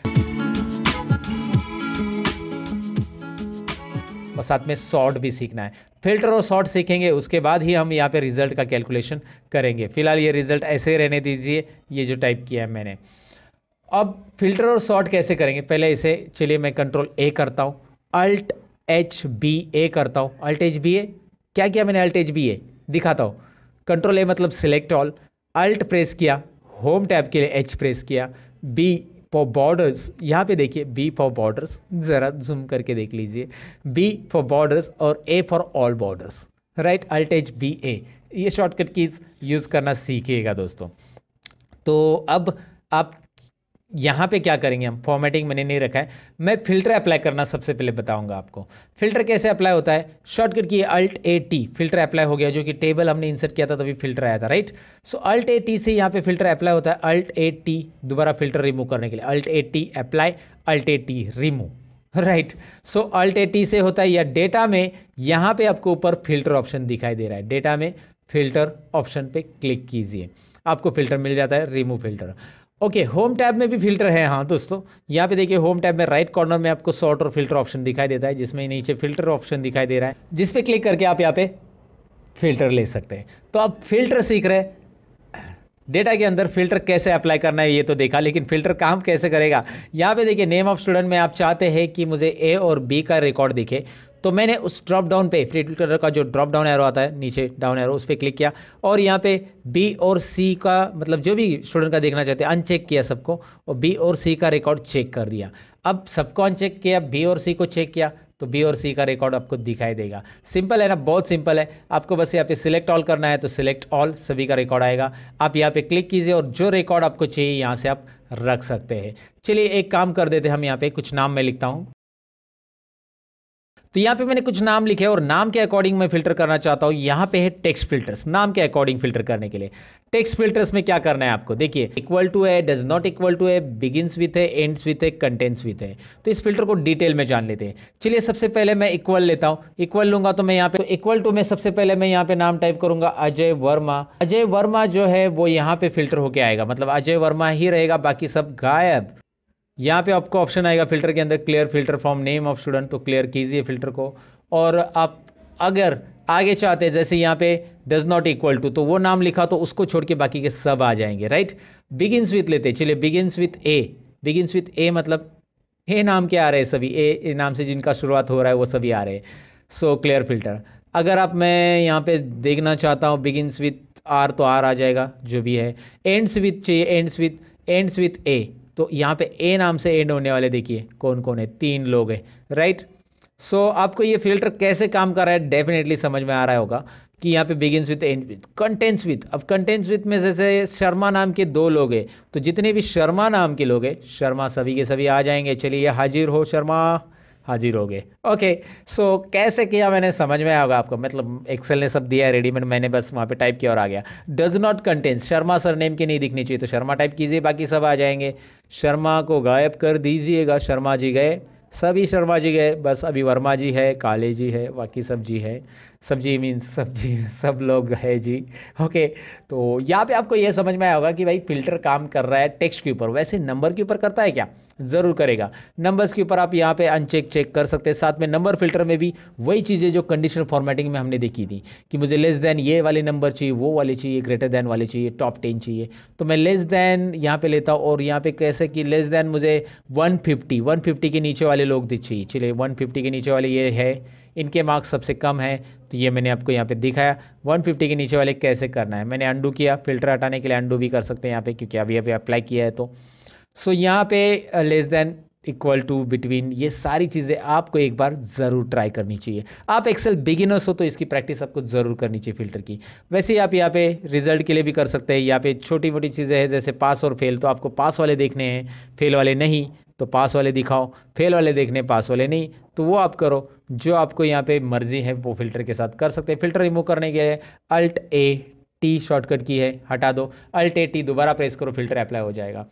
और साथ में सॉर्ट भी सीखना है। फिल्टर और सॉर्ट सीखेंगे उसके बाद ही हम यहाँ पे रिजल्ट का कैलकुलेशन करेंगे। फिलहाल ये रिजल्ट ऐसे रहने दीजिए, ये जो टाइप किया है मैंने। अब फिल्टर और सॉर्ट कैसे करेंगे, पहले इसे चलिए मैं कंट्रोल ए करता हूँ, अल्ट एच बी ए करता हूँ, अल्ट एच बी ए, क्या किया मैंने, अल्ट एच बी ए दिखाता हूँ। कंट्रोल ए मतलब सिलेक्ट ऑल, अल्ट प्रेस किया, होम टैब के लिए एच प्रेस किया, बी फॉर बॉर्डर्स, यहाँ पे देखिए बी फॉर बॉर्डर्स, ज़रा जूम करके देख लीजिए, बी फॉर बॉर्डर्स और A for all borders, right, Alt H B A. ये शॉर्टकट कीज यूज़ करना सीखिएगा दोस्तों। तो अब आप यहाँ पे क्या करेंगे हम, फॉर्मेटिंग मैंने नहीं रखा है, मैं फिल्टर अप्लाई करना सबसे पहले बताऊंगा आपको। फिल्टर कैसे अप्लाई होता है, शॉर्टकट की Alt+A+T, फिल्टर अप्लाई हो गया, जो कि टेबल हमने इंसर्ट किया था तभी फिल्टर आया था, राइट। सो Alt+A+T से यहाँ पे फिल्टर अप्लाई होता है, Alt+A+T दोबारा फिल्टर रिमूव करने के लिए, Alt+A+T apply, Alt+A+T remove, right. सो Alt+A+T से होता है, या डेटा में यहाँ पे आपको ऊपर फिल्टर ऑप्शन दिखाई दे रहा है, डेटा में फिल्टर ऑप्शन पे क्लिक कीजिए, आपको फिल्टर मिल जाता है, remove filter. Okay, home tab में भी फिल्टर है, हाँ दोस्तों, यहाँ पे देखिए होम टैब में राइट कॉर्नर में आपको सॉर्ट और फिल्टर ऑप्शन दिखाई देता है, जिसमें नीचे फिल्टर ऑप्शन दिखाई दे रहा है, जिस पे क्लिक करके आप यहाँ पे फिल्टर ले सकते हैं। तो आप फिल्टर सीख रहे हैं, डेटा के अंदर फिल्टर कैसे अप्लाई करना है ये तो देखा, लेकिन फिल्टर काम कैसे करेगा, यहाँ पे देखिए नेम ऑफ स्टूडेंट में आप चाहते हैं कि मुझे ए और बी का रिकॉर्ड दिखे, तो मैंने उस ड्रॉप डाउन पे फिल्टर का जो ड्रॉप डाउन एरो आता है नीचे डाउन एरो, उस पर क्लिक किया और यहाँ पे बी और सी का, मतलब जो भी स्टूडेंट का देखना चाहते हैं, अनचेक किया सबको, और बी और सी का रिकॉर्ड चेक कर दिया। अब सबको अनचेक किया, बी और सी को चेक किया, तो बी और सी का रिकॉर्ड आपको दिखाई देगा। सिंपल है ना, बहुत सिंपल है, आपको बस यहाँ पे सिलेक्ट ऑल करना है, तो सिलेक्ट ऑल, सभी का रिकॉर्ड आएगा, आप यहाँ पे क्लिक कीजिए और जो रिकॉर्ड आपको चाहिए यहाँ से आप रख सकते हैं। चलिए एक काम कर देते हैं, हम यहाँ पे कुछ नाम मैं लिखता हूँ, तो यहाँ पे मैंने कुछ नाम लिखे और नाम के अकॉर्डिंग मैं फिल्टर करना चाहता हूँ। यहाँ पे है टेक्स्ट फिल्टर्स, नाम के अकॉर्डिंग फिल्टर करने के लिए। टेक्स्ट फिल्टर्स में क्या करना है आपको, देखिए इक्वल टू है, डज नॉट इक्वल टू है, बिगिंस विथ है, एंड्स विथ है, कंटेंट्स विथ है। तो इस फिल्टर को डिटेल में जान लेते हैं। चलिए सबसे पहले मैं इक्वल लेता हूँ, इक्वल लूंगा तो मैं यहाँ पे, तो इक्वल टू में सबसे पहले मैं यहाँ पे नाम टाइप करूंगा अजय वर्मा। अजय वर्मा जो है वो यहाँ पे फिल्टर होके आएगा, मतलब अजय वर्मा ही रहेगा, बाकी सब गायब। यहाँ पे आपको ऑप्शन आएगा फिल्टर के अंदर, clear filter from name of student, तो क्लियर कीजिए फिल्टर को। और आप अगर आगे चाहते हैं, जैसे यहाँ पे डज नॉट इक्वल टू, तो वो नाम लिखा तो उसको छोड़ के बाकी के सब आ जाएंगे, राइट। बिगिंस विथ लेते, चलिए begins with A, begins with A मतलब ए नाम के आ रहे हैं सभी, ए नाम से जिनका शुरुआत हो रहा है वो सभी आ रहे हैं, सो क्लियर फिल्टर। अगर आप, मैं यहाँ पे देखना चाहता हूँ बिगिंस विथ आर, तो आर आ जाएगा जो भी है। एंड्स विथ चाहिए, एंड्स विथ ए, तो यहाँ पे ए नाम से एंड होने वाले देखिए कौन कौन है, 3 लोग हैं, राइट। सो आपको ये फिल्टर कैसे काम कर रहा है डेफिनेटली समझ में आ रहा होगा कि यहाँ पे begins with, and with, contents with. अब कंटेंट्स विथ में जैसे शर्मा नाम के 2 लोग हैं, तो जितने भी शर्मा नाम के लोग हैं, शर्मा सभी के सभी आ जाएंगे। चलिए हाजिर हो शर्मा, हाजिर हो गए। ओके, सो कैसे किया मैंने समझ में आएगा आपको, मतलब एक्सेल ने सब दिया है रेडीमेड, मैंने बस वहाँ पे टाइप किया और आ गया। Does not contains, Sharma sir name की नहीं दिखनी चाहिए, तो शर्मा टाइप कीजिए, बाकी सब आ जाएंगे। शर्मा को गायब कर दीजिएगा, शर्मा जी गए, सभी शर्मा जी गए, बस अभी वर्मा जी है, काले जी है, बाकी सब जी है, सब्जी मीन्स सब्जी, सब लोग है जी। ओके, तो यहाँ पे आपको ये समझ में आया होगा कि भाई फिल्टर काम कर रहा है टेक्स्ट के ऊपर, वैसे नंबर के ऊपर करता है क्या, ज़रूर करेगा। नंबर्स के ऊपर आप यहाँ पे अनचेक चेक कर सकते हैं। साथ में नंबर फिल्टर में भी वही चीज़ें जो कंडीशनल फॉर्मेटिंग में हमने देखी थी कि मुझे लेस देन ये वाले नंबर चाहिए, वो वाले चाहिए, ग्रेटर देन वाले चाहिए, टॉप 10 चाहिए, तो मैं लेस देन यहाँ पे लेता हूँ। और यहाँ पे कैसे कि लेस देन मुझे 150 के नीचे वाले लोग चाहिए। चलिए 150 के नीचे वाले ये है, इनके मार्क्स सबसे कम है, तो ये मैंने आपको यहाँ पे दिखाया। 150 के नीचे वाले कैसे करना है, मैंने अंडू किया, फिल्टर हटाने के लिए अंडू भी कर सकते हैं यहाँ पे, क्योंकि अभी अभी अप्लाई किया है। तो सो यहाँ पे less than, equal to, between, ये सारी चीज़ें आपको एक बार ज़रूर ट्राई करनी चाहिए। आप एक्सेल बिगिनर्स हो तो इसकी प्रैक्टिस आपको ज़रूर करनी चाहिए फिल्टर की। वैसे ही आप यहाँ पे रिजल्ट के लिए भी कर सकते हैं। यहाँ पे छोटी मोटी चीज़ें हैं जैसे पास और फेल, तो आपको पास वाले देखने हैं, फेल वाले नहीं, तो पास वाले दिखाओ, फेल वाले देखने, पास वाले नहीं, तो वो आप करो, जो आपको यहाँ पे मर्जी है वो फिल्टर के साथ कर सकते हैं। फिल्टर रिमूव करने के लिए Alt+A+T शॉर्टकट की है, हटा दो, Alt+A+T दोबारा प्रेस करो, फिल्टर अप्लाई हो जाएगा।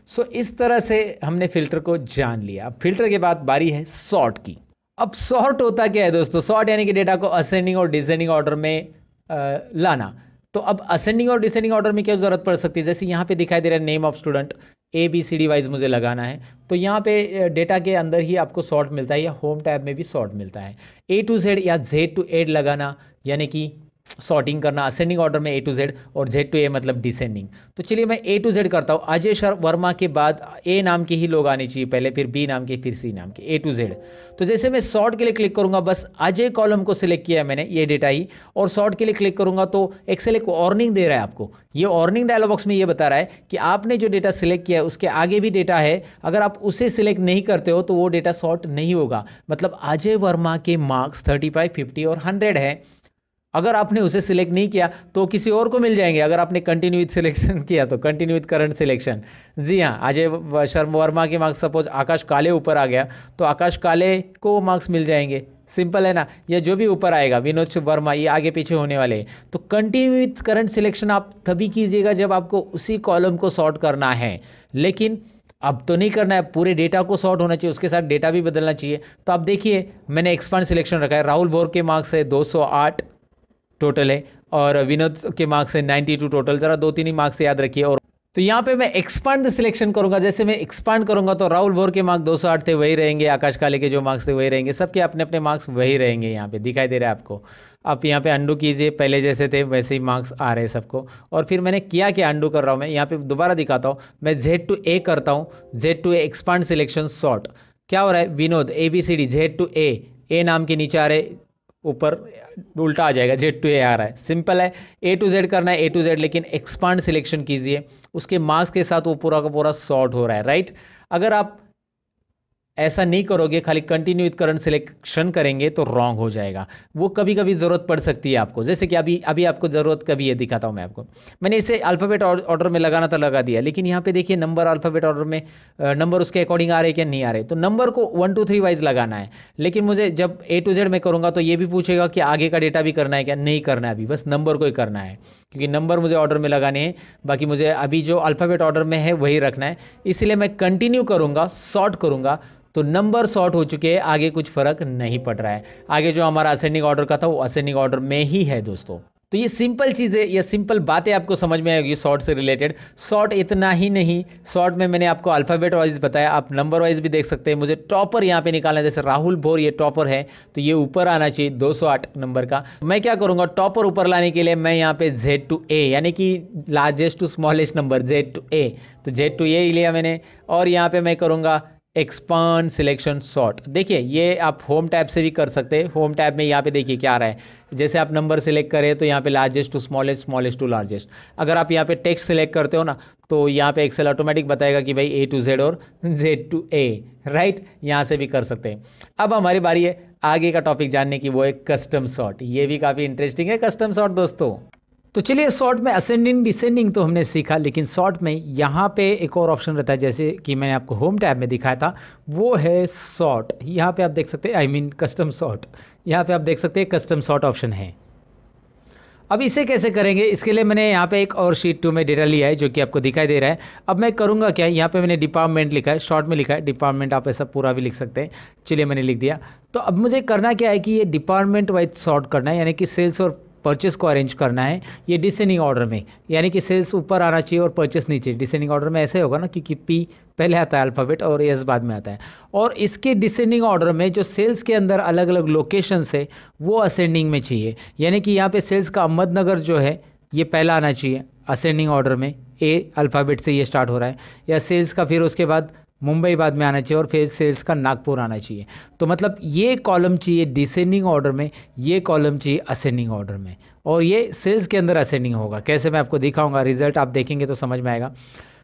सो इस तरह से हमने फिल्टर को जान लिया। अब फिल्टर के बाद बारी है सॉर्ट की। अब सॉर्ट होता क्या है दोस्तों, सॉर्ट यानी कि डेटा को असेंडिंग और डिसेंडिंग ऑर्डर में लाना। तो अब असेंडिंग और डिसेंडिंग ऑर्डर में क्या ज़रूरत पड़ सकती है, जैसे यहाँ पे दिखाई दे रहा है name of student, ABCD wise मुझे लगाना है, तो यहाँ पे डेटा के अंदर ही आपको सॉर्ट मिलता है, या होम टैब में भी सॉर्ट मिलता है। A to Z या Z to A लगाना, यानी कि सॉर्टिंग करना, असेंडिंग ऑर्डर में A to Z और Z to A मतलब डिसेंडिंग। तो चलिए मैं A to Z करता हूँ। अजय वर्मा के बाद A नाम के ही लोग आने चाहिए पहले, फिर B नाम के, फिर C नाम के, A to Z। तो जैसे मैं सॉर्ट के लिए क्लिक करूँगा, बस अजय कॉलम को सिलेक्ट किया है मैंने, ये डेटा ही, और सॉर्ट के लिए क्लिक करूँगा तो एक्सेल एक वार्निंग दे रहा है आपको। ये वार्निंग डायलॉग बॉक्स में ये बता रहा है कि आपने जो डेटा सिलेक्ट किया है उसके आगे भी डेटा है, अगर आप उसे सिलेक्ट नहीं करते हो तो वो डेटा सॉर्ट नहीं होगा। मतलब अजय वर्मा के मार्क्स 35, 50 और 100 है, अगर आपने उसे सिलेक्ट नहीं किया तो किसी और को मिल जाएंगे। अगर आपने कंटिन्यू विथ सिलेक्शन किया तो कंटिन्यू विथ करंट सिलेक्शन। जी हाँ, अजय शर्मा वर्मा के मार्क्स सपोज आकाश काले ऊपर आ गया तो आकाश काले को मार्क्स मिल जाएंगे। सिंपल है ना। या जो भी ऊपर आएगा विनोद वर्मा, ये आगे पीछे होने वाले हैं। तो कंटिन्यू विथ करंट सिलेक्शन आप तभी कीजिएगा जब आपको उसी कॉलम को सॉर्ट करना है, लेकिन अब तो नहीं करना है, पूरे डेटा को सॉर्ट होना चाहिए, उसके साथ डेटा भी बदलना चाहिए। तो आप देखिए मैंने एक्सपांड सिलेक्शन रखा है। राहुल बोर के मार्क्स है 208 टोटल है और विनोद के मार्क्स है 92 टोटल। जरा 2-3 ही मार्क्स याद रखिए। और तो यहाँ पे मैं एक्सपांड सिलेक्शन करूंगा। जैसे मैं एक्सपांड करूंगा तो राहुल बोर के मार्क्स 208 थे वही रहेंगे, आकाश काले के जो मार्क्स थे वही रहेंगे, सबके अपने अपने मार्क्स वही रहेंगे। यहाँ पे दिखाई दे रहा है आपको। आप यहाँ पे अंडू कीजिए, पहले जैसे थे वैसे ही मार्क्स आ रहे हैं सबको। और फिर मैंने किया क्या, अंडू कर रहा हूँ मैं, यहाँ पे दोबारा दिखाता हूँ। मैं Z to A करता हूँ, Z to A expand selection sort. क्या हो रहा है, Vinod ABCD Z to A, ए नाम के नीचे आ रहे, ऊपर उल्टा आ जाएगा, Z to A आ रहा है। सिंपल है, A to Z करना है, A to Z, लेकिन एक्सपांड सिलेक्शन कीजिए, उसके मार्क्स के साथ वो पूरा का पूरा सॉर्ट हो रहा है, राइट। अगर आप ऐसा नहीं करोगे, खाली कंटिन्यू विथ करंट सिलेक्शन करेंगे तो रॉन्ग हो जाएगा। वो कभी कभी ज़रूरत पड़ सकती है आपको, जैसे कि अभी आपको ज़रूरत कभी है, दिखाता हूँ मैं आपको। मैंने इसे अल्फ़ाबेट ऑर्डर में लगाना था, लगा दिया, लेकिन यहाँ पे देखिए नंबर अल्फ़ाबेट ऑर्डर में नंबर उसके अकॉर्डिंग आ रहे क्या नहीं आ रहे। तो नंबर को 1 2 3 वाइज लगाना है, लेकिन मुझे जब A to Z में करूँगा तो ये भी पूछेगा कि आगे का डेटा भी करना है क्या, नहीं करना है, अभी बस नंबर को ही करना है, क्योंकि नंबर मुझे ऑर्डर में लगाने हैं। बाकी मुझे अभी जो अल्फ़ाबेट ऑर्डर में है वही रखना है, इसलिए मैं कंटिन्यू करूँगा, सॉर्ट करूँगा तो नंबर सॉर्ट हो चुके हैं, आगे कुछ फर्क नहीं पड़ रहा है। आगे जो हमारा असेंडिंग ऑर्डर का था वो असेंडिंग ऑर्डर में ही है दोस्तों। तो ये सिंपल चीज़ें, ये सिंपल बातें आपको समझ में आएगी सॉर्ट से रिलेटेड। सॉर्ट इतना ही नहीं, सॉर्ट में मैंने आपको अल्फ़ाबेट वाइज बताया, आप नंबर वाइज भी देख सकते हैं। मुझे टॉपर यहाँ पे निकालना है, जैसे राहुल भोर ये टॉपर है तो ये ऊपर आना चाहिए 208 नंबर का। मैं क्या करूँगा, टॉपर ऊपर लाने के लिए मैं यहाँ पे Z to A यानी कि largest to smallest number Z to A, तो Z to A लिया मैंने। और यहाँ पे मैं करूँगा एक्सपांड सिलेक्शन सॉर्ट। देखिए ये आप होम टैब से भी कर सकते हैं। होम टैब में यहाँ पे देखिए क्या आ रहा है, जैसे आप नंबर सेलेक्ट करें तो यहाँ पे largest to smallest, smallest to largest. अगर आप यहाँ पे टेक्स्ट सेलेक्ट करते हो ना तो यहाँ पे एक्सेल ऑटोमेटिक बताएगा कि भाई A to Z और Z to A, राइट। यहाँ से भी कर सकते हैं। अब हमारी बारी है आगे का टॉपिक जानने की, वो है कस्टम सॉर्ट। ये भी काफ़ी इंटरेस्टिंग है कस्टम सॉर्ट दोस्तों। तो चलिए, सॉर्ट में असेंडिंग डिसेंडिंग तो हमने सीखा, लेकिन सॉर्ट में यहाँ पे एक और ऑप्शन रहता है, जैसे कि मैंने आपको होम टैब में दिखाया था, वो है सॉर्ट। यहाँ पे आप देख सकते हैं, आई मीन कस्टम सॉर्ट। यहाँ पे आप देख सकते हैं कस्टम सॉर्ट ऑप्शन है। अब इसे कैसे करेंगे, इसके लिए मैंने यहाँ पे एक और शीट 2 में डेटा लिया है जो कि आपको दिखाई दे रहा है। अब मैं करूँगा क्या, यहाँ पे मैंने डिपार्टमेंट लिखा है, शॉर्ट में लिखा है डिपार्टमेंट, आप ऐसा पूरा भी लिख सकते हैं। चलिए मैंने लिख दिया। तो अब मुझे करना क्या है कि ये डिपार्टमेंट वाइज सॉर्ट करना है, यानी कि सेल्स और परचेस को अरेंज करना है ये डिसेंडिंग ऑर्डर में, यानी कि सेल्स ऊपर आना चाहिए और परचेस नीचे। डिसेंडिंग ऑर्डर में ऐसे होगा ना, क्योंकि P पहले आता है अल्फ़ाबेट और S बाद में आता है। और इसके डिसेंडिंग ऑर्डर में जो सेल्स के अंदर अलग अलग लोकेशंस है वो असेंडिंग में चाहिए, यानी कि यहाँ पे सेल्स का अहमदनगर जो है ये पहला आना चाहिए असेंडिंग ऑर्डर में, A अल्फ़ाबेट से ये स्टार्ट हो रहा है। या सेल्स का फिर उसके बाद मुंबई बाद में आना चाहिए और फिर सेल्स का नागपुर आना चाहिए। तो मतलब ये कॉलम चाहिए डिसेंडिंग ऑर्डर में, ये कॉलम चाहिए असेंडिंग ऑर्डर में, और ये सेल्स के अंदर असेंडिंग होगा। कैसे मैं आपको दिखाऊंगा, रिजल्ट आप देखेंगे तो समझ में आएगा।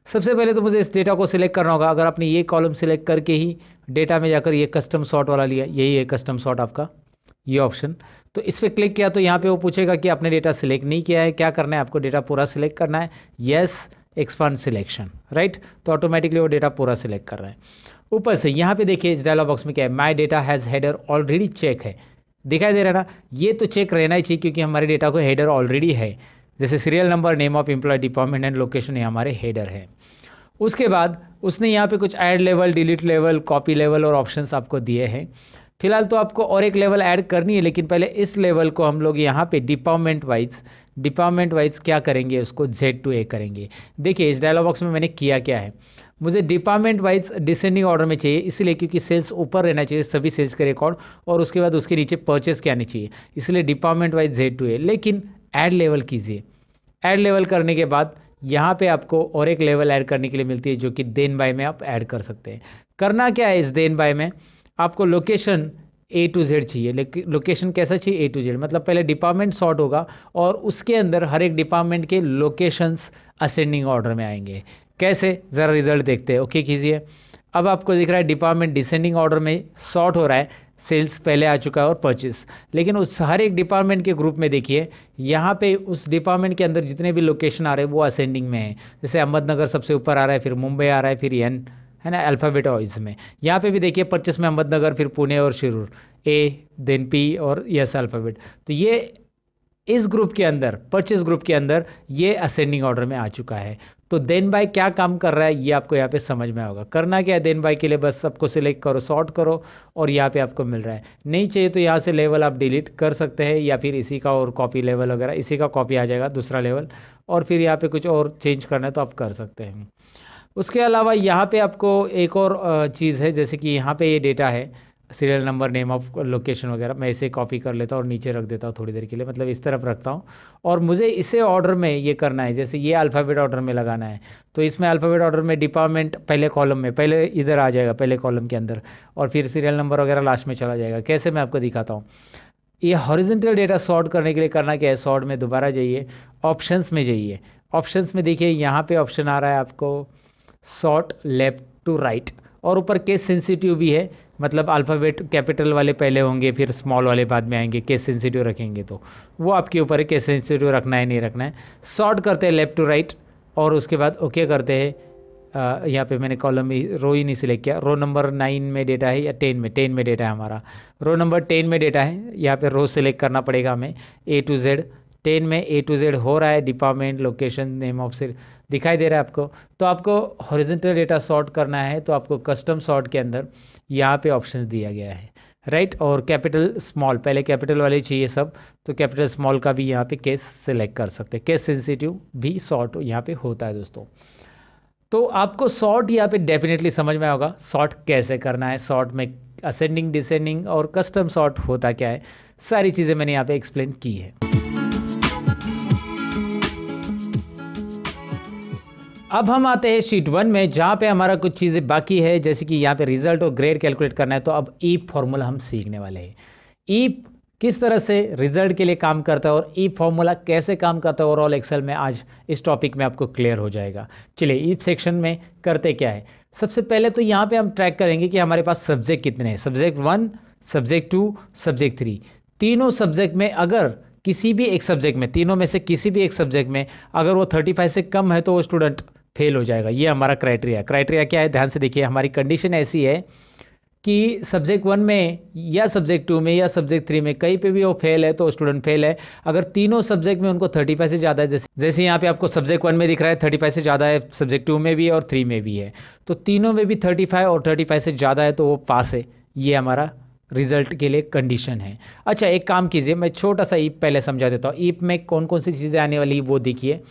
सबसे पहले तो मुझे इस डेटा को सिलेक्ट करना होगा। अगर आपने ये कॉलम सिलेक्ट करके ही डेटा में जाकर ये कस्टम सॉर्ट वाला लिया, यही है कस्टम सॉर्ट आपका ये ऑप्शन, तो इस पर क्लिक किया तो यहाँ पे वो पूछेगा कि आपने डेटा सिलेक्ट नहीं किया है, क्या करना है आपको, डेटा पूरा सिलेक्ट करना है, येस एक्सपांड सिलेक्शन, राइट। तो ऑटोमेटिकली वो डेटा पूरा सिलेक्ट कर रहा है। ऊपर से यहाँ पे देखिए इस डायलॉग बॉक्स में क्या है, my data has header already check है, दिखाई दे रहा है ना। ये तो चेक रहना ही चाहिए क्योंकि हमारे डेटा को हेडर ऑलरेडी है, जैसे serial number, name of employee, department and location, ये हमारे हेडर है। उसके बाद उसने यहाँ पे कुछ add level, delete level, copy level और ऑप्शंस आपको दिए हैं। फिलहाल तो आपको और एक लेवल ऐड करनी है, लेकिन पहले इस लेवल को हम लोग यहाँ पे डिपार्टमेंट वाइज क्या करेंगे, उसको Z to A करेंगे। देखिए इस डायलॉग बॉक्स में मैंने किया क्या है, मुझे डिपार्टमेंट वाइज डिसेंडिंग ऑर्डर में चाहिए, इसलिए क्योंकि सेल्स ऊपर रहना चाहिए सभी सेल्स के रिकॉर्ड, और उसके बाद उसके नीचे परचेस क्या आनी चाहिए, इसलिए department wise Z to A। लेकिन ऐड लेवल कीजिए, ऐड लेवल करने के बाद यहाँ पे आपको और एक लेवल ऐड करने के लिए मिलती है, जो कि देन बाय में आप ऐड कर सकते हैं। करना क्या है इस देन बाय में, आपको लोकेशन A to Z चाहिए। लोकेशन कैसा चाहिए, A to Z, मतलब पहले डिपार्टमेंट सॉर्ट होगा और उसके अंदर हर एक डिपार्टमेंट के लोकेशंस असेंडिंग ऑर्डर में आएंगे। कैसे, ज़रा रिजल्ट देखते हैं। ओके कीजिए। अब आपको दिख रहा है डिपार्टमेंट डिसेंडिंग ऑर्डर में सॉर्ट हो रहा है, सेल्स पहले आ चुका है और परचेस। लेकिन उस हर एक डिपार्टमेंट के ग्रुप में देखिए यहाँ पे उस डिपार्टमेंट के अंदर जितने भी लोकेशन आ रहे हैं वो असेंडिंग में है। जैसे अहमदनगर सबसे ऊपर आ रहा है, फिर मुंबई आ रहा है, फिर एन, है ना, अल्फ़ाबेट वाइज में। यहाँ पे भी देखिए परचेस में अहमदनगर, फिर पुणे और शिरूर, ए देन पी और यस अल्फ़ाबेट। तो ये इस ग्रुप के अंदर, परचेस ग्रुप के अंदर ये असेंडिंग ऑर्डर में आ चुका है। तो देन बाय क्या काम कर रहा है ये आपको यहाँ पे समझ में होगा। करना क्या है देन बाय के लिए, बस सबको सिलेक्ट करो, सॉर्ट करो और यहाँ पे आपको मिल रहा है। नहीं चाहिए तो यहाँ से लेवल आप डिलीट कर सकते हैं, या फिर इसी का और कॉपी लेवल वगैरह, इसी का कॉपी आ जाएगा दूसरा लेवल, और फिर यहाँ पे कुछ और चेंज करना है तो आप कर सकते हैं। उसके अलावा यहाँ पे आपको एक और चीज़ है, जैसे कि यहाँ पे ये डेटा है, serial number, name of location वगैरह, मैं इसे कॉपी कर लेता हूँ और नीचे रख देता हूँ थोड़ी देर के लिए, मतलब इस तरफ रखता हूँ। और मुझे इसे ऑर्डर में ये करना है, जैसे ये अल्फ़ाबेट ऑर्डर में लगाना है, तो इसमें अल्फ़ाबेट ऑर्डर में डिपार्टमेंट पहले कॉलम में, पहले इधर आ जाएगा पहले कॉलम के अंदर, और फिर सीरियल नंबर वगैरह लास्ट में चला जाएगा। कैसे मैं आपको दिखाता हूँ। ये हॉरिजॉन्टल डेटा सॉर्ट करने के लिए करना क्या है, सॉर्ट में दोबारा जाइए, ऑप्शंस में जाइए। ऑप्शंस में देखिए यहाँ पे ऑप्शन आ रहा है आपको सॉर्ट लेफ्ट टू राइट, और ऊपर केस सेंसिटिव भी है, मतलब अल्फ़ाबेट कैपिटल वाले पहले होंगे फिर स्मॉल वाले बाद में आएंगे, केस सेंसिटिव रखेंगे तो वो आपके ऊपर है, केस सेंसिटिव रखना है नहीं रखना है। सॉर्ट करते हैं लेफ़्ट टू राइट और उसके बाद ओके करते हैं। यहाँ पे मैंने कॉलम रो ही नहीं सिलेक्ट किया, रो नंबर 9 में डेटा है या 10 में डेटा है हमारा, रो नंबर 10 में डेटा है, यहाँ पे रो सिलेक्ट करना पड़ेगा हमें, A to Z 10 में A to Z हो रहा है, डिपार्टमेंट, लोकेशन, नेम ऑफ सिर दिखाई दे रहा है आपको। तो आपको हॉरिजॉन्टल डेटा सॉर्ट करना है तो आपको कस्टम सॉर्ट के अंदर यहाँ पे ऑप्शन दिया गया है, राइट। और कैपिटल स्मॉल, पहले कैपिटल वाले चाहिए सब, तो कैपिटल स्मॉल का भी यहाँ पे केस सिलेक्ट कर सकते हैं, केस सेंसिटिव भी सॉर्ट यहाँ पे होता है दोस्तों। तो आपको सॉर्ट यहाँ पे डेफिनेटली समझ में होगा, सॉर्ट कैसे करना है, सॉर्ट में असेंडिंग, डिसेंडिंग और कस्टम सॉर्ट होता क्या है, सारी चीज़ें मैंने यहाँ पे एक्सप्लेन की है। अब हम आते हैं शीट 1 में, जहाँ पे हमारा कुछ चीज़ें बाकी है, जैसे कि यहाँ पे रिजल्ट और ग्रेड कैलकुलेट करना है। तो अब ईप फॉर्मूला हम सीखने वाले हैं। ईप किस तरह से रिजल्ट के लिए काम करता है और ईप फॉर्मूला कैसे काम करता है ओवरऑल एक्सेल में, आज इस टॉपिक में आपको क्लियर हो जाएगा। चलिए ईप सेक्शन में करते क्या है। सबसे पहले तो यहाँ पे हम ट्रैक करेंगे कि हमारे पास सब्जेक्ट कितने हैं, सब्जेक्ट 1, सब्जेक्ट 2, सब्जेक्ट 3। तीनों सब्जेक्ट में अगर किसी भी एक सब्जेक्ट में, तीनों में से किसी भी एक सब्जेक्ट में अगर वो 35 से कम है तो वो स्टूडेंट फेल हो जाएगा। ये हमारा क्राइटेरिया। क्राइटेरिया क्या है, ध्यान से देखिए। हमारी कंडीशन ऐसी है कि सब्जेक्ट 1 में या सब्जेक्ट 2 में या सब्जेक्ट 3 में कहीं पे भी वो फेल है तो स्टूडेंट फेल है। अगर तीनों सब्जेक्ट में उनको 35 से ज़्यादा है, जैसे यहाँ पे आपको सब्जेक्ट 1 में दिख रहा है 35 से ज़्यादा है, सब्जेक्ट 2 में भी है और 3 में भी है, तो तीनों में भी 35 और 35 से ज़्यादा है तो वो पास है। ये हमारा रिजल्ट के लिए कंडीशन है। अच्छा एक काम कीजिए, मैं छोटा सा ईप पहले समझा देता हूँ। ईप में कौन कौन सी चीज़ें आने वाली वो देखिए।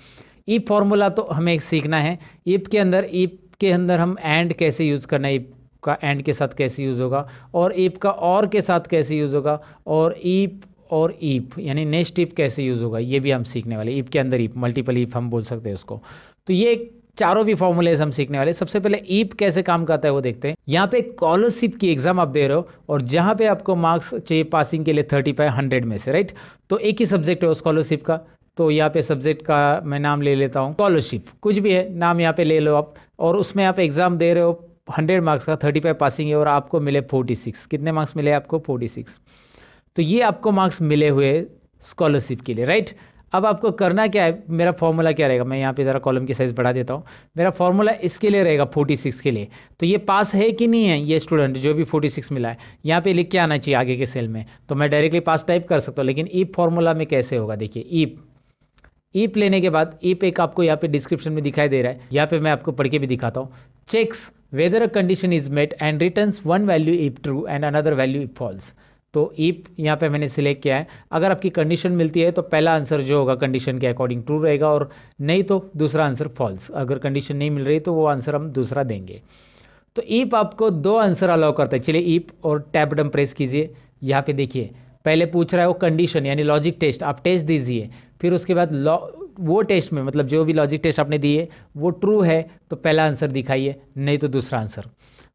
ईप फॉर्मूला तो हमें सीखना है। ईप के अंदर हम एंड कैसे यूज़ करना है, ईप का एंड के साथ कैसे यूज़ होगा, और ईप का और के साथ कैसे यूज़ होगा, और ईप यानी नेक्स्ट ईप कैसे यूज़ होगा, ये भी हम सीखने वाले। ईप के अंदर ईप, मल्टीपल ईप हम बोल सकते हैं उसको। तो ये चारों भी फॉर्मूलेज हम सीखने वाले। सबसे पहले ईप कैसे काम करता है वो देखते हैं। यहाँ पे स्कॉलरशिप की एग्जाम आप दे रहे हो और जहाँ पे आपको मार्क्स चाहिए पासिंग के लिए 35 100 में से, राइट। तो एक ही सब्जेक्ट है स्कॉलरशिप का, तो यहाँ पे सब्जेक्ट का मैं नाम ले लेता हूँ स्कॉलरशिप, कुछ भी है नाम यहाँ पे ले लो आप, और उसमें आप एग्ज़ाम दे रहे हो 100 मार्क्स का, 35 पासिंग है और आपको मिले 46। कितने मार्क्स मिले आपको? 46। तो ये आपको मार्क्स मिले हुए स्कॉलरशिप के लिए, राइट। अब आपको करना क्या है, मेरा फॉर्मूला क्या रहेगा, मैं यहाँ पे ज़रा कॉलम की साइज़ बढ़ा देता हूँ। मेरा फॉर्मूला इसके लिए रहेगा 46 के लिए। तो ये पास है कि नहीं है, ये स्टूडेंट जो भी 46 मिला है यहाँ पे लिख के आना चाहिए आगे के सेल में। तो मैं डायरेक्टली पास टाइप कर सकता हूँ, लेकिन ईप फॉर्मूला में कैसे होगा देखिए। ईप लेने के बाद ईप एक आपको यहाँ पे डिस्क्रिप्शन में दिखाई दे रहा है, यहाँ पे मैं आपको पढ़ के भी दिखाता हूँ। Checks whether a condition is met and returns one value if true and another value if false. तो ईप यहाँ पे मैंने सिलेक्ट किया है। अगर आपकी कंडीशन मिलती है तो पहला आंसर जो होगा कंडीशन के अकॉर्डिंग ट्रू रहेगा, और नहीं तो दूसरा आंसर फॉल्स। अगर कंडीशन नहीं मिल रही तो वो आंसर हम दूसरा देंगे। तो ईप आपको 2 आंसर अलाउ करता है। चलिए ईप और टैब बटन प्रेस कीजिए। यहाँ पे देखिए पहले पूछ रहा है वो कंडीशन यानी लॉजिक टेस्ट, आप टेस्ट दीजिए। फिर उसके बाद वो टेस्ट में मतलब जो भी लॉजिक टेस्ट आपने दिए वो ट्रू है तो पहला आंसर दिखाइए, नहीं तो दूसरा आंसर।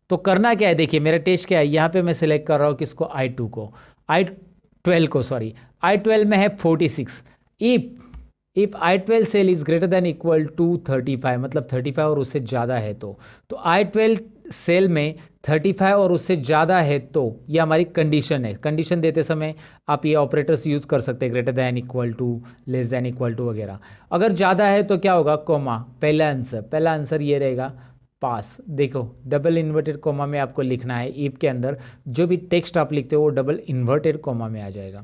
तो करना क्या है देखिए, मेरा टेस्ट क्या है, यहाँ पे मैं सिलेक्ट कर रहा हूँ किसको, I2 को, I12 को, सॉरी I12 में है 46। If I12 cell is greater than equal to 35, मतलब 35 और उससे ज़्यादा है तो I12 सेल में 35 और उससे ज़्यादा है तो ये हमारी कंडीशन है। कंडीशन देते समय आप ये ऑपरेटर्स यूज़ कर सकते हैं, greater than equal to, less than equal to वगैरह। अगर ज़्यादा है तो क्या होगा, कोमा। पहला आंसर ये रहेगा पास। देखो डबल इन्वर्टेड कोमा में आपको लिखना है, ईफ के अंदर जो भी टेक्स्ट आप लिखते हो वो डबल इन्वर्टेड कोमा में आ जाएगा।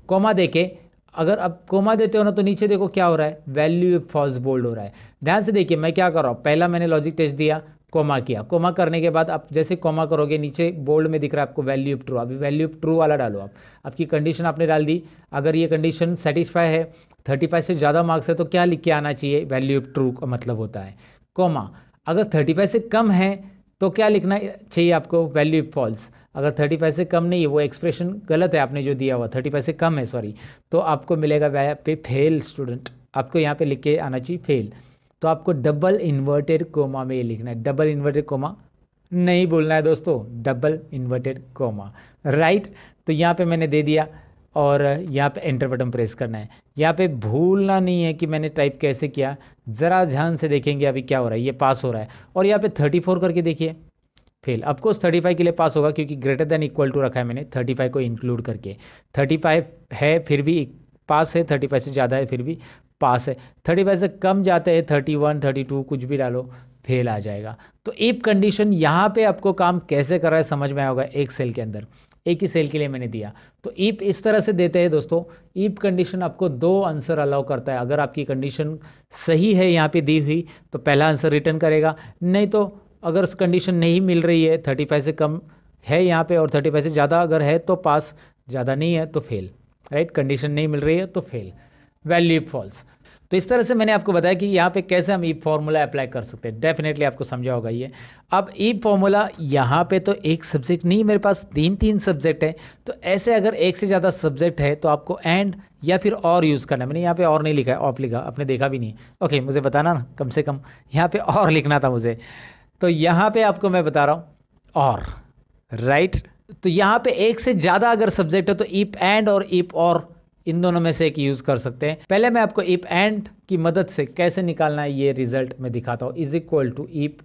कोमा देके अगर आप कोमा देते हो ना तो नीचे देखो क्या हो रहा है, वैल्यू फॉल्स बोल्ड हो रहा है। ध्यान से देखिए मैं क्या कर रहा हूँ, पहला मैंने लॉजिक टेस्ट दिया, कोमा किया, कोमा करने के बाद आप जैसे कोमा करोगे नीचे बोल्ड में दिख रहा है आपको वैल्यू ऑफ ट्रू। अभी वैल्यू ऑफ ट्रू वाला डालो आप, आपकी कंडीशन आपने डाल दी। अगर ये कंडीशन सेटिस्फाई है, 35 से ज़्यादा मार्क्स है तो क्या लिख के आना चाहिए, वैल्यू ऑफ ट्रू का मतलब होता है कोमा। अगर 35 से कम है तो क्या लिखना चाहिए आपको, वैल्यू ऑफ फॉल्स। अगर 35 से कम नहीं है, वो एक्सप्रेशन गलत है आपने जो दिया हुआ, 35 से कम है सॉरी, तो आपको मिलेगा वहाँ पे फेल स्टूडेंट, आपको यहाँ पे लिख के आना चाहिए फेल। तो आपको डबल इन्वर्टेड कोमा में ये लिखना है, डबल इन्वर्टेड कोमा नहीं बोलना है दोस्तों, डबल इन्वर्टेड कोमा, राइट। तो यहाँ पे मैंने दे दिया और यहाँ पे एंटर बटन प्रेस करना है। यहाँ पे भूलना नहीं है कि मैंने टाइप कैसे किया, ज़रा ध्यान से देखेंगे अभी क्या हो रहा है, ये पास हो रहा है। और यहाँ पे 34 करके देखिए फेल। ऑफकोर्स 35 के लिए पास होगा क्योंकि ग्रेटर देन इक्वल टू रखा है मैंने 35 को इंक्लूड करके। 35 है फिर भी पास है, 35 से ज़्यादा है फिर भी पास है, 35 से कम जाते हैं 31 32 कुछ भी डालो फेल आ जाएगा। तो इफ कंडीशन यहाँ पे आपको काम कैसे कर रहा है समझ में आया होगा, एक सेल के अंदर, एक ही सेल के लिए मैंने दिया। तो इफ इस तरह से देते हैं दोस्तों, इफ कंडीशन आपको दो आंसर अलाउ करता है। अगर आपकी कंडीशन सही है यहाँ पे दी हुई तो पहला आंसर रिटर्न करेगा, नहीं तो अगर कंडीशन नहीं मिल रही है, 35 से कम है यहाँ पे और 35 से ज़्यादा अगर है तो पास, ज़्यादा नहीं है तो फेल, राइट। कंडीशन नहीं मिल रही है तो फेल, वैल्यू फॉल्स। तो इस तरह से मैंने आपको बताया कि यहाँ पे कैसे हम ईफ फार्मूला अप्लाई कर सकते हैं। डेफिनेटली आपको समझा होगा ये। अब ईफ फार्मूला यहाँ पे तो एक सब्जेक्ट नहीं, मेरे पास तीन सब्जेक्ट है, तो ऐसे अगर एक से ज़्यादा सब्जेक्ट है तो आपको एंड या फिर और यूज़ करना है। मैंने यहाँ पे और नहीं लिखा है, ऑफ लिखा, आपने देखा भी नहीं। ओके मुझे बताना ना, कम से कम यहाँ पे और लिखना था मुझे, तो यहाँ पे आपको मैं बता रहा हूँ और, राइट। तो यहाँ पे एक से ज़्यादा अगर सब्जेक्ट है तो इफ एंड और इफ और इन दोनों में से एक यूज़ कर सकते हैं। पहले मैं आपको इफ एंड की मदद से कैसे निकालना है ये रिजल्ट मैं दिखाता हूँ। Is equal to if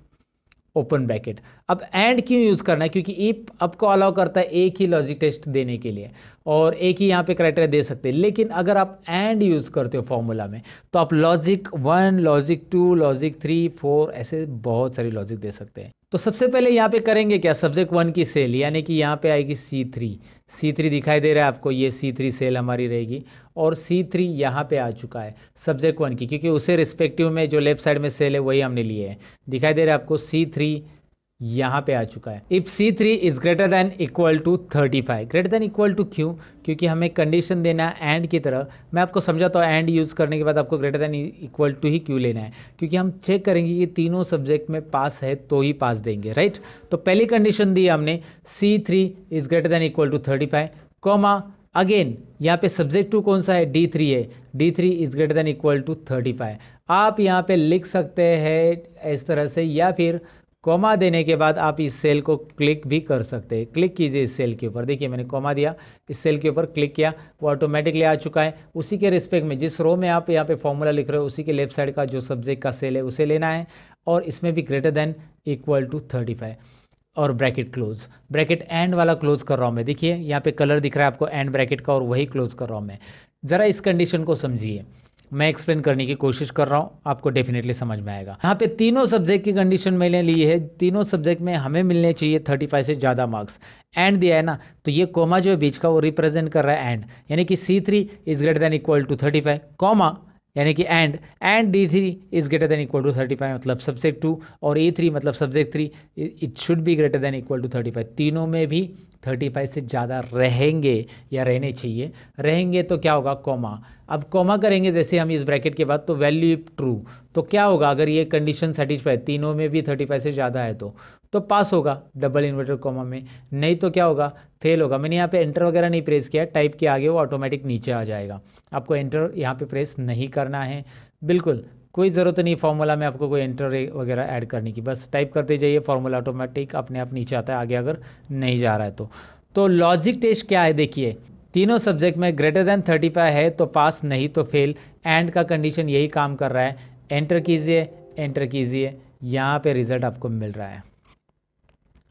open bracket. अब एंड क्यों यूज़ करना है, क्योंकि इफ आपको अलाउ करता है एक ही लॉजिक टेस्ट देने के लिए और एक ही यहाँ पे क्राइटेरिया दे सकते हैं। लेकिन अगर आप एंड यूज़ करते हो फॉर्मूला में तो आप लॉजिक 1, लॉजिक 2, लॉजिक 3, 4 ऐसे बहुत सारी लॉजिक दे सकते हैं। तो सबसे पहले यहाँ पे करेंगे क्या, सब्जेक्ट 1 की सेल, यानी कि यहाँ पे आएगी C3 दिखाई दे रहा है आपको, ये C3 सेल हमारी रहेगी और C3 यहाँ पे आ चुका है सब्जेक्ट 1 की, क्योंकि उसे रिस्पेक्टिव में जो लेफ्ट साइड में सेल है वही हमने लिए है। दिखाई दे रहा है आपको C3 यहाँ पे आ चुका है। If C3 is greater than equal to 35, greater than equal to क्यों, क्योंकि हमें कंडीशन देना है एंड की तरह। मैं आपको समझाता हूँ एंड यूज़ करने के बाद आपको ग्रेटर दैन इक्वल टू ही क्यों लेना है, क्योंकि हम चेक करेंगे कि तीनों सब्जेक्ट में पास है तो ही पास देंगे, राइट। तो पहली कंडीशन दी हमने C3 is greater than equal to 35, comma again यहाँ पे सब्जेक्ट 2 कौन सा है, D3 है, D3 is greater than equal to 35। आप यहाँ पे लिख सकते हैं इस तरह से, या फिर कॉमा देने के बाद आप इस सेल को क्लिक भी कर सकते हैं। क्लिक कीजिए इस सेल के ऊपर, देखिए मैंने कॉमा दिया, इस सेल के ऊपर क्लिक किया, वो ऑटोमेटिकली आ चुका है। उसी के रिस्पेक्ट में जिस रो में आप यहाँ पे फॉर्मूला लिख रहे हो उसी के लेफ्ट साइड का जो सब्जेक्ट का सेल है उसे लेना है और इसमें भी ग्रेटर देन इक्वल टू 35 और ब्रैकेट क्लोज, ब्रैकेट एंड वाला क्लोज कर रहा हूँ मैं। देखिए यहाँ पे कलर दिख रहा है आपको एंड ब्रैकेट का और वही क्लोज कर रहा हूँ मैं। ज़रा इस कंडीशन को समझिए, मैं एक्सप्लेन करने की कोशिश कर रहा हूँ, आपको डेफिनेटली समझ में आएगा। यहाँ पे तीनों सब्जेक्ट की कंडीशन मैंने ली है, तीनों सब्जेक्ट में हमें मिलने चाहिए 35 से ज़्यादा मार्क्स। एंड दिया है ना, तो ये कोमा जो है बीच का वो रिप्रेजेंट कर रहा है एंड, यानी कि C3 is greater than equal to 35, comma यानी कि and D3 is greater than equal to 35 मतलब सब्जेक्ट 2 और A3 मतलब subject 3 it should be greater than equal to 35। तीनों में भी 35 से ज़्यादा रहेंगे या रहने चाहिए, रहेंगे तो क्या होगा कॉमा। अब कॉमा करेंगे जैसे हम इस ब्रैकेट के बाद तो वैल्यू ट्रू, तो क्या होगा अगर ये कंडीशन सेटिस्फाई तीनों में भी 35 से ज़्यादा है तो पास होगा डबल इन्वर्टेड कॉमा में, नहीं तो क्या होगा फेल होगा। मैंने यहाँ पे एंटर वगैरह नहीं प्रेस किया, टाइप के आगे वो ऑटोमेटिक नीचे आ जाएगा, आपको एंटर यहाँ पे प्रेस नहीं करना है, बिल्कुल कोई ज़रूरत नहीं फार्मूला में आपको कोई एंटर वगैरह ऐड करने की, बस टाइप करते जाइए, फार्मूला ऑटोमेटिक अपने आप नीचे आता है आगे अगर नहीं जा रहा है तो लॉजिक टेस्ट क्या है देखिए, तीनों सब्जेक्ट में ग्रेटर देन 35 है तो पास, नहीं तो फेल। एंड का कंडीशन यही काम कर रहा है, एंटर कीजिए, यहाँ पे रिजल्ट आपको मिल रहा है।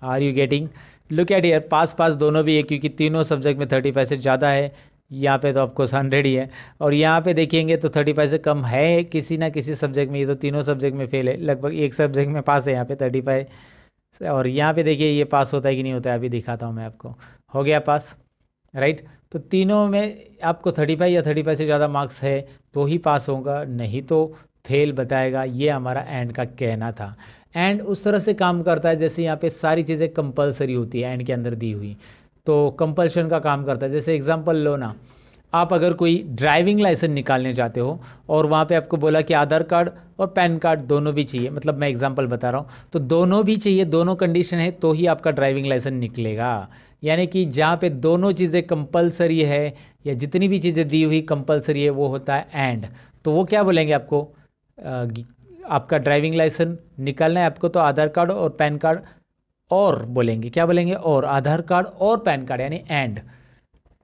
Are you getting? Look at here, pass pass दोनों भी है क्योंकि तीनों सब्जेक्ट में 35 से ज़्यादा है। यहाँ पे तो ऑफकोर्स 100 ही है, और यहाँ पे देखेंगे तो 35 से कम है किसी ना किसी सब्जेक्ट में। ये तो तीनों सब्जेक्ट में फेल है, लगभग एक सब्जेक्ट में पास है यहाँ पे 35। और यहाँ पे देखिए ये पास होता है कि नहीं होता है, अभी दिखाता हूँ मैं आपको। हो गया पास, राइट। तो तीनों में आपको 35 या 35 से ज़्यादा मार्क्स है तो ही पास होगा, नहीं तो फेल बताएगा। ये हमारा एंड का कहना था। एंड उस तरह से काम करता है जैसे यहाँ पे सारी चीज़ें कंपलसरी होती है एंड के अंदर दी हुई, तो कंपल्शन का काम करता है। जैसे एग्जांपल लो ना, आप अगर कोई ड्राइविंग लाइसेंस निकालने जाते हो और वहाँ पे आपको बोला कि आधार कार्ड और पैन कार्ड दोनों भी चाहिए, मतलब मैं एग्जांपल बता रहा हूँ, तो दोनों भी चाहिए, दोनों कंडीशन है तो ही आपका ड्राइविंग लाइसेंस निकलेगा। यानी कि जहाँ पे दोनों चीज़ें कंपलसरी है या जितनी भी चीज़ें दी हुई कंपलसरी है वो होता है एंड। तो वो क्या बोलेंगे आपको, आपका ड्राइविंग लाइसेंस निकालना है आपको तो आधार कार्ड और पैन कार्ड, और बोलेंगे क्या बोलेंगे, और आधार कार्ड और पैन कार्ड, यानी एंड,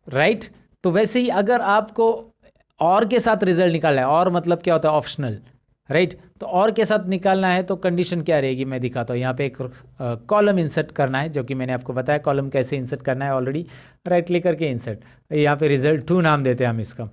राइट। तो वैसे ही अगर आपको और के साथ रिजल्ट निकालना है, और मतलब क्या होता है, ऑप्शनल, राइट। तो और के साथ निकालना है तो कंडीशन क्या रहेगी, मैं दिखाता हूँ। यहाँ पे एक कॉलम इंसर्ट करना है, जो कि मैंने आपको बताया कॉलम कैसे इंसर्ट करना है ऑलरेडी। राइट क्लिक करके इंसर्ट, यहाँ पे रिजल्ट 2 नाम देते हैं हम इसका।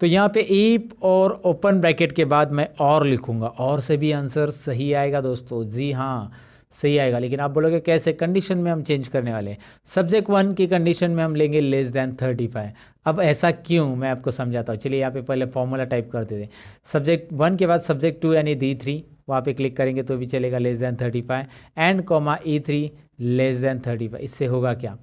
तो यहाँ पे इफ और ओपन ब्रैकेट के बाद मैं और लिखूंगा, और से भी आंसर सही आएगा दोस्तों। जी हाँ, सही आएगा, लेकिन आप बोलोगे कैसे, कंडीशन में हम चेंज करने वाले हैं। सब्जेक्ट 1 की कंडीशन में हम लेंगे लेस देन 35। अब ऐसा क्यों, मैं आपको समझाता हूँ। चलिए यहाँ पे पहले फॉर्मूला टाइप कर देते हैं। सब्जेक्ट 1 के बाद सब्जेक्ट 2 यानी D3, वहाँ पे क्लिक करेंगे तो भी चलेगा, less than 35, and comma E3 less than 35। इससे होगा क्या,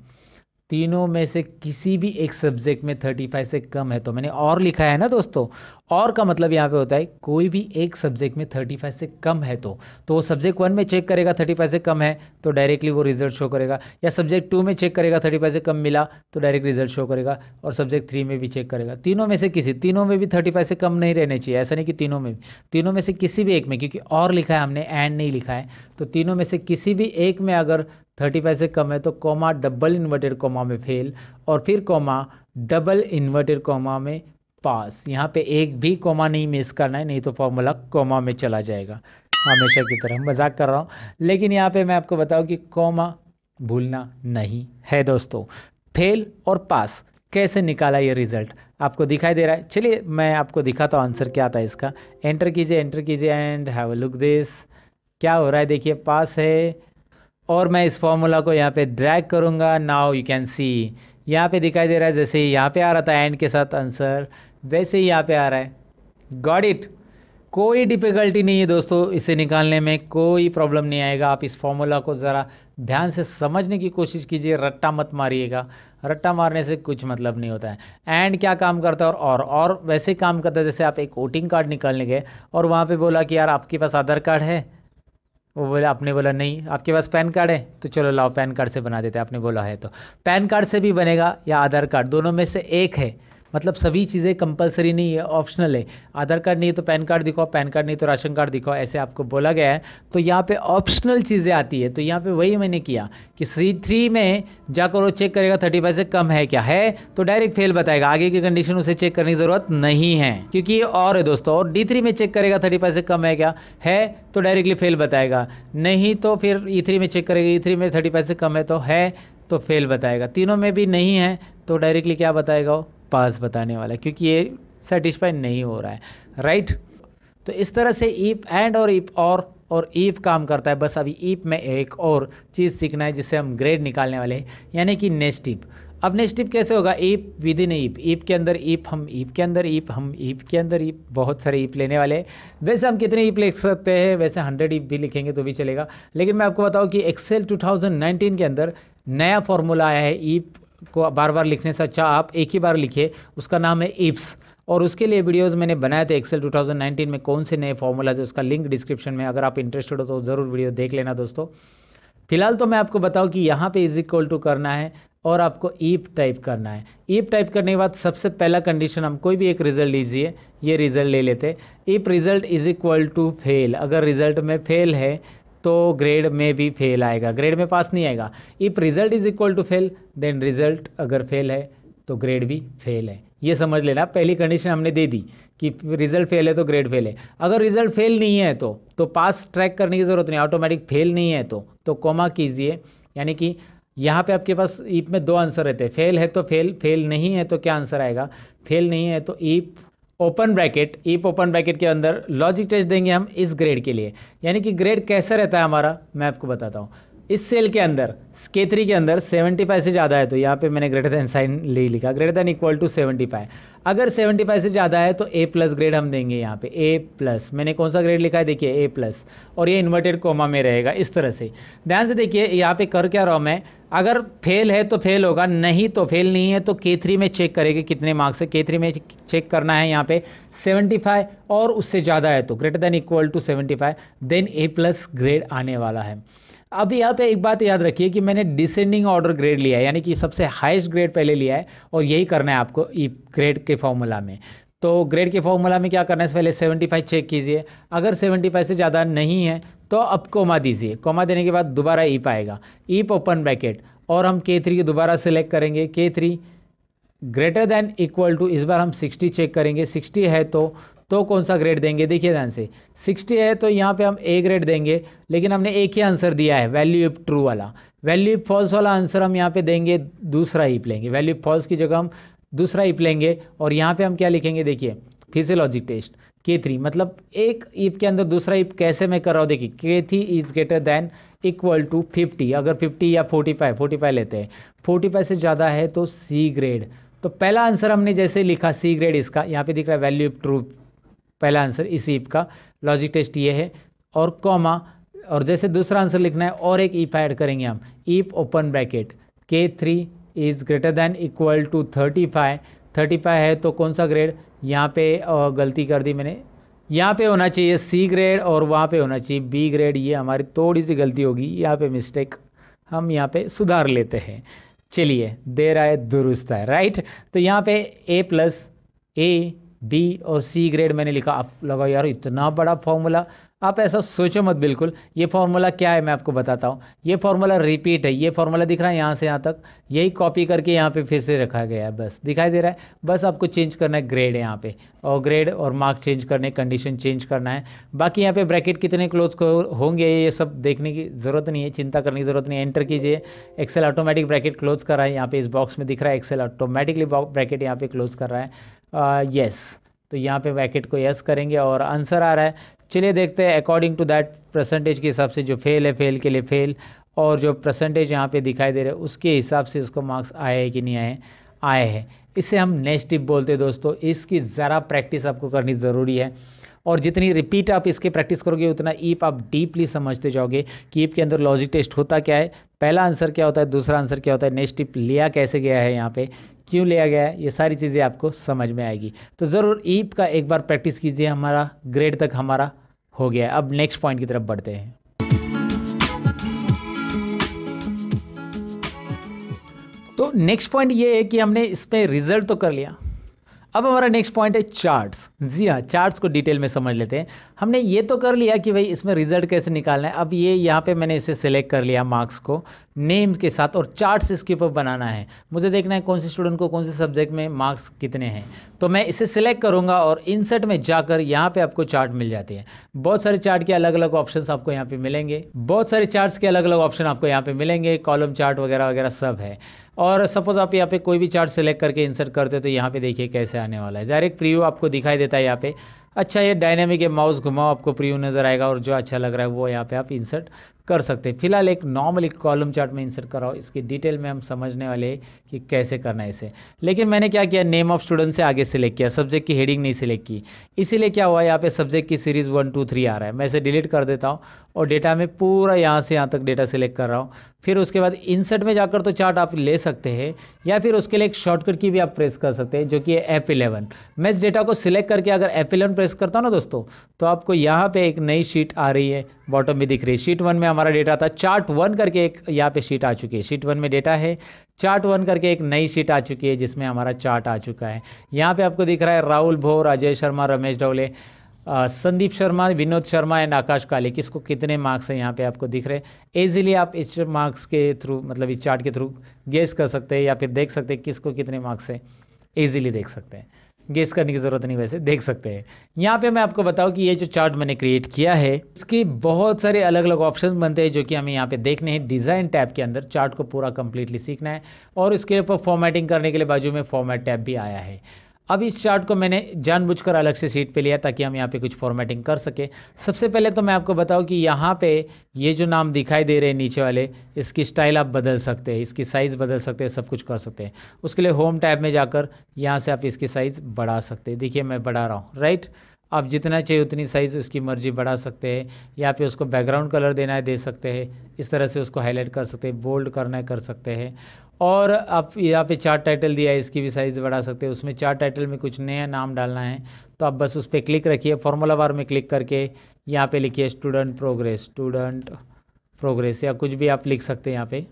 तीनों में से किसी भी एक सब्जेक्ट में 35 से कम है, तो मैंने और लिखा है ना दोस्तों। और का मतलब यहाँ पे होता है कोई भी एक सब्जेक्ट में 35 से कम है तो वो सब्जेक्ट 1 में चेक करेगा 35 से कम है तो डायरेक्टली वो रिजल्ट शो करेगा, या सब्जेक्ट 2 में चेक करेगा 35 से कम मिला तो डायरेक्ट रिजल्ट शो करेगा, और सब्जेक्ट 3 में भी चेक करेगा। तीनों में से किसी, तीनों में भी 35 से कम नहीं रहने चाहिए, ऐसा नहीं कि तीनों में भी, तीनों में से किसी भी एक में, क्योंकि और लिखा है हमने एंड नहीं लिखा है, तो तीनों में से किसी भी एक में अगर 35 से कम है तो कॉमा डबल इन्वर्टेड कॉमा में फेल, और फिर कॉमा डबल इन्वर्टेड कॉमा में पास। यहाँ पे एक भी कॉमा नहीं मिस करना है, नहीं तो फॉर्मूला कॉमा में चला जाएगा। हमेशा की तरह मजाक कर रहा हूँ, लेकिन यहाँ पे मैं आपको बताऊँ कि कॉमा भूलना नहीं है दोस्तों। फेल और पास कैसे निकाला ये रिजल्ट आपको दिखाई दे रहा है। चलिए मैं आपको दिखाता हूँ आंसर क्या आता है इसका। एंटर कीजिए and have a look this. क्या हो रहा है देखिए, पास है, और मैं इस फॉर्मूला को यहाँ पे ड्रैग करूँगा। नाउ यू कैन सी, यहाँ पे दिखाई दे रहा है जैसे यहाँ पे आ रहा था एंड के साथ आंसर, वैसे ही यहाँ पे आ रहा है। Got it. कोई डिफ़िकल्टी नहीं है दोस्तों, इसे निकालने में कोई प्रॉब्लम नहीं आएगा। आप इस फॉर्मूला को ज़रा ध्यान से समझने की कोशिश कीजिए, रट्टा मत मारिएगा, रट्टा मारने से कुछ मतलब नहीं होता है। एंड क्या काम करता है, और वैसे काम करता है जैसे आप एक वोटिंग कार्ड निकालने गए और वहाँ पे बोला कि यार आपके पास आधार कार्ड है, वो बोला, आपने बोला नहीं। आपके पास पैन कार्ड है, तो चलो लाओ पैन कार्ड से बना देते हैं, आपने बोला है तो पैन कार्ड से भी बनेगा, या आधार कार्ड, दोनों में से एक है। मतलब सभी चीज़ें कंपलसरी नहीं है, ऑप्शनल है। आधार कार्ड नहीं है तो पैन कार्ड दिखाओ, पैन कार्ड नहीं तो राशन कार्ड दिखाओ, ऐसे आपको बोला गया है। तो यहाँ पे ऑप्शनल चीज़ें आती है, तो यहाँ पे वही मैंने किया कि C3 में जाकर वो चेक करेगा 35 से कम है क्या, है तो डायरेक्ट फेल बताएगा, आगे की कंडीशन उसे चेक करने की ज़रूरत नहीं है क्योंकि ये और है दोस्तों। और D3 में चेक करेगा 35 से कम है क्या, है तो डायरेक्टली फेल बताएगा, नहीं तो फिर E3 में चेक करेगा, E3 में 35 से कम है तो है तो फेल बताएगा, तीनों में भी नहीं है तो डायरेक्टली क्या बताएगा, वो पास बताने वाला है, क्योंकि ये सेटिस्फाई नहीं हो रहा है, राइट। तो इस तरह से इफ एंड और इफ और इफ काम करता है। बस अभी इफ में एक और चीज़ सीखना है जिससे हम ग्रेड निकालने वाले हैं, यानी कि नेक्स्ट इफ। अब नेक्स्ट इफ कैसे होगा, if with in if, if के अंदर इफ, हम इफ के अंदर इफ, हम इफ के अंदर इफ, बहुत सारे इफ लेने वाले हैं। वैसे हम कितने इफ लिख सकते हैं, वैसे 100 इफ भी लिखेंगे तो भी चलेगा, लेकिन मैं आपको बताऊँ कि एक्सेल 2019 के अंदर नया फॉर्मूला आया है। इफ को बार बार लिखने से अच्छा आप एक ही बार लिखिए, उसका नाम है इफ्स, और उसके लिए वीडियोस मैंने बनाए थे एक्सेल 2019 में, कौन से नए फॉर्मूलाज है उसका लिंक डिस्क्रिप्शन में, अगर आप इंटरेस्टेड हो तो ज़रूर वीडियो देख लेना दोस्तों। फिलहाल तो मैं आपको बताऊं कि यहाँ पे इज इक्वल टू करना है और आपको इफ टाइप करना है। इफ टाइप करने के बाद सबसे पहला कंडीशन, हम कोई भी एक रिजल्ट लीजिए, ये रिजल्ट ले लेते। If result is equal to fail, अगर रिजल्ट में फेल है तो ग्रेड में भी फेल आएगा, ग्रेड में पास नहीं आएगा। If result is equal to fail then result अगर फेल है तो ग्रेड भी फेल है, ये समझ लेना। पहली कंडीशन हमने दे दी कि रिजल्ट फेल है तो ग्रेड फेल है। अगर रिजल्ट फेल नहीं है तो पास ट्रैक करने की ज़रूरत नहीं, ऑटोमेटिक फेल नहीं है तो कॉमा कीजिए, यानी कि यहाँ पे आपके पास ईफ में दो आंसर रहते हैं, फेल है तो फेल, फेल नहीं है तो क्या आंसर आएगा, फेल नहीं है तो if open bracket, if open bracket के अंदर लॉजिक टेस्ट देंगे हम इस ग्रेड के लिए। यानी कि ग्रेड कैसा रहता है हमारा, मैं आपको बताता हूँ। इस सेल के अंदर K3 के अंदर 75 से ज़्यादा है तो यहाँ पे मैंने ग्रेटर देन साइन ले लिखा, ग्रेटर देन इक्वल टू 75। अगर 75 से ज़्यादा है तो A+ ग्रेड हम देंगे यहाँ पे, A+। मैंने कौन सा ग्रेड लिखा है देखिए, A+, और ये इन्वर्टेड कोमा में रहेगा इस तरह से। ध्यान से देखिए यहाँ पे कर क्या रहा हूँ मैं, अगर फेल है तो फेल होगा, नहीं तो फेल नहीं है तो K3 में चेक करेंगे कितने मार्क्स है। K3 में चेक करना है यहाँ पे 75 और उससे ज़्यादा है तो greater than equal to 75, then A+ grade आने वाला है। अब यहाँ पे एक बात याद रखिए कि मैंने डिसेंडिंग ऑर्डर ग्रेड लिया है, यानी कि सबसे हाईएस्ट ग्रेड पहले लिया है और यही करना है आपको ग्रेड के फॉर्मूला में। तो ग्रेड के फॉर्मूला में क्या करना है, पहले 75 चेक कीजिए, अगर 75 से ज़्यादा नहीं है तो अब कोमा दीजिए, कोमा देने के बाद दोबारा ईफ आएगा, ईफ ओपन ब्रैकेट, और हम K3 को दोबारा सेलेक्ट करेंगे, K3 greater than equal to, इस बार हम 60 चेक करेंगे, 60 है तो कौन सा ग्रेड देंगे, देखिए ध्यान से 60 है तो यहाँ पे हम A ग्रेड देंगे, लेकिन हमने एक ही आंसर दिया है वैल्यू इफ ट्रू वाला, वैल्यू इफ फॉल्स वाला आंसर हम यहाँ पे देंगे, दूसरा इफ लेंगे, वैल्यू इफ फॉल्स की जगह हम दूसरा इफ लेंगे और यहाँ पे हम क्या लिखेंगे देखिए, फिर से लॉजिक टेस्ट K3, मतलब एक इफ के अंदर दूसरा इफ कैसे मैं कर रहा हूँ देखिए, K3 is greater than equal to 50, अगर 50 या 45 लेते हैं, 45 से ज़्यादा है तो C ग्रेड। तो पहला आंसर हमने जैसे लिखा C ग्रेड, इसका यहाँ पे दिख रहा है वैल्यू इफ ट्रू, पहला आंसर इस ईफ का लॉजिक टेस्ट ये है, और कॉमा, और जैसे दूसरा आंसर लिखना है और एक ईफ ऐड करेंगे हम, if open bracket K3 is greater than equal to 35 है तो कौन सा ग्रेड, यहाँ पे गलती कर दी मैंने, यहाँ पे होना चाहिए C ग्रेड और वहाँ पे होना चाहिए B ग्रेड, ये हमारी थोड़ी सी गलती होगी, यहाँ पे मिस्टेक हम यहाँ पे सुधार लेते हैं। चलिए देर आए दुरुस्त है, राइट। तो यहाँ पे A+, A, B और C ग्रेड मैंने लिखा। आप लगा यार इतना बड़ा फॉर्मूला, आप ऐसा सोचो मत बिल्कुल। ये फॉर्मूला क्या है मैं आपको बताता हूँ। ये फॉर्मूला रिपीट है, ये फॉर्मूला दिख रहा है यहाँ से यहाँ तक, यही कॉपी करके यहाँ पे फिर से रखा गया है, बस दिखाई दे रहा है। बस आपको चेंज करना है ग्रेड यहाँ पे, और ग्रेड और मार्क्स चेंज करने, कंडीशन चेंज करना है। बाकी यहाँ पे ब्रैकेट कितने क्लोज होंगे ये सब देखने की ज़रूरत नहीं है, चिंता करने की ज़रूरत नहीं है। एंटर कीजिए, एक्सेल ऑटोमेटिक ब्रैकेट क्लोज कर रहा है, यहाँ पे इस बॉक्स में दिख रहा है एक्सेल ऑटोमेटिकली ब्रैकेट यहाँ पे क्लोज कर रहा है। येस, तो यहाँ पे ब्रैकेट को यस करेंगे और आंसर आ रहा है। चलिए देखते हैं अकॉर्डिंग टू दैट परसेंटेज के हिसाब से, जो फेल है फेल के लिए फेल, और जो परसेंटेज यहाँ पे दिखाई दे रहे हैं उसके हिसाब से उसको मार्क्स आए हैं कि नहीं आए, आए हैं। इसे हम नेक्स्ट टिप बोलते हैं दोस्तों। इसकी ज़रा प्रैक्टिस आपको करनी ज़रूरी है, और जितनी रिपीट आप इसके प्रैक्टिस करोगे उतना ईप आप डीपली समझते जाओगे कि ईप के अंदर लॉजिक टेस्ट होता क्या है, पहला आंसर क्या होता है, दूसरा आंसर क्या होता है, नेक्स्ट टिप लिया कैसे गया है, यहाँ पे क्यों लिया गया है, ये सारी चीज़ें आपको समझ में आएगी। तो ज़रूर ईप का एक बार प्रैक्टिस कीजिए। हमारा ग्रेड तक हमारा हो गया है। अब नेक्स्ट पॉइंट की तरफ बढ़ते हैं। तो नेक्स्ट पॉइंट ये है कि हमने इस पर रिजल्ट तो कर लिया, अब हमारा नेक्स्ट पॉइंट है चार्ट्स। जी हाँ, चार्ट्स को डिटेल में समझ लेते हैं। हमने ये तो कर लिया कि भाई इसमें रिजल्ट कैसे निकालना है। अब ये यहाँ पे मैंने इसे सिलेक्ट कर लिया मार्क्स को नेम्स के साथ, और चार्ट्स इसके ऊपर बनाना है। मुझे देखना है कौन से स्टूडेंट को कौन से सब्जेक्ट में मार्क्स कितने हैं, तो मैं इसे सिलेक्ट करूँगा और इंसर्ट में जाकर यहाँ पे आपको चार्ट मिल जाते हैं। बहुत सारे चार्ट के अलग अलग ऑप्शन आपको यहाँ पे मिलेंगे, बहुत सारे चार्ट्स के अलग अलग ऑप्शन आपको यहाँ पे मिलेंगे, कॉलम चार्ट वगैरह वगैरह सब है। और सपोज आप यहाँ पे कोई भी चार्ट सेलेक्ट करके इंसर्ट करते हो तो यहाँ पे देखिए कैसे आने वाला है। डायरेक्ट प्रीव्यू आपको दिखाई देता है यहाँ पे। अच्छा, ये डायनेमिक है, माउस घुमाओ आपको प्रीव्यू नज़र आएगा, और जो अच्छा लग रहा है वो यहाँ पे आप इंसर्ट कर सकते हैं। फिलहाल एक नॉर्मल एक कॉलम चार्ट में इंसर्ट कराओ, इसकी डिटेल में हम समझने वाले हैं कि कैसे करना है इसे। लेकिन मैंने क्या किया, नेम ऑफ स्टूडेंट से आगे सिलेक्ट किया, सब्जेक्ट की हेडिंग नहीं सिलेक्ट की। इसीलिए क्या हुआ, यहाँ पे सब्जेक्ट की सीरीज़ 1 2 3 आ रहा है। मैं इसे डिलीट कर देता हूँ और डेटा में पूरा यहाँ से यहाँ तक डेटा सिलेक्ट कर रहा हूँ। फिर उसके बाद इंसर्ट में जाकर तो चार्ट आप ले सकते हैं, या फिर उसके लिए एक शॉर्टकट की भी आप प्रेस कर सकते हैं जो कि है F11। मैं इस डेटा को सिलेक्ट करके अगर F11 प्रेस करता हूँ ना दोस्तों, तो आपको यहाँ पे एक नई शीट आ रही है, बॉटम में दिख रही है। शीट 1 में हमारा डेटा था, चार्ट 1 करके एक यहाँ पे शीट आ चुकी है। शीट 1 में डेटा है, चार्ट 1 करके एक नई शीट आ चुकी है जिसमें हमारा चार्ट आ चुका है। यहाँ पे आपको दिख रहा है राहुल भोर, अजय शर्मा, रमेश ढोले, संदीप शर्मा, विनोद शर्मा एंड आकाश काले, किसको कितने मार्क्स हैं यहाँ पे आपको दिख रहे हैं। ईजिली आप इस मार्क्स के थ्रू, मतलब इस चार्ट के थ्रू गेस कर सकते हैं, या फिर देख सकते हैं किसको कितने मार्क्स हैं, ईजिली देख सकते हैं। गेस करने की ज़रूरत नहीं, वैसे देख सकते हैं। यहाँ पे मैं आपको बताऊँ कि ये जो चार्ट मैंने क्रिएट किया है इसके बहुत सारे अलग अलग ऑप्शन बनते हैं जो कि हमें यहाँ पे देखने हैं। डिज़ाइन टैब के अंदर चार्ट को पूरा कंप्लीटली सीखना है और इसके ऊपर फॉर्मेटिंग करने के लिए बाजू में फॉर्मेट टैब भी आया है। अब इस चार्ट को मैंने जानबूझकर अलग से शीट पे लिया ताकि हम यहाँ पे कुछ फॉर्मेटिंग कर सके। सबसे पहले तो मैं आपको बताऊँ कि यहाँ पे ये जो नाम दिखाई दे रहे हैं नीचे वाले, इसकी स्टाइल आप बदल सकते हैं, इसकी साइज़ बदल सकते हैं, सब कुछ कर सकते हैं। उसके लिए होम टैब में जाकर यहाँ से आप इसकी साइज़ बढ़ा सकते हैं। देखिए मैं बढ़ा रहा हूँ, राइट। आप जितना चाहिए उतनी साइज़ उसकी मर्ज़ी बढ़ा सकते हैं। यहाँ पे उसको बैकग्राउंड कलर देना है दे सकते हैं, इस तरह से उसको हाईलाइट कर सकते हैं, बोल्ड करना है कर सकते हैं। और आप यहाँ पे चार्ट टाइटल दिया है, इसकी भी साइज़ बढ़ा सकते हैं। उसमें चार्ट टाइटल में कुछ नया नाम डालना है तो आप बस उस पर क्लिक रखिए, फॉर्मूला बार में क्लिक करके यहाँ पे लिखिए स्टूडेंट प्रोग्रेस या कुछ भी आप लिख सकते हैं यहाँ पे।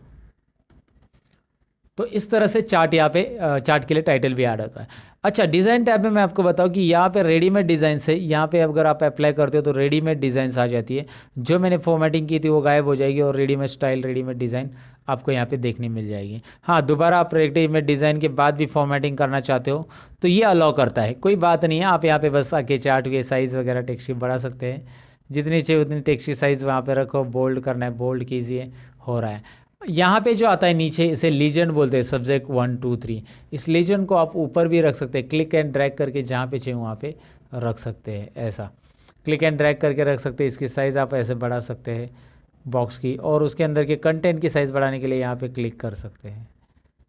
तो इस तरह से चार्ट यहाँ पे चार्ट के लिए टाइटल भी ऐड होता है। अच्छा, डिज़ाइन टैब में मैं आपको बताऊँ कि यहाँ पे रेडीमेड डिज़ाइन से यहाँ पे अगर आप अप्लाई करते हो तो रेडीमेड डिज़ाइंस आ जाती है। जो मैंने फॉर्मेटिंग की थी वो गायब हो जाएगी और रेडीमेड स्टाइल रेडीमेड डिज़ाइन आपको यहाँ पे देखने मिल जाएगी। हाँ, दोबारा आप रेडीमेड डिज़ाइन के बाद भी फॉर्मेटिंग करना चाहते हो तो ये अलाउ करता है, कोई बात नहीं है। आप यहाँ पे बस आके चार्ट के साइज़ वगैरह टेक्स्ट बढ़ा सकते हैं, जितनी चाहिए उतनी टेक्स्ट साइज़ वहाँ पे रखो, बोल्ड करना है बोल्ड कीजिए, हो रहा है। यहाँ पे जो आता है नीचे इसे लीजेंड बोलते हैं, सब्जेक्ट 1 2 3। इस लीजेंड को आप ऊपर भी रख सकते हैं, क्लिक एंड ड्रैग करके जहाँ पे चाहिए वहाँ पे रख सकते हैं। ऐसा क्लिक एंड ड्रैग करके रख सकते हैं। इसकी साइज़ आप ऐसे बढ़ा सकते हैं बॉक्स की, और उसके अंदर के कंटेंट की साइज़ बढ़ाने के लिए यहाँ पे क्लिक कर सकते हैं।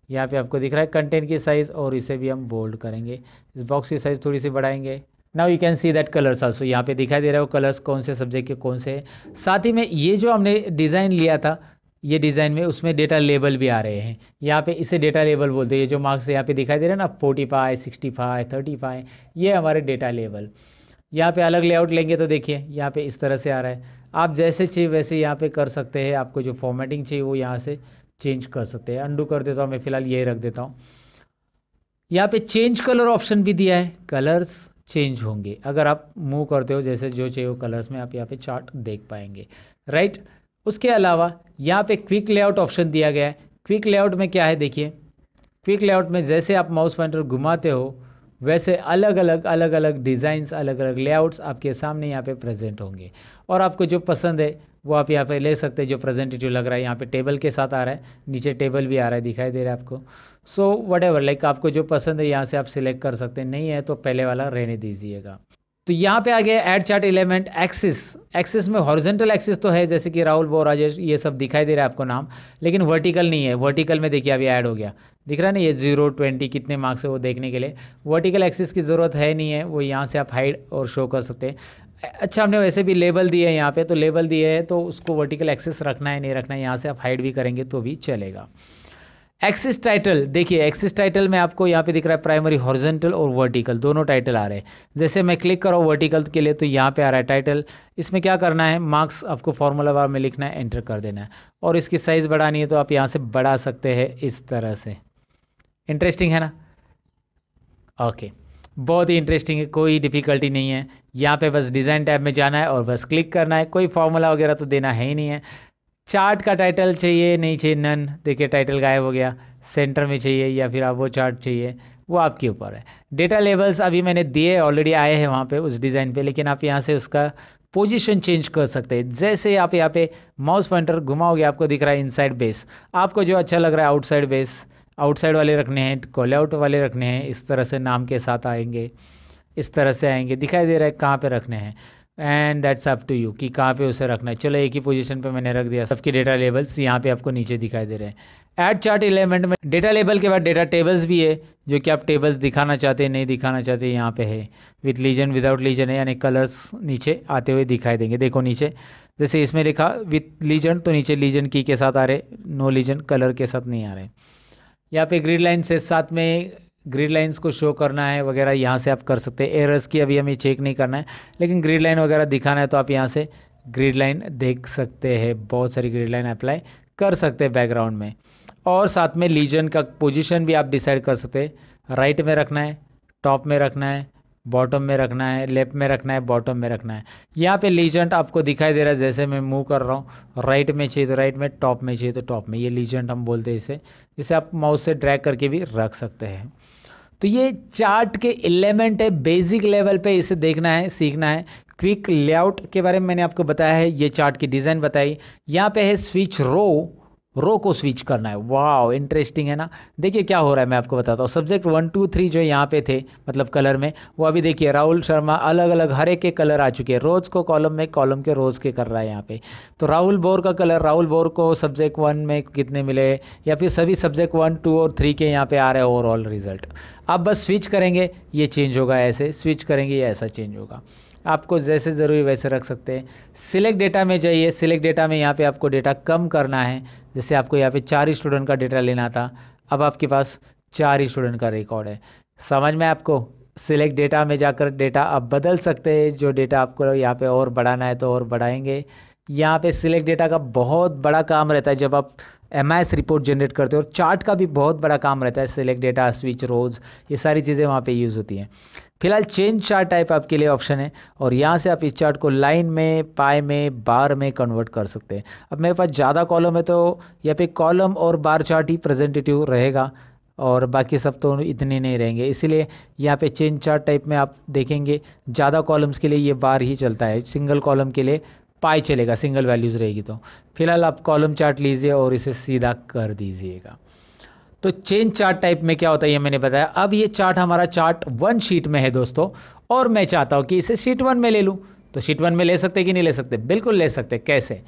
यहाँ पे आपको दिख रहा है कंटेंट की साइज़, और इसे भी हम बोल्ड करेंगे। इस बॉक्स की साइज़ थोड़ी सी बढ़ाएंगे। Now you can see that colours also, यहाँ पे दिखाई दे रहा है वो कलर्स कौन से सब्जेक्ट के कौन से हैं। साथ ही में ये जो हमने डिज़ाइन लिया था, ये डिज़ाइन में उसमें डेटा लेबल भी आ रहे हैं। यहाँ पे इसे डेटा लेबल बोलते हैं। ये जो मार्क्स यहाँ पे दिखाई दे रहे हैं ना, 45 65 35, ये हमारे डेटा लेबल। यहाँ पे अलग लेआउट लेंगे तो देखिए यहाँ पे इस तरह से आ रहा है। आप जैसे चाहिए वैसे यहाँ पे कर सकते हैं। आपको जो फॉर्मेटिंग चाहिए वो यहाँ से चेंज कर सकते हैं। अंडू कर देता हूँ मैं, फ़िलहाल ये रख देता हूँ। यहाँ पे चेंज कलर ऑप्शन भी दिया है, कलर्स चेंज होंगे अगर आप मूव करते हो, जैसे जो चाहिए वो कलर्स में आप यहाँ पे चार्ट देख पाएंगे, राइट। उसके अलावा यहाँ पे क्विक लेआउट ऑप्शन दिया गया है। क्विक लेआउट में क्या है देखिए, क्विक लेआउट में जैसे आप माउस पॉइंटर घुमाते हो वैसे अलग अलग डिज़ाइंस, अलग अलग लेआउट्स आपके सामने यहाँ पे प्रेजेंट होंगे, और आपको जो पसंद है वो आप यहाँ पे ले सकते हैं। जो प्रेजेंटेटिव लग रहा है, यहाँ पे टेबल के साथ आ रहा है, नीचे टेबल भी आ रहा है, दिखाई दे रहा है आपको। सो वट एवर, लाइक आपको जो पसंद है यहाँ से आप सिलेक्ट कर सकते हैं। नहीं है तो पहले वाला रहने दीजिएगा। तो यहाँ पे आ गया add chart element axis. Axis में हॉरिजॉन्टल एक्सिस तो है, जैसे कि राहुल बो राजेश ये सब दिखाई दे रहा है आपको नाम, लेकिन वर्टिकल नहीं है। वर्टिकल में देखिए अभी ऐड हो गया, दिख रहा है ना, ये 0 20 कितने मार्क्स है वो देखने के लिए। वर्टिकल एक्सिस की ज़रूरत है नहीं है, वो यहाँ से आप हाइड और शो कर सकते हैं। अच्छा, हमने वैसे भी लेबल दिए है यहाँ पे, तो लेबल दिए है तो उसको वर्टिकल एक्सिस रखना है नहीं रखना है, यहाँ से आप हाइड भी करेंगे तो भी चलेगा। एक्सिस टाइटल देखिए, एक्सिस टाइटल में आपको यहाँ पे दिख रहा है प्राइमरी हॉरिजॉन्टल और वर्टिकल दोनों टाइटल आ रहे हैं। जैसे मैं क्लिक करूँ वर्टिकल के लिए तो यहाँ पे आ रहा है टाइटल। इसमें क्या करना है, मार्क्स आपको फॉर्मूला बार में लिखना है, एंटर कर देना है, और इसकी साइज़ बढ़ानी है तो आप यहाँ से बढ़ा सकते हैं इस तरह से। इंटरेस्टिंग है ना? ओके, बहुत ही इंटरेस्टिंग है, कोई डिफ़िकल्टी नहीं है। यहाँ पे बस डिज़ाइन टैब में जाना है और बस क्लिक करना है, कोई फार्मूला वगैरह तो देना है ही नहीं है। चार्ट का टाइटल चाहिए नहीं चाहिए, नन, देखिए टाइटल गायब हो गया। सेंटर में चाहिए या फिर आप वो चार्ट चाहिए, वो आपके ऊपर है। डेटा लेवल्स अभी मैंने दिए, ऑलरेडी आए हैं वहाँ पे उस डिज़ाइन पे, लेकिन आप यहाँ से उसका पोजीशन चेंज कर सकते हैं। जैसे आप यहाँ पे माउस पॉइंटर घुमाओगे आपको दिख रहा है इनसाइड बेस। आपको जो अच्छा लग रहा है आउटसाइड बेस, आउटसाइड वाले रखने हैं, कॉल आउट वाले रखने हैं, इस तरह से नाम के साथ आएंगे, इस तरह से आएंगे, दिखाई दे रहा है कहाँ पे रखने हैं। And that's up to you कि कहाँ पे उसे रखना है। चलो एक ही पोजीशन पे मैंने रख दिया। सबके डेटा लेबल्स यहाँ पे आपको नीचे दिखाई दे रहे हैं। ऐड चार्ट एलिमेंट में डेटा लेबल के बाद डेटा टेबल्स भी है, जो कि आप टेबल्स दिखाना चाहते हैं नहीं दिखाना चाहते, यहाँ पे है। विथ लीजन विदाउट लीजन है, यानी कलर्स नीचे आते हुए दिखाई देंगे। देखो नीचे जैसे इसमें लिखा विथ लीजन तो नीचे लीजन की के साथ आ रहे, नो लीजन कलर के साथ नहीं आ रहे। यहाँ पे ग्रिड लाइन से साथ में ग्रिड लाइंस को शो करना है वगैरह, यहाँ से आप कर सकते हैं। एरर्स की अभी हमें चेक नहीं करना है, लेकिन ग्रिड लाइन वगैरह दिखाना है तो आप यहाँ से ग्रिड लाइन देख सकते हैं। बहुत सारी ग्रिड लाइन अप्लाई कर सकते हैं बैकग्राउंड में, और साथ में लीजन का पोजीशन भी आप डिसाइड कर सकते हैं। राइट में रखना है, टॉप में रखना है, बॉटम में रखना है, लेफ्ट में रखना है, बॉटम में रखना है। यहाँ पे लीजेंट आपको दिखाई दे रहा है, जैसे मैं मूव कर रहा हूँ, राइट में चाहिए तो राइट में, टॉप में चाहिए तो टॉप में। ये लीजेंट हम बोलते हैं इसे। इसे आप माउस से ड्रैग करके भी रख सकते हैं। तो ये चार्ट के एलिमेंट है, बेसिक लेवल पे इसे देखना है, सीखना है। क्विक लेआउट के बारे में मैंने आपको बताया है, ये चार्ट की डिज़ाइन बताई। यहाँ पे है स्विच रो को स्विच करना है। वाह, इंटरेस्टिंग है ना। देखिए क्या हो रहा है, मैं आपको बताता हूँ। सब्जेक्ट 1 2 3 जो यहाँ पे थे, मतलब कलर में, वो अभी देखिए राहुल शर्मा अलग अलग हर एक के कलर आ चुके हैं। रोज़ को कॉलम में, कॉलम के रोज़ के कर रहा है यहाँ पे। तो राहुल बोर का कलर, राहुल बोर को सब्जेक्ट 1 में कितने मिले, या फिर सभी सब्जेक्ट 1 2 और 3 के यहाँ पे आ रहे हैं ओवरऑल रिजल्ट। आप बस स्विच करेंगे, ये चेंज होगा, ऐसे स्विच करेंगे ये ऐसा चेंज होगा। आपको जैसे ज़रूरी वैसे रख सकते हैं। सिलेक्ट डेटा में जाइए। सिलेक्ट डेटा में यहाँ पे आपको डेटा कम करना है। जैसे आपको यहाँ पे 4 ही स्टूडेंट का डेटा लेना था, अब आपके पास 4 ही स्टूडेंट का रिकॉर्ड है। समझ में आपको? सिलेक्ट डेटा में जाकर डेटा आप बदल सकते हैं। जो डेटा आपको यहाँ पे और बढ़ाना है तो और बढ़ाएंगे। यहाँ पे सिलेक्ट डेटा का बहुत बड़ा काम रहता है जब आप एमआईएस रिपोर्ट जनरेट करते हो। और चार्ट का भी बहुत बड़ा काम रहता है। सिलेक्ट डेटा, स्विच रोज, ये सारी चीज़ें वहाँ पे यूज़ होती हैं। फिलहाल चेंज चार्ट टाइप आपके लिए ऑप्शन है, और यहाँ से आप इस चार्ट को लाइन में, पाई में, बार में कन्वर्ट कर सकते हैं। अब मेरे पास ज़्यादा कॉलम है तो यहाँ पे कॉलम और बार चार्ट ही प्रेजेंटेटिव रहेगा, और बाकी सब तो इतने नहीं रहेंगे। इसीलिए यहाँ पे चेंज चार्ट टाइप में आप देखेंगे ज़्यादा कॉलम्स के लिए ये बार ही चलता है, सिंगल कॉलम के लिए पाई चलेगा, सिंगल वैल्यूज़ रहेगी। तो फिलहाल आप कॉलम चार्ट लीजिए और इसे सीधा कर दीजिएगा। तो चेंज चार्ट टाइप में क्या होता है ये मैंने बताया। अब ये चार्ट हमारा चार्ट 1 शीट में है दोस्तों, और मैं चाहता हूँ कि इसे शीट 1 में ले लूँ। तो शीट 1 में ले सकते कि नहीं ले सकते? बिल्कुल ले सकते। कैसे?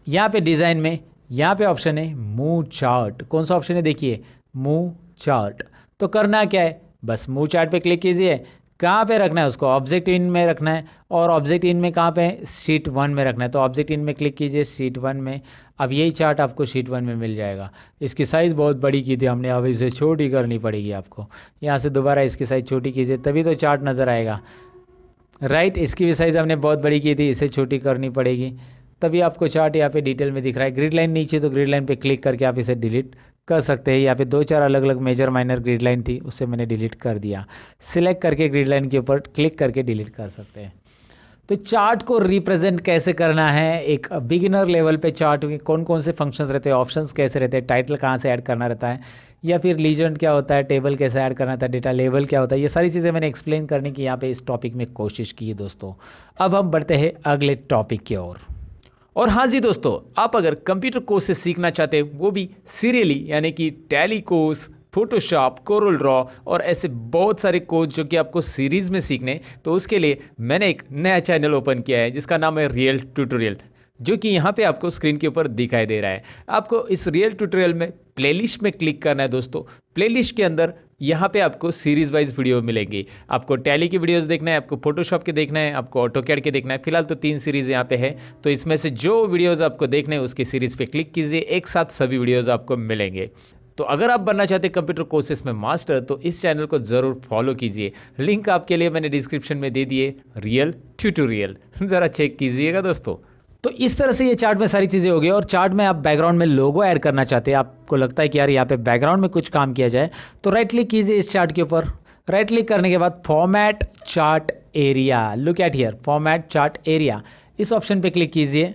यहाँ पे डिज़ाइन में यहाँ पे ऑप्शन है मूव चार्ट। कौन सा ऑप्शन है? देखिए, मूव चार्ट। तो करना क्या है, बस मूव चार्ट पे क्लिक कीजिए। कहाँ पे रखना है उसको? ऑब्जेक्ट इन में रखना है, और ऑब्जेक्ट इन में कहाँ पे है? शीट 1 में रखना है। तो ऑब्जेक्ट इन में क्लिक कीजिए, शीट 1 में। अब यही चार्ट आपको शीट 1 में मिल जाएगा। इसकी साइज़ बहुत बड़ी की थी हमने, अब इसे छोटी करनी पड़ेगी आपको। यहाँ से दोबारा इसकी साइज़ छोटी कीजिए, तभी तो चार्ट नज़र आएगा। राइट, इसकी भी साइज़ हमने बहुत बड़ी की थी, इसे छोटी करनी पड़ेगी, तभी आपको चार्ट यहाँ पे डिटेल में दिख रहा है। ग्रिड लाइन नीचे, तो ग्रिड लाइन पे क्लिक करके आप इसे डिलीट कर सकते हैं। यहाँ पे 2-4 अलग अलग मेजर माइनर ग्रिड लाइन थी, उसे मैंने डिलीट कर दिया। सिलेक्ट करके ग्रिड लाइन के ऊपर क्लिक करके डिलीट कर सकते हैं। तो चार्ट को रिप्रेजेंट कैसे करना है, एक बिगिनर लेवल पे चार्ट में कौन कौन से फंक्शंस रहते हैं, ऑप्शंस कैसे रहते हैं, टाइटल कहाँ से ऐड करना रहता है, या फिर लीजेंड क्या होता है, टेबल कैसे ऐड करना था, डेटा लेवल क्या होता है, ये सारी चीज़ें मैंने एक्सप्लेन करने की यहाँ पे इस टॉपिक में कोशिश की है दोस्तों। अब हम बढ़ते हैं अगले टॉपिक की ओर। और हाँ जी दोस्तों, आप अगर कंप्यूटर कोर्स से सीखना चाहते हैं, वो भी सीरियली, यानी कि tally course, Photoshop, Corel Draw और ऐसे बहुत सारे कोर्स जो कि आपको सीरीज़ में सीखने, तो उसके लिए मैंने एक नया चैनल ओपन किया है जिसका नाम है रियल ट्यूटोरियल, जो कि यहाँ पे आपको स्क्रीन के ऊपर दिखाई दे रहा है। आपको इस रियल ट्यूटोरियल में प्लेलिस्ट में क्लिक करना है दोस्तों। प्लेलिस्ट के अंदर यहाँ पे आपको सीरीज वाइज वीडियो मिलेंगी। आपको टैली की वीडियोस देखना है, आपको फोटोशॉप के देखना है, आपको ऑटोकैड के देखना है। फिलहाल तो 3 सीरीज़ यहाँ पे है, तो इसमें से जो वीडियोज़ आपको देखने हैं उसकी सीरीज़ पे क्लिक कीजिए, एक साथ सभी वीडियोज़ आपको मिलेंगे। तो अगर आप बनना चाहते हैं कंप्यूटर कोर्सेज में मास्टर, तो इस चैनल को ज़रूर फॉलो कीजिए। लिंक आपके लिए मैंने डिस्क्रिप्शन में दे दिए, रियल ट्यूटोरियल, ज़रा चेक कीजिएगा दोस्तों। तो इस तरह से ये चार्ट में सारी चीज़ें हो गई। और चार्ट में आप बैकग्राउंड में लोगो ऐड करना चाहते हैं, आपको लगता है कि यार यहाँ पे बैकग्राउंड में कुछ काम किया जाए, तो राइट क्लिक कीजिए इस चार्ट के ऊपर। राइट क्लिक करने के बाद format chart area, look at here, format chart area, इस ऑप्शन पे क्लिक कीजिए।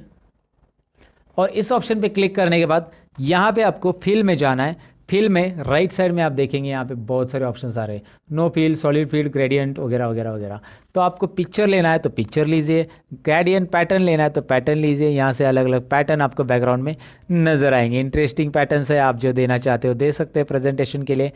और इस ऑप्शन पे क्लिक करने के बाद यहाँ पे आपको फिल में जाना है। फिल में राइट साइड में आप देखेंगे यहाँ पे बहुत सारे ऑप्शंस आ रहे हैं, no fill, solid fill, gradient वगैरह वगैरह वगैरह। तो आपको पिक्चर लेना है तो पिक्चर लीजिए, ग्रेडियंट पैटर्न लेना है तो पैटर्न लीजिए। यहाँ से अलग अलग पैटर्न आपको बैकग्राउंड में नज़र आएंगे। इंटरेस्टिंग पैटर्न है, आप जो देना चाहते हो दे सकते हैं प्रेजेंटेशन के लिए।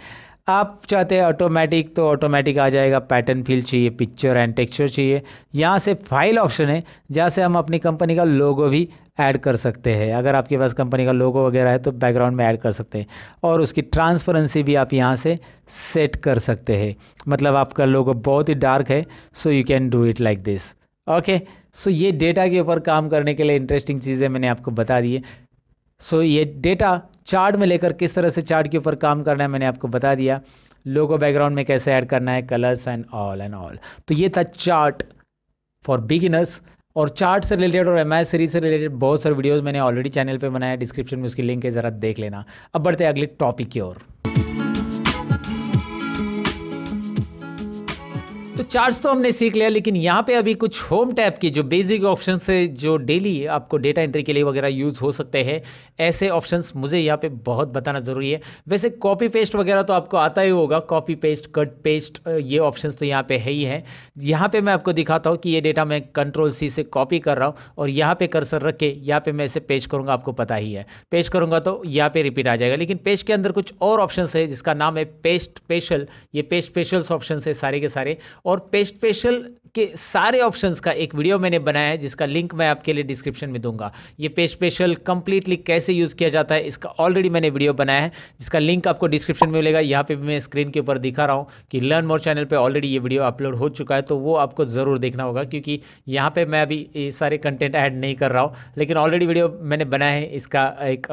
आप चाहते हैं ऑटोमेटिक तो ऑटोमेटिक आ जाएगा। पैटर्न फिल चाहिए, पिक्चर एंड टेक्सचर चाहिए, यहाँ से फाइल ऑप्शन है जहाँ से हम अपनी कंपनी का लोगो भी ऐड कर सकते हैं। अगर आपके पास कंपनी का लोगो वगैरह है तो बैकग्राउंड में ऐड कर सकते हैं। और उसकी ट्रांसपेरेंसी भी आप यहाँ से सेट कर सकते हैं, मतलब आपका लोगो बहुत ही डार्क है, so you can do it like this. Okay, so ये डेटा के ऊपर काम करने के लिए इंटरेस्टिंग चीज़ें मैंने आपको बता दी है। सो ये डेटा चार्ट में लेकर किस तरह से चार्ट के ऊपर काम करना है मैंने आपको बता दिया। लोगो बैकग्राउंड में कैसे ऐड करना है, कलर्स एंड ऑल। तो ये था चार्ट फॉर बिगिनर्स। और चार्ट से रिलेटेड और एमआईएस सीरीज से रिलेटेड बहुत सारे वीडियोस मैंने ऑलरेडी चैनल पे बनाया है, डिस्क्रिप्शन में उसकी लिंक है, ज़रा देख लेना। अब बढ़ते हैं अगले टॉपिक की ओर। तो चार्ट्स तो हमने सीख लिया, लेकिन यहाँ पे अभी कुछ होम टैब की जो बेसिक ऑप्शन है जो डेली आपको डेटा एंट्री के लिए वगैरह यूज़ हो सकते हैं, ऐसे ऑप्शंस मुझे यहाँ पे बहुत बताना ज़रूरी है। वैसे कॉपी पेस्ट वगैरह तो आपको आता ही होगा, कॉपी पेस्ट, कट पेस्ट, ये ऑप्शंस तो यहाँ पे है ही है। यहाँ पे मैं आपको दिखाता हूँ कि ये डेटा मैं Ctrl+C से कॉपी कर रहा हूँ और यहाँ पे कर्सर रख के यहाँ पे मैं इसे पेस्ट करूँगा, आपको पता ही है। पेस्ट करूँगा तो यहाँ पे रिपीट आ जाएगा, लेकिन पेस्ट के अंदर कुछ और ऑप्शंस है जिसका नाम है पेस्ट स्पेशल। ये पेस्ट स्पेशल्स ऑप्शन है सारे के सारे, और पेस्ट स्पेशल के सारे ऑप्शंस का एक वीडियो मैंने बनाया है जिसका लिंक मैं आपके लिए डिस्क्रिप्शन में दूंगा। ये पेस्ट स्पेशल कंप्लीटली कैसे यूज़ किया जाता है इसका ऑलरेडी मैंने वीडियो बनाया है, जिसका लिंक आपको डिस्क्रिप्शन में मिलेगा। यहाँ पे भी मैं स्क्रीन के ऊपर दिखा रहा हूँ कि लर्न मोर चैनल पे ऑलरेडी ये वीडियो अपलोड हो चुका है, तो वो आपको ज़रूर देखना होगा, क्योंकि यहाँ पे मैं अभी ये सारे कंटेंट ऐड नहीं कर रहा हूँ, लेकिन ऑलरेडी वीडियो मैंने बनाया है, इसका एक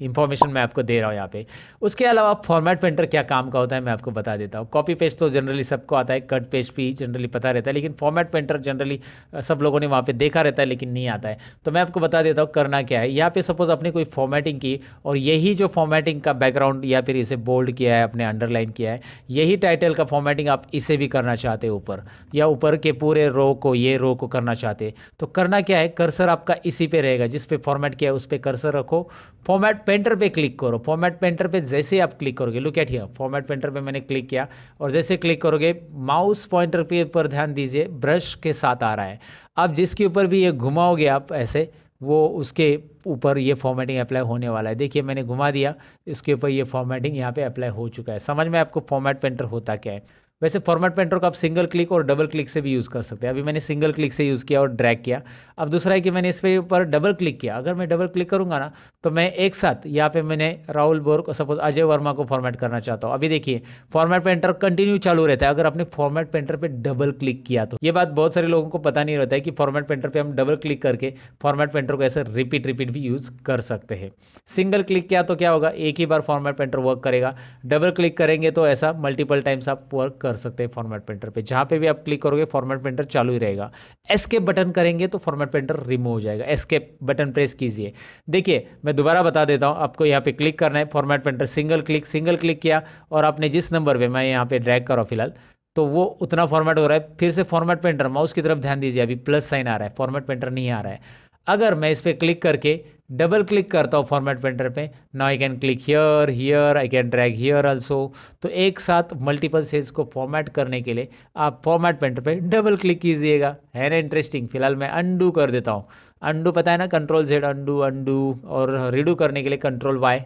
इंफॉर्मेशन मैं आपको दे रहा हूँ यहाँ पे। उसके अलावा फॉर्मेट पेंटर क्या काम का होता है मैं आपको बता देता हूँ। कॉपी पेस्ट तो जनरली सबको आता है, कट पेस्ट भी जनरली पता रहता है, लेकिन फॉर्मेट पेंटर जनरली सब लोगों ने वहाँ पे देखा रहता है लेकिन नहीं आता है। तो मैं आपको बता देता हूँ करना क्या है। यहाँ पे सपोज आपने कोई फॉर्मेटिंग की और यही जो फॉर्मेटिंग का बैकग्राउंड या फिर इसे बोल्ड किया है, आपने अंडरलाइन किया है, यही टाइटल का फॉर्मेटिंग आप इसे भी करना चाहते हैं ऊपर, या ऊपर के पूरे रो को, ये रो को करना चाहते हैं, तो करना क्या है, कर्सर आपका इसी पे रहेगा, जिस पे फॉर्मेट किया है उस पे कर्सर रखो, फॉर्मेट पेंटर पे क्लिक करो। फॉर्मेट पेंटर पे जैसे ही आप क्लिक करोगे, look at here, format painter पे मैंने क्लिक किया और जैसे क्लिक करोगे माउस पॉइंटर पे पर ध्यान दीजिए, ब्रश के साथ आ रहा है। आप जिसके ऊपर भी ये घुमाओगे आप ऐसे, वो उसके ऊपर ये फॉर्मेटिंग अप्लाई होने वाला है। देखिए मैंने घुमा दिया, इसके ऊपर ये फॉर्मेटिंग यहाँ पे अप्लाई हो चुका है। समझ में आपको फॉर्मेट पेंटर होता क्या है। वैसे फॉर्मेट पेंटर को आप सिंगल क्लिक और डबल क्लिक से भी यूज़ कर सकते हैं। अभी मैंने सिंगल क्लिक से यूज़ किया और ड्रैग किया। अब दूसरा है कि मैंने इस पे ऊपर डबल क्लिक किया। अगर मैं डबल क्लिक करूँगा ना, तो मैं एक साथ यहाँ पे मैंने राहुल बोर को, सपोज अजय वर्मा को फॉर्मेट करना चाहता हूँ। अभी देखिए फॉर्मेट पेंटर कंटिन्यू चालू रहता है अगर आपने फॉर्मेट पेंटर पे डबल क्लिक किया तो। ये बात बहुत सारे लोगों को पता नहीं रहता है कि फॉर्मेट पेंटर पे हम डबल क्लिक करके फॉर्मेट पेंटर को ऐसे रिपीट भी यूज़ कर सकते हैं। सिंगल क्लिक किया तो क्या होगा, एक ही बार फॉर्मेट पेंटर वर्क करेगा। डबल क्लिक करेंगे तो ऐसा मल्टीपल टाइम्स आप वर्क कर सकते हैं फॉर्मेट पेंटर पे। जहाँ पे भी आप क्लिक करोगे फॉर्मेट पेंटर चालू ही रहेगा। एस्केप बटन करेंगे तो फॉर्मेट पेंटर रिमूव हो जाएगा। एस्केप बटन प्रेस कीजिए। देखिए मैं दोबारा बता देता हूँ, आपको यहाँ पे क्लिक करना है, फॉर्मेट पेंटर सिंगल क्लिक किया और आपने जिस नंबर पे, मैं यहाँ पे ड्रैग कर रहा हूँ फिलहाल, तो वो उतना फॉर्मेट हो रहा है। फिर से फॉर्मेट पेंटर, माउस की तरफ ध्यान दीजिए, अभी प्लस साइन आ रहा है, फॉर्मेट पेंटर नहीं आ रहा है। अगर मैं इस पर क्लिक करके डबल क्लिक करता हूँ फॉर्मेट पेंटर पे, now I can click here I can drag here also. तो एक साथ मल्टीपल सेल्स को फॉर्मेट करने के लिए आप फॉर्मेट पेंटर पे डबल क्लिक कीजिएगा। है ना इंटरेस्टिंग। फिलहाल मैं अंडू कर देता हूँ। अंडू पता है ना, Ctrl+Z अंडू, और रीडू करने के लिए Ctrl+Y,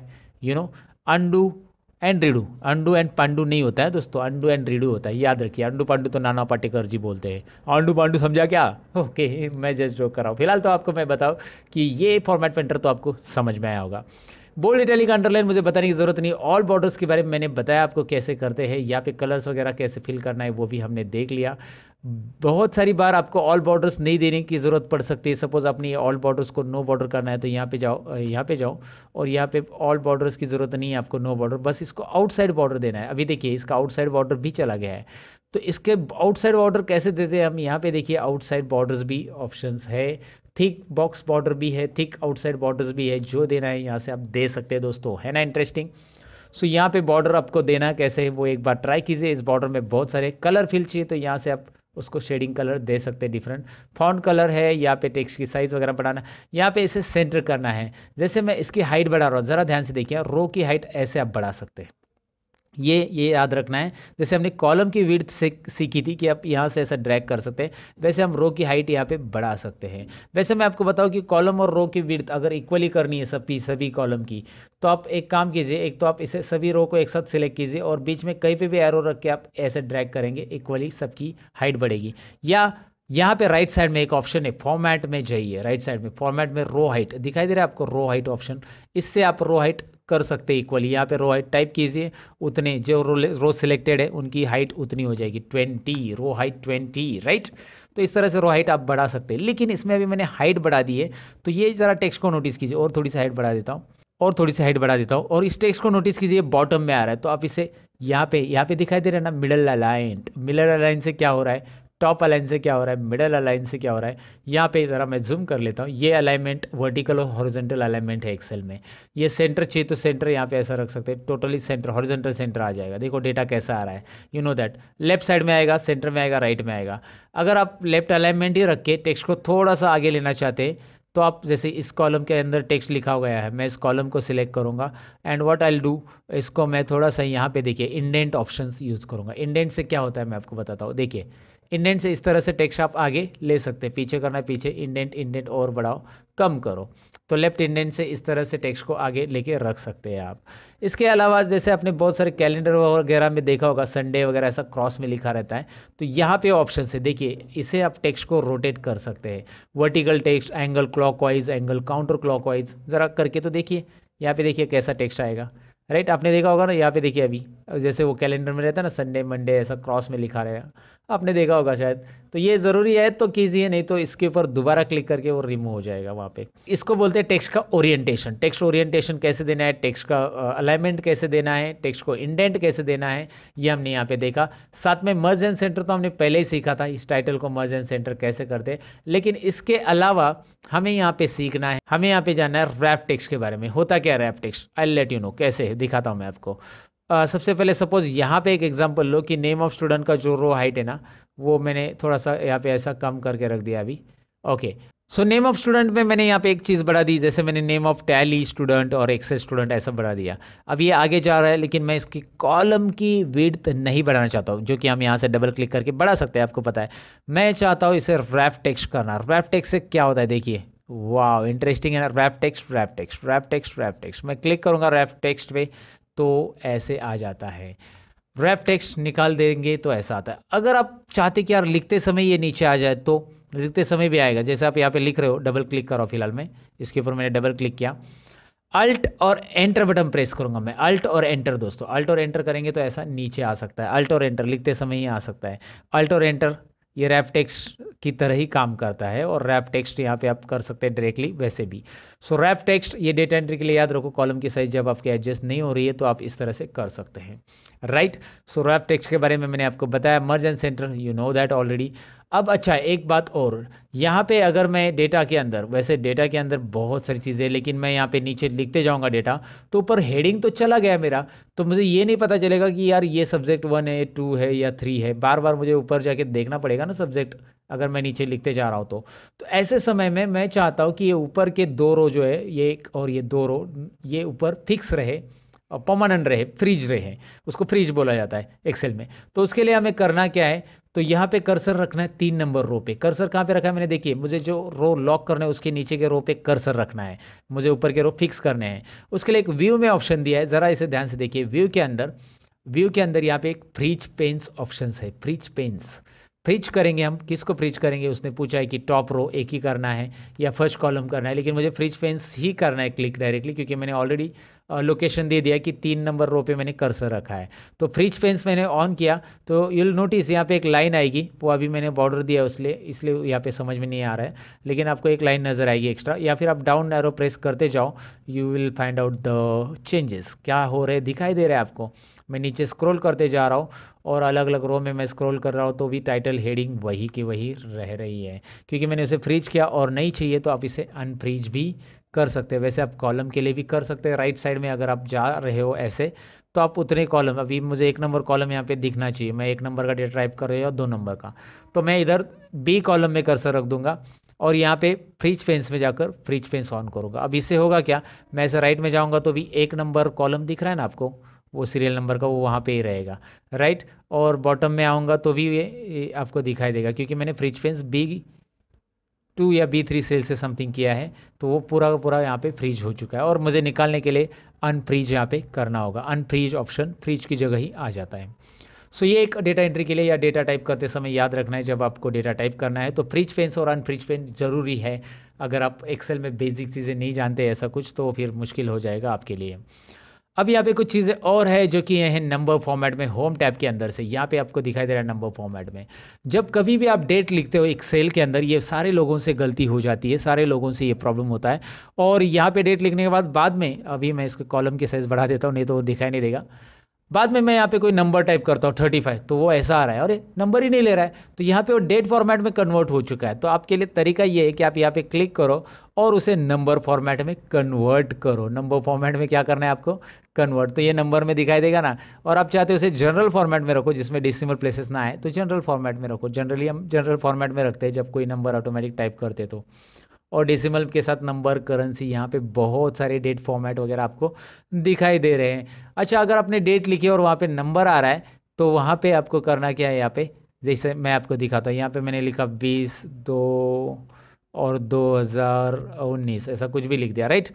undo and redo. Undo and Pandu नहीं होता है दोस्तों, अंडू एंड रीडू होता है, याद रखिए। अंडू पांडू तो नाना पाटेकर जी बोलते हैं, अंडू पांडू समझा क्या? ओके मैं जस्ट जोक कर रहा हूँ। फिलहाल तो आपको मैं बताऊँ कि ये फॉर्मेट पेंटर तो आपको समझ में आया होगा। बोल्ड इटैलिक अंडरलाइन मुझे बताने की ज़रूरत नहीं। ऑल बॉर्डर्स के बारे में मैंने बताया आपको कैसे करते हैं। यहाँ पे कलर्स वगैरह कैसे फिल करना है वो भी हमने देख लिया। बहुत सारी बार आपको ऑल बॉर्डर्स नहीं देने की ज़रूरत पड़ सकती है। सपोज़ आपने ऑल बॉर्डर्स को नो बॉर्डर करना है तो यहाँ पे जाओ और यहाँ पे ऑल बॉर्डर्स की ज़रूरत नहीं है आपको, नो बॉर्डर, बस इसको आउटसाइड बॉर्डर देना है। अभी देखिए इसका आउटसाइड बॉर्डर भी चला गया है। तो इसके आउटसाइड बॉर्डर कैसे देते हैं हम, यहाँ पे देखिए आउटसाइड बॉर्डर्स भी ऑप्शंस है, थिक बॉक्स बॉर्डर भी है, थिक आउटसाइड बॉर्डर्स भी है। जो देना है यहाँ से आप दे सकते हैं दोस्तों। है ना इंटरेस्टिंग। सो यहाँ पे बॉर्डर आपको देना कैसे है वो एक बार ट्राई कीजिए। इस बॉर्डर में बहुत सारे कलर फिल चाहिए तो यहाँ से आप उसको शेडिंग कलर दे सकते हैं। डिफरेंट फॉन्ट कलर है, यहाँ पे टेक्स्ट की साइज़ वगैरह बढ़ाना, यहाँ पे इसे सेंटर करना है। जैसे मैं इसकी हाइट बढ़ा रहा हूँ, ज़रा ध्यान से देखिए, रो की हाइट ऐसे आप बढ़ा सकते हैं। ये याद रखना है। जैसे हमने कॉलम की विड्थ सीखी थी कि आप यहाँ से ऐसा ड्रैग कर सकते हैं, वैसे हम रो की हाइट यहाँ पे बढ़ा सकते हैं। वैसे मैं आपको बताऊँ कि कॉलम और रो की विड्थ अगर इक्वली करनी है सभी कॉलम की, तो आप एक काम कीजिए, एक तो आप इसे सभी रो को एक साथ सिलेक्ट कीजिए और बीच में कहीं पे भी एरो रख के आप ऐसे ड्रैग करेंगे, इक्वली सबकी हाइट बढ़ेगी। या यहाँ पे राइट साइड में एक ऑप्शन है, फॉर्मेट में जाइए, राइट साइड में फॉर्मेट में रो हाइट दिखाई दे रहा है आपको, रो हाइट ऑप्शन, इससे आप रो हाइट कर सकते हैं इक्वली। यहाँ पे रो हाइट टाइप कीजिए, उतने जो रो सिलेक्टेड है उनकी हाइट उतनी हो जाएगी, 20, रो हाइट 20, राइट। तो इस तरह से रो हाइट आप बढ़ा सकते हैं। लेकिन इसमें अभी मैंने हाइट बढ़ा दी है, तो ये ज़रा टेक्स्ट को नोटिस कीजिए, और थोड़ी सी हाइट बढ़ा देता हूँ, और थोड़ी सी हाइट बढ़ा देता हूँ, और इस टेक्स्ट को नोटिस कीजिए बॉटम में आ रहा है। तो आप इसे यहाँ पे दिखाई दे रहा है ना, मिडल अलाइन से क्या हो रहा है, टॉप अलाइन से क्या हो रहा है, मिडल अलाइन से क्या हो रहा है। यहाँ पे ज़रा मैं जूम कर लेता हूँ, ये अलाइनमेंट वर्टिकल और हॉरिजॉन्टल अलाइनमेंट है एक्सेल में। ये सेंटर चाहिए तो सेंटर यहाँ पे ऐसा रख सकते हैं, टोटली सेंटर हॉरिजॉन्टल सेंटर आ जाएगा। देखो डेटा कैसा आ रहा है, you know that left side में आएगा, सेंटर में आएगा, राइट में आएगा। अगर आप लेफ्ट अलाइनमेंट ही रख के टेक्स्ट को थोड़ा सा आगे लेना चाहते हैं तो आप जैसे इस कॉलम के अंदर टेक्स्ट लिखा गया है, मैं इस कॉलम को सिलेक्ट करूँगा and what I will do, इसको मैं थोड़ा सा यहाँ पे देखिए इंडेंट ऑप्शंस यूज़ करूँगा। इंडेंट से क्या होता है मैं आपको बताता हूँ। देखिए इंडेंट से इस तरह से टेक्स्ट आप आगे ले सकते हैं, पीछे करना है पीछे, इंडेंट इंडेंट और बढ़ाओ कम करो, तो लेफ्ट इंडेंट से इस तरह से टेक्स्ट को आगे लेके रख सकते हैं आप। इसके अलावा जैसे आपने बहुत सारे कैलेंडर वगैरह में देखा होगा, संडे वगैरह ऐसा क्रॉस में लिखा रहता है, तो यहाँ पे ऑप्शन है देखिए, इसे आप टेक्स्ट को रोटेट कर सकते हैं। Vertical text, angle clockwise, angle counter clockwise, ज़रा करके तो देखिए यहाँ पे देखिए कैसा टेक्स्ट आएगा। राइट, आपने देखा होगा ना, यहाँ पे देखिए अभी जैसे वो कैलेंडर में रहता है ना संडे मंडे ऐसा क्रॉस में लिखा रहेगा, आपने देखा होगा शायद। तो ये ज़रूरी है तो कीजिए, नहीं तो इसके ऊपर दोबारा क्लिक करके वो रिमूव हो जाएगा वहाँ पे। इसको बोलते हैं टेक्स्ट का ओरिएंटेशन। टेक्स्ट ओरिएंटेशन कैसे देना है, टेक्स्ट का अलाइनमेंट कैसे देना है, टेक्स्ट को इंडेंट कैसे देना है, ये हमने यहाँ पे देखा। साथ में मर्ज एंड सेंटर तो हमने पहले ही सीखा था, इस टाइटल को मर्ज एंड सेंटर कैसे करते हैं। लेकिन इसके अलावा हमें यहाँ पे सीखना है, हमें यहाँ पे जानना है रैप टेक्स्ट के बारे में। होता क्या wrap text, I let you know कैसे, दिखाता हूँ मैं आपको। सबसे पहले सपोज यहाँ पे एक एग्जांपल लो कि नेम ऑफ स्टूडेंट का जो रो हाइट है ना, वो मैंने थोड़ा सा यहाँ पे ऐसा कम करके रख दिया अभी। Okay, so name of student में मैंने यहाँ पे एक चीज़ बढ़ा दी, जैसे मैंने नेम ऑफ टैली स्टूडेंट और एक्सेल स्टूडेंट ऐसा बढ़ा दिया। अब ये आगे जा रहा है, लेकिन मैं इसकी कॉलम की विड्थ नहीं बढ़ाना चाहता हूँ, जो कि हम यहाँ से डबल क्लिक करके बढ़ा सकते हैं, आपको पता है। मैं चाहता हूँ इसे रैप टेक्स्ट करना। रैप टेक्स्ट से क्या होता है देखिए, वाह इंटरेस्टिंग है ना, wrap text wrap text wrap text wrap text. मैं क्लिक करूँगा रैप टेक्स्ट पे तो ऐसे आ जाता है। रैप टेक्स्ट निकाल देंगे तो ऐसा आता है। अगर आप चाहते कि यार लिखते समय ये नीचे आ जाए तो लिखते समय भी आएगा। जैसे आप यहाँ पे लिख रहे हो, डबल क्लिक करो, फिलहाल मैं इसके ऊपर मैंने डबल क्लिक किया, अल्ट और एंटर बटन प्रेस करूंगा मैं, अल्ट और एंटर दोस्तों, अल्ट और एंटर करेंगे तो ऐसा नीचे आ सकता है। अल्ट और एंटर लिखते समय ही आ सकता है। अल्ट और एंटर ये रैप टेक्स्ट की तरह ही काम करता है, और रैप टेक्स्ट यहाँ पे आप कर सकते हैं डायरेक्टली वैसे भी। सो रैप टेक्स्ट ये डेटा एंट्री के लिए याद रखो, कॉलम की साइज जब आपके एडजस्ट नहीं हो रही है तो आप इस तरह से कर सकते हैं। राइट, सो रैप टेक्स्ट के बारे में मैंने आपको बताया, मर्ज and centre you know that already. अब अच्छा एक बात और, यहाँ पे अगर मैं डेटा के अंदर, वैसे डेटा के अंदर बहुत सारी चीज़ें, लेकिन मैं यहाँ पे नीचे लिखते जाऊँगा डेटा, तो ऊपर हेडिंग तो चला गया मेरा, तो मुझे ये नहीं पता चलेगा कि यार ये सब्जेक्ट 1 है 2 है या 3 है। बार बार मुझे ऊपर जाके देखना पड़ेगा ना सब्जेक्ट, अगर मैं नीचे लिखते जा रहा हूँ तो ऐसे समय में मैं चाहता हूँ कि ये ऊपर के 2 रो जो है, ये एक और ये 2 रो, ये ऊपर फिक्स रहे और परमानेंट रहे, फ्रीज रहे, उसको फ्रीज बोला जाता है एक्सेल में। तो उसके लिए हमें करना क्या है, तो यहाँ पे कर्सर रखना है 3 नंबर रो पे। कर्सर कहाँ पे रखा है मैंने, देखिए मुझे जो रो लॉक करना है उसके नीचे के रो पे कर्सर रखना है, मुझे ऊपर के रो फिक्स करने हैं। उसके लिए एक व्यू में ऑप्शन दिया है, ज़रा इसे ध्यान से देखिए। व्यू के अंदर यहाँ पे एक फ्रीज पेन्स ऑप्शन है, फ्रीज पेन्स। फ्रीज करेंगे हम, किसको फ्रीज करेंगे, उसने पूछा है कि टॉप रो एक ही करना है या फर्स्ट कॉलम करना है, लेकिन मुझे फ्रीज पेन्स ही करना है क्लिक डायरेक्टली, क्योंकि मैंने ऑलरेडी लोकेशन दे दिया कि 3 नंबर रो पे मैंने कर्सर रखा है। तो फ्रीज पेन्स मैंने ऑन किया तो यू विल नोटिस यहाँ पे एक लाइन आएगी, वो अभी मैंने बॉर्डर दिया इसलिए यहाँ पे समझ में नहीं आ रहा है, लेकिन आपको एक लाइन नज़र आएगी एक्स्ट्रा, या फिर आप डाउन एरो प्रेस करते जाओ, you will find out the changes क्या हो रहे दिखाई दे रहा है आपको। मैं नीचे स्क्रॉल करते जा रहा हूँ और अलग अलग रो में मैं स्क्रॉल कर रहा हूँ तो भी टाइटल हेडिंग वही की वही रह रही है, क्योंकि मैंने उसे फ्रीज किया। और नहीं चाहिए तो आप इसे अनफ्रीज भी कर सकते हैं। वैसे आप कॉलम के लिए भी कर सकते हैं, राइट साइड में अगर आप जा रहे हो ऐसे तो आप उतने कॉलम, अभी मुझे 1 नंबर कॉलम यहाँ पे दिखना चाहिए, मैं 1 नंबर का डेटा टाइप कर रही हूँ या 2 नंबर का, तो मैं इधर बी कॉलम में कर्सर रख दूंगा और यहाँ पे फ्रीज पेन्स में जाकर फ्रीज पेन्स ऑन करूँगा। अब इससे होगा क्या, मैं ऐसे राइट में जाऊँगा तो भी 1 नंबर कॉलम दिख रहा है ना आपको, वो सीरियल नंबर का वो वहाँ पे ही रहेगा। राइट, और बॉटम में आऊँगा तो भी ये आपको दिखाई देगा, क्योंकि मैंने फ्रीज पेन्स B2 या B3 सेल से समथिंग किया है, तो वो पूरा का पूरा यहाँ पे फ्रीज हो चुका है। और मुझे निकालने के लिए अनफ्रीज यहाँ पे करना होगा, अनफ्रीज ऑप्शन फ्रीज की जगह ही आ जाता है। सो ये एक डेटा एंट्री के लिए या डेटा टाइप करते समय याद रखना है, जब आपको डेटा टाइप करना है तो फ्रीज पेन्स और अनफ्रीज पेन ज़रूरी है। अगर आप एक्सेल में बेसिक चीज़ें नहीं जानते ऐसा कुछ, तो फिर मुश्किल हो जाएगा आपके लिए। अब यहाँ पे कुछ चीज़ें और है जो कि हैं नंबर फॉर्मेट में, होम टैब के अंदर से यहाँ पे आपको दिखाई दे रहा है नंबर फॉर्मेट में। जब कभी भी आप डेट लिखते हो एक्सेल के अंदर, ये सारे लोगों से गलती हो जाती है, सारे लोगों से ये प्रॉब्लम होता है। और यहाँ पे डेट लिखने के बाद में, अभी मैं इसके कॉलम की साइज़ बढ़ा देता हूँ नहीं तो वो दिखाई नहीं देगा, बाद में मैं यहाँ पे कोई नंबर टाइप करता हूँ 35, तो वो ऐसा आ रहा है, अरे नंबर ही नहीं ले रहा है, तो यहाँ पे वो डेट फॉर्मेट में कन्वर्ट हो चुका है। तो आपके लिए तरीका ये है कि आप यहाँ पे क्लिक करो और उसे नंबर फॉर्मेट में कन्वर्ट करो। नंबर फॉर्मेट में क्या करना है आपको, कन्वर्ट, तो ये नंबर में दिखाई देगा ना। और आप चाहते हो उसे जनरल फॉर्मेट में रखो जिसमें डेसिमल प्लेसेस ना आए, तो जनरल फॉर्मेट में रखो। जनरली हम जनरल फॉर्मेट में रखते हैं जब कोई नंबर ऑटोमेटिक टाइप करते तो। और डेसिमल के साथ नंबर, करेंसी, यहाँ पे बहुत सारे डेट फॉर्मेट वगैरह आपको दिखाई दे रहे हैं। अच्छा, अगर आपने डेट लिखी और वहाँ पे नंबर आ रहा है तो वहाँ पे आपको करना क्या है, यहाँ पे जैसे मैं आपको दिखाता हूँ, यहाँ पे मैंने लिखा 20/2/2019, ऐसा कुछ भी लिख दिया, राइट।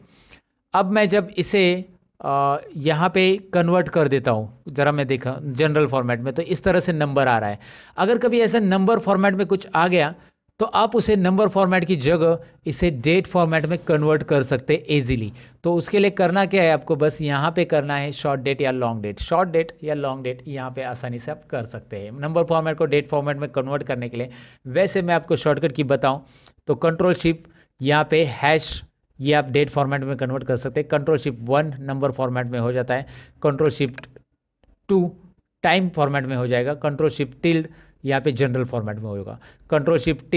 अब मैं जब इसे यहाँ पे कन्वर्ट कर देता हूँ, ज़रा मैं देखा जनरल फॉर्मेट में, तो इस तरह से नंबर आ रहा है। अगर कभी ऐसा नंबर फॉर्मेट में कुछ आ गया तो आप उसे नंबर फॉर्मेट की जगह इसे डेट फॉर्मेट में कन्वर्ट कर सकते हैं ईजिली। तो उसके लिए करना क्या है, आपको बस यहाँ पे करना है शॉर्ट डेट या लॉन्ग डेट। शॉर्ट डेट या लॉन्ग डेट यहाँ पे आसानी से आप कर सकते हैं नंबर फॉर्मेट को डेट फॉर्मेट में कन्वर्ट करने के लिए। वैसे मैं आपको शॉर्टकट की बताऊँ तो कंट्रोल-शिफ्ट यहाँ पे हैश, ये आप डेट फॉर्मेट में कन्वर्ट कर सकते हैं। कंट्रोल-शिफ्ट 1 नंबर फॉर्मेट में हो जाता है, कंट्रोल-शिफ्ट 2 टाइम फॉर्मेट में हो जाएगा, कंट्रोल-शिफ्ट यहाँ पे जनरल फॉर्मेट में होगा। कंट्रोल-शिफ्ट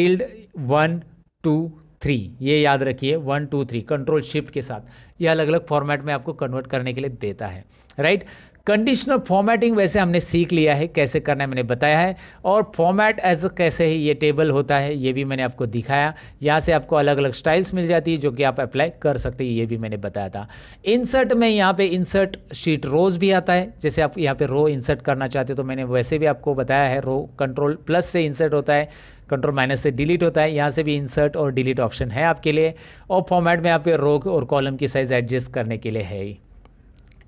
1 2 3, ये याद रखिए 1 2 3 कंट्रोल शिफ्ट के साथ ये अलग अलग फॉर्मेट में आपको कन्वर्ट करने के लिए देता है, राइट। कंडीशनल फॉर्मेटिंग वैसे हमने सीख लिया है कैसे करना है, मैंने बताया है। और फॉर्मेट एज कैसे ही ये टेबल होता है ये भी मैंने आपको दिखाया। यहाँ से आपको अलग अलग स्टाइल्स मिल जाती है जो कि आप अप्लाई कर सकते हैं, ये भी मैंने बताया था। इंसर्ट में यहाँ पे इंसर्ट शीट रोज भी आता है, जैसे आप यहाँ पे रो इंसर्ट करना चाहते हो तो मैंने वैसे भी आपको बताया है। रो कंट्रोल+ से इंसर्ट होता है, कंट्रोल- से डिलीट होता है। यहाँ से भी इंसर्ट और डिलीट ऑप्शन है आपके लिए। और फॉर्मेट में आप रो और कॉलम की साइज़ एडजस्ट करने के लिए है ही।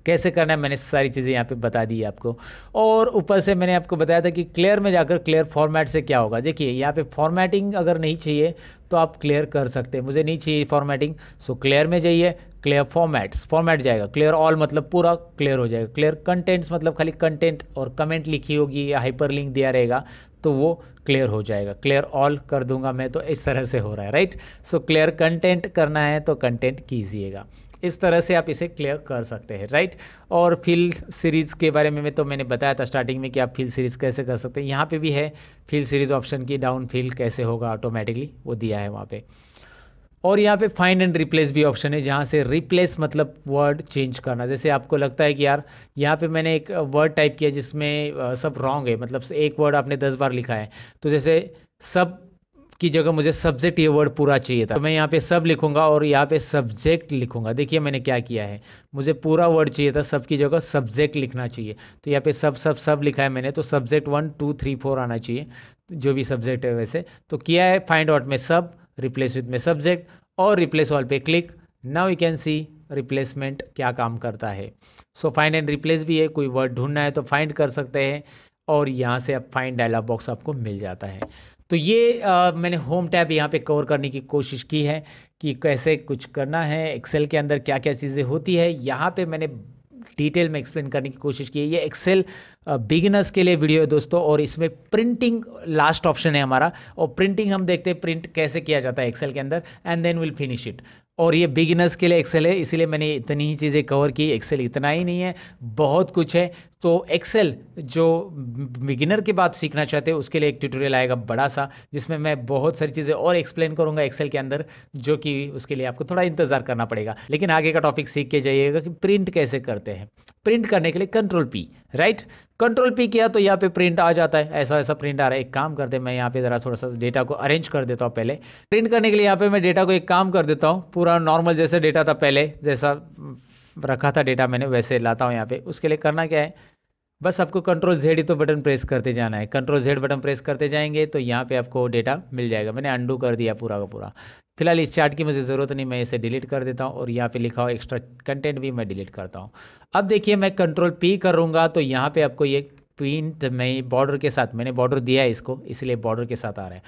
कैसे करना है मैंने सारी चीज़ें यहाँ पे बता दी आपको। और ऊपर से मैंने आपको बताया था कि क्लियर में जाकर क्लियर फॉर्मेट से क्या होगा। देखिए यहाँ पे फॉर्मेटिंग अगर नहीं चाहिए तो आप क्लियर कर सकते हैं, मुझे नहीं चाहिए फॉर्मेटिंग, सो क्लियर में जाइए, क्लियर फॉर्मेट्स, फॉर्मेट जाएगा। क्लियर ऑल मतलब पूरा क्लियर हो जाएगा। क्लियर कंटेंट्स मतलब खाली कंटेंट और कमेंट लिखी होगी या हाइपर लिंक दिया रहेगा तो वो क्लियर हो जाएगा। क्लियर ऑल कर दूंगा मैं तो इस तरह से हो रहा है, राइट। सो क्लियर कंटेंट करना है तो कंटेंट कीजिएगा, इस तरह से आप इसे क्लियर कर सकते हैं, राइट। और फिल सीरीज़ के बारे में तो मैंने बताया था स्टार्टिंग में कि आप फिल सीरीज़ कैसे कर सकते हैं। यहाँ पे भी है फिल सीरीज़ ऑप्शन की, डाउन फिल कैसे होगा ऑटोमेटिकली वो दिया है वहाँ पे। और यहाँ पे फाइंड एंड रिप्लेस भी ऑप्शन है, जहाँ से रिप्लेस मतलब वर्ड चेंज करना। जैसे आपको लगता है कि यार यहाँ पे मैंने एक वर्ड टाइप किया जिसमें सब रॉन्ग है, मतलब एक वर्ड आपने 10 बार लिखा है, तो जैसे सब की जगह मुझे सब्जेक्ट ये वर्ड पूरा चाहिए था, तो मैं यहाँ पे सब लिखूंगा और यहाँ पे सब्जेक्ट लिखूंगा। देखिए मैंने क्या किया है, मुझे पूरा वर्ड चाहिए था, सब की जगह सब्जेक्ट लिखना चाहिए, तो यहाँ पे सब लिखा है मैंने। तो सब्जेक्ट 1 2 3 4 आना चाहिए, जो भी सब्जेक्ट है वैसे। तो किया है फाइंड आउट में सब, रिप्लेस विथ में सब्जेक्ट और रिप्लेस ऑल पे click. Now you can see replacement क्या काम करता है। सो फाइंड एंड रिप्लेस भी है, कोई वर्ड ढूंढना है तो फाइंड कर सकते हैं और यहाँ से आप फाइंड डायलॉग बॉक्स आपको मिल जाता है। तो ये मैंने होम टैब यहाँ पे कवर करने की कोशिश की है कि कैसे कुछ करना है, एक्सेल के अंदर क्या क्या चीज़ें होती है, यहाँ पे मैंने डिटेल में एक्सप्लेन करने की कोशिश की है। ये एक्सेल बिगिनर्स के लिए वीडियो है दोस्तों, और इसमें प्रिंटिंग लास्ट ऑप्शन है हमारा, और प्रिंटिंग हम देखते हैं प्रिंट कैसे किया जाता है एक्सेल के अंदर, and then will finish it. और ये बिगिनर्स के लिए एक्सेल है, इसीलिए मैंने इतनी ही चीज़ें कवर की। एक्सेल इतना ही नहीं है, बहुत कुछ है। तो एक्सेल जो बिगिनर के बाद सीखना चाहते हैं उसके लिए एक ट्यूटोरियल आएगा बड़ा सा, जिसमें मैं बहुत सारी चीज़ें और एक्सप्लेन करूंगा एक्सेल के अंदर, जो कि उसके लिए आपको थोड़ा इंतज़ार करना पड़ेगा। लेकिन आगे का टॉपिक सीख के जाइएगा कि प्रिंट कैसे करते हैं। प्रिंट करने के लिए कंट्रोल-P, राइट। कंट्रोल-P किया तो यहाँ पे प्रिंट आ जाता है, ऐसा ऐसा प्रिंट आ रहा है। एक काम करते हैं, मैं यहाँ पे ज़रा थोड़ा सा डेटा को अरेंज कर देता हूँ। पहले प्रिंट करने के लिए यहाँ पे मैं डेटा को एक काम कर देता हूँ, पूरा नॉर्मल जैसे डेटा था पहले, जैसा रखा था डेटा मैंने वैसे लाता हूँ यहाँ पे। उसके लिए करना क्या है, बस आपको Ctrl+Z ही तो बटन प्रेस करते जाना है। Ctrl+Z बटन प्रेस करते जाएंगे तो यहाँ पे आपको डेटा मिल जाएगा। मैंने अंडू कर दिया पूरा का पूरा। फिलहाल इस चार्ट की मुझे ज़रूरत नहीं, मैं इसे डिलीट कर देता हूँ, और यहाँ पे लिखा हुआ एक्स्ट्रा कंटेंट भी मैं डिलीट करता हूँ। अब देखिए मैं Ctrl+P करूँगा तो यहाँ पे आपको ये प्रिंट में बॉर्डर के साथ, मैंने बॉर्डर दिया है इसको, इसलिए बॉर्डर के साथ आ रहा है।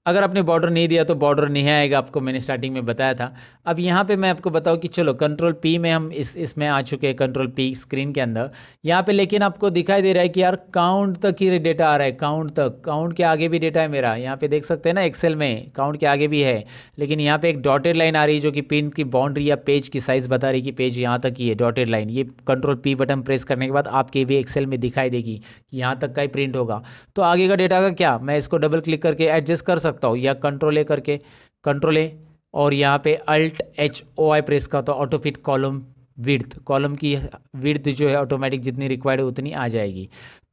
अगर आपने बॉर्डर नहीं दिया तो बॉर्डर नहीं आएगा, आपको मैंने स्टार्टिंग में बताया था। अब यहाँ पे मैं आपको बताऊँ कि चलो कंट्रोल पी में हम इसमें आ चुके हैं, कंट्रोल पी स्क्रीन के अंदर यहाँ पे, लेकिन आपको दिखाई दे रहा है कि यार काउंट तक ही डेटा आ रहा है, काउंट तक, काउंट के आगे भी डेटा है मेरा। यहाँ पे देख सकते हैं ना एक्सेल में काउंट के आगे भी है, लेकिन यहाँ पे एक डॉटेड लाइन आ रही है जो कि पिन की बाउंड्री या पेज की साइज़ बता रही है कि पेज यहाँ तक ही है, डॉटेड लाइन। ये कंट्रोल पी बटन प्रेस करने के बाद आपके भी एक्सेल में दिखाई देगी कि यहाँ तक का ही प्रिंट होगा। तो आगे का डेटा का क्या, मैं इसको डबल क्लिक करके एडजस्ट कर सकता हूँ, या कंट्रोल ए करके, कंट्रोल ए और यहाँ पे alt H O I press का तो auto fit column width, column की विड्थ जो है ऑटोमेटिक जितनी रिक्वायर्ड है उतनी आ जाएगी।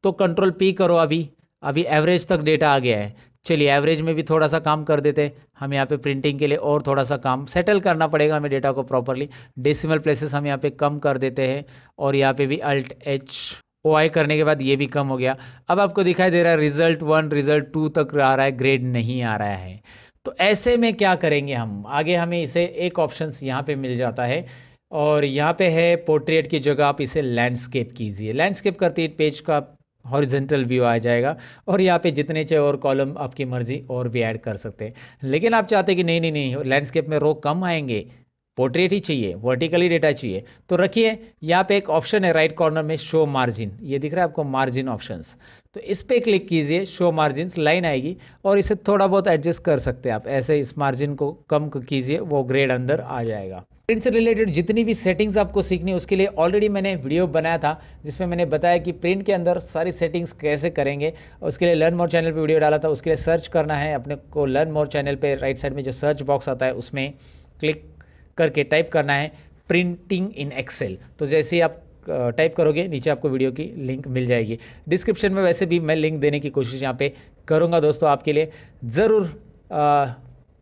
तो कंट्रोल पी करो, अभी एवरेज तक डेटा आ गया है। चलिए एवरेज में भी थोड़ा सा काम कर देते, हम यहाँ पे प्रिंटिंग के लिए और थोड़ा सा काम सेटल करना पड़ेगा हमें डेटा को प्रॉपरली। डेसिमल प्लेसेस हम यहाँ पे कम कर देते हैं, और यहाँ पे भी अल्ट एच ओ आई करने के बाद ये भी कम हो गया। अब आपको दिखाई दे रहा है रिजल्ट 1 रिजल्ट 2 तक आ रहा है, ग्रेड नहीं आ रहा है। तो ऐसे में क्या करेंगे हम आगे, हमें इसे एक ऑप्शन यहाँ पे मिल जाता है, और यहाँ पे है पोर्ट्रेट की जगह आप इसे लैंडस्केप कीजिए। लैंडस्केप करते ही पेज का हॉरिजेंटल व्यू आ जाएगा, और यहाँ पे जितने चाहे और कॉलम आपकी मर्जी और भी ऐड कर सकते हैं। लेकिन आप चाहते हैं कि नहीं नहीं नहीं, लैंडस्केप में रो कम आएंगे, पोर्ट्रेट ही चाहिए, वर्टिकली डेटा चाहिए, तो रखिए यहाँ पे एक ऑप्शन है राइट कॉर्नर में, शो मार्जिन, ये दिख रहा है आपको मार्जिन ऑप्शंस, तो इस पर क्लिक कीजिए, शो मार्जिन लाइन आएगी, और इसे थोड़ा बहुत एडजस्ट कर सकते हैं आप, ऐसे इस मार्जिन को कम कीजिए, वो ग्रेड अंदर आ जाएगा। प्रिंट से रिलेटेड जितनी भी सेटिंग्स आपको सीखनी है उसके लिए ऑलरेडी मैंने वीडियो बनाया था, जिसमें मैंने बताया कि प्रिंट के अंदर सारी सेटिंग्स कैसे करेंगे। उसके लिए लर्न मोर चैनल पे वीडियो डाला था, उसके लिए सर्च करना है अपने को लर्न मोर चैनल पे, राइट साइड में जो सर्च बॉक्स आता है उसमें क्लिक करके टाइप करना है प्रिंटिंग इन एक्सेल। तो जैसे ही आप टाइप करोगे नीचे आपको वीडियो की लिंक मिल जाएगी। डिस्क्रिप्शन में वैसे भी मैं लिंक देने की कोशिश यहाँ पे करूँगा दोस्तों आपके लिए। ज़रूर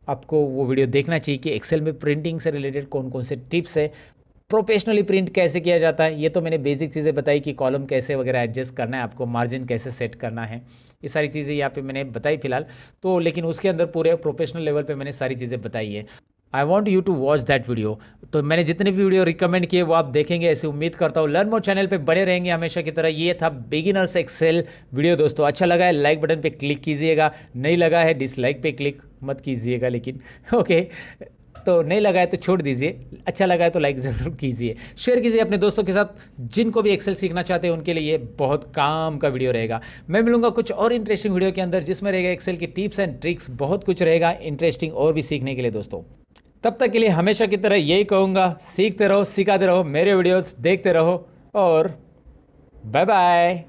आपको वो वीडियो देखना चाहिए कि एक्सेल में प्रिंटिंग से रिलेटेड कौन कौन से टिप्स है, प्रोफेशनली प्रिंट कैसे किया जाता है। ये तो मैंने बेसिक चीज़ें बताई कि कॉलम कैसे वगैरह एडजस्ट करना है, आपको मार्जिन कैसे सेट करना है, ये सारी चीज़ें यहाँ पे मैंने बताई फिलहाल तो, लेकिन उसके अंदर पूरे प्रोफेशनल लेवल पे मैंने सारी चीज़ें बताई है। I want you to watch that video. तो मैंने जितने भी वीडियो रिकमेंड किए वो आप देखेंगे, ऐसे उम्मीद करता हूँ। लर्न मोर चैनल पे बने रहेंगे हमेशा की तरह। ये था बिगिनर्स एक्सेल वीडियो दोस्तों। अच्छा लगा है लाइक बटन पे क्लिक कीजिएगा, नहीं लगा है डिसलाइक पे क्लिक मत कीजिएगा, लेकिन ओके तो नहीं लगा है तो छोड़ दीजिए, अच्छा लगा है तो लाइक ज़रूर कीजिए, शेयर कीजिए अपने दोस्तों के साथ जिनको भी एक्सेल सीखना चाहते हैं, उनके लिए ये बहुत काम का वीडियो रहेगा। मैं मिलूंगा कुछ और इंटरेस्टिंग वीडियो के अंदर जिसमें रहेगा एक्सेल की टिप्स एंड ट्रिक्स, बहुत कुछ रहेगा इंटरेस्टिंग और भी सीखने के लिए दोस्तों। तब तक के लिए हमेशा की तरह यही कहूँगा, सीखते रहो, सिखाते रहो, मेरे वीडियोस देखते रहो, और बाय बाय।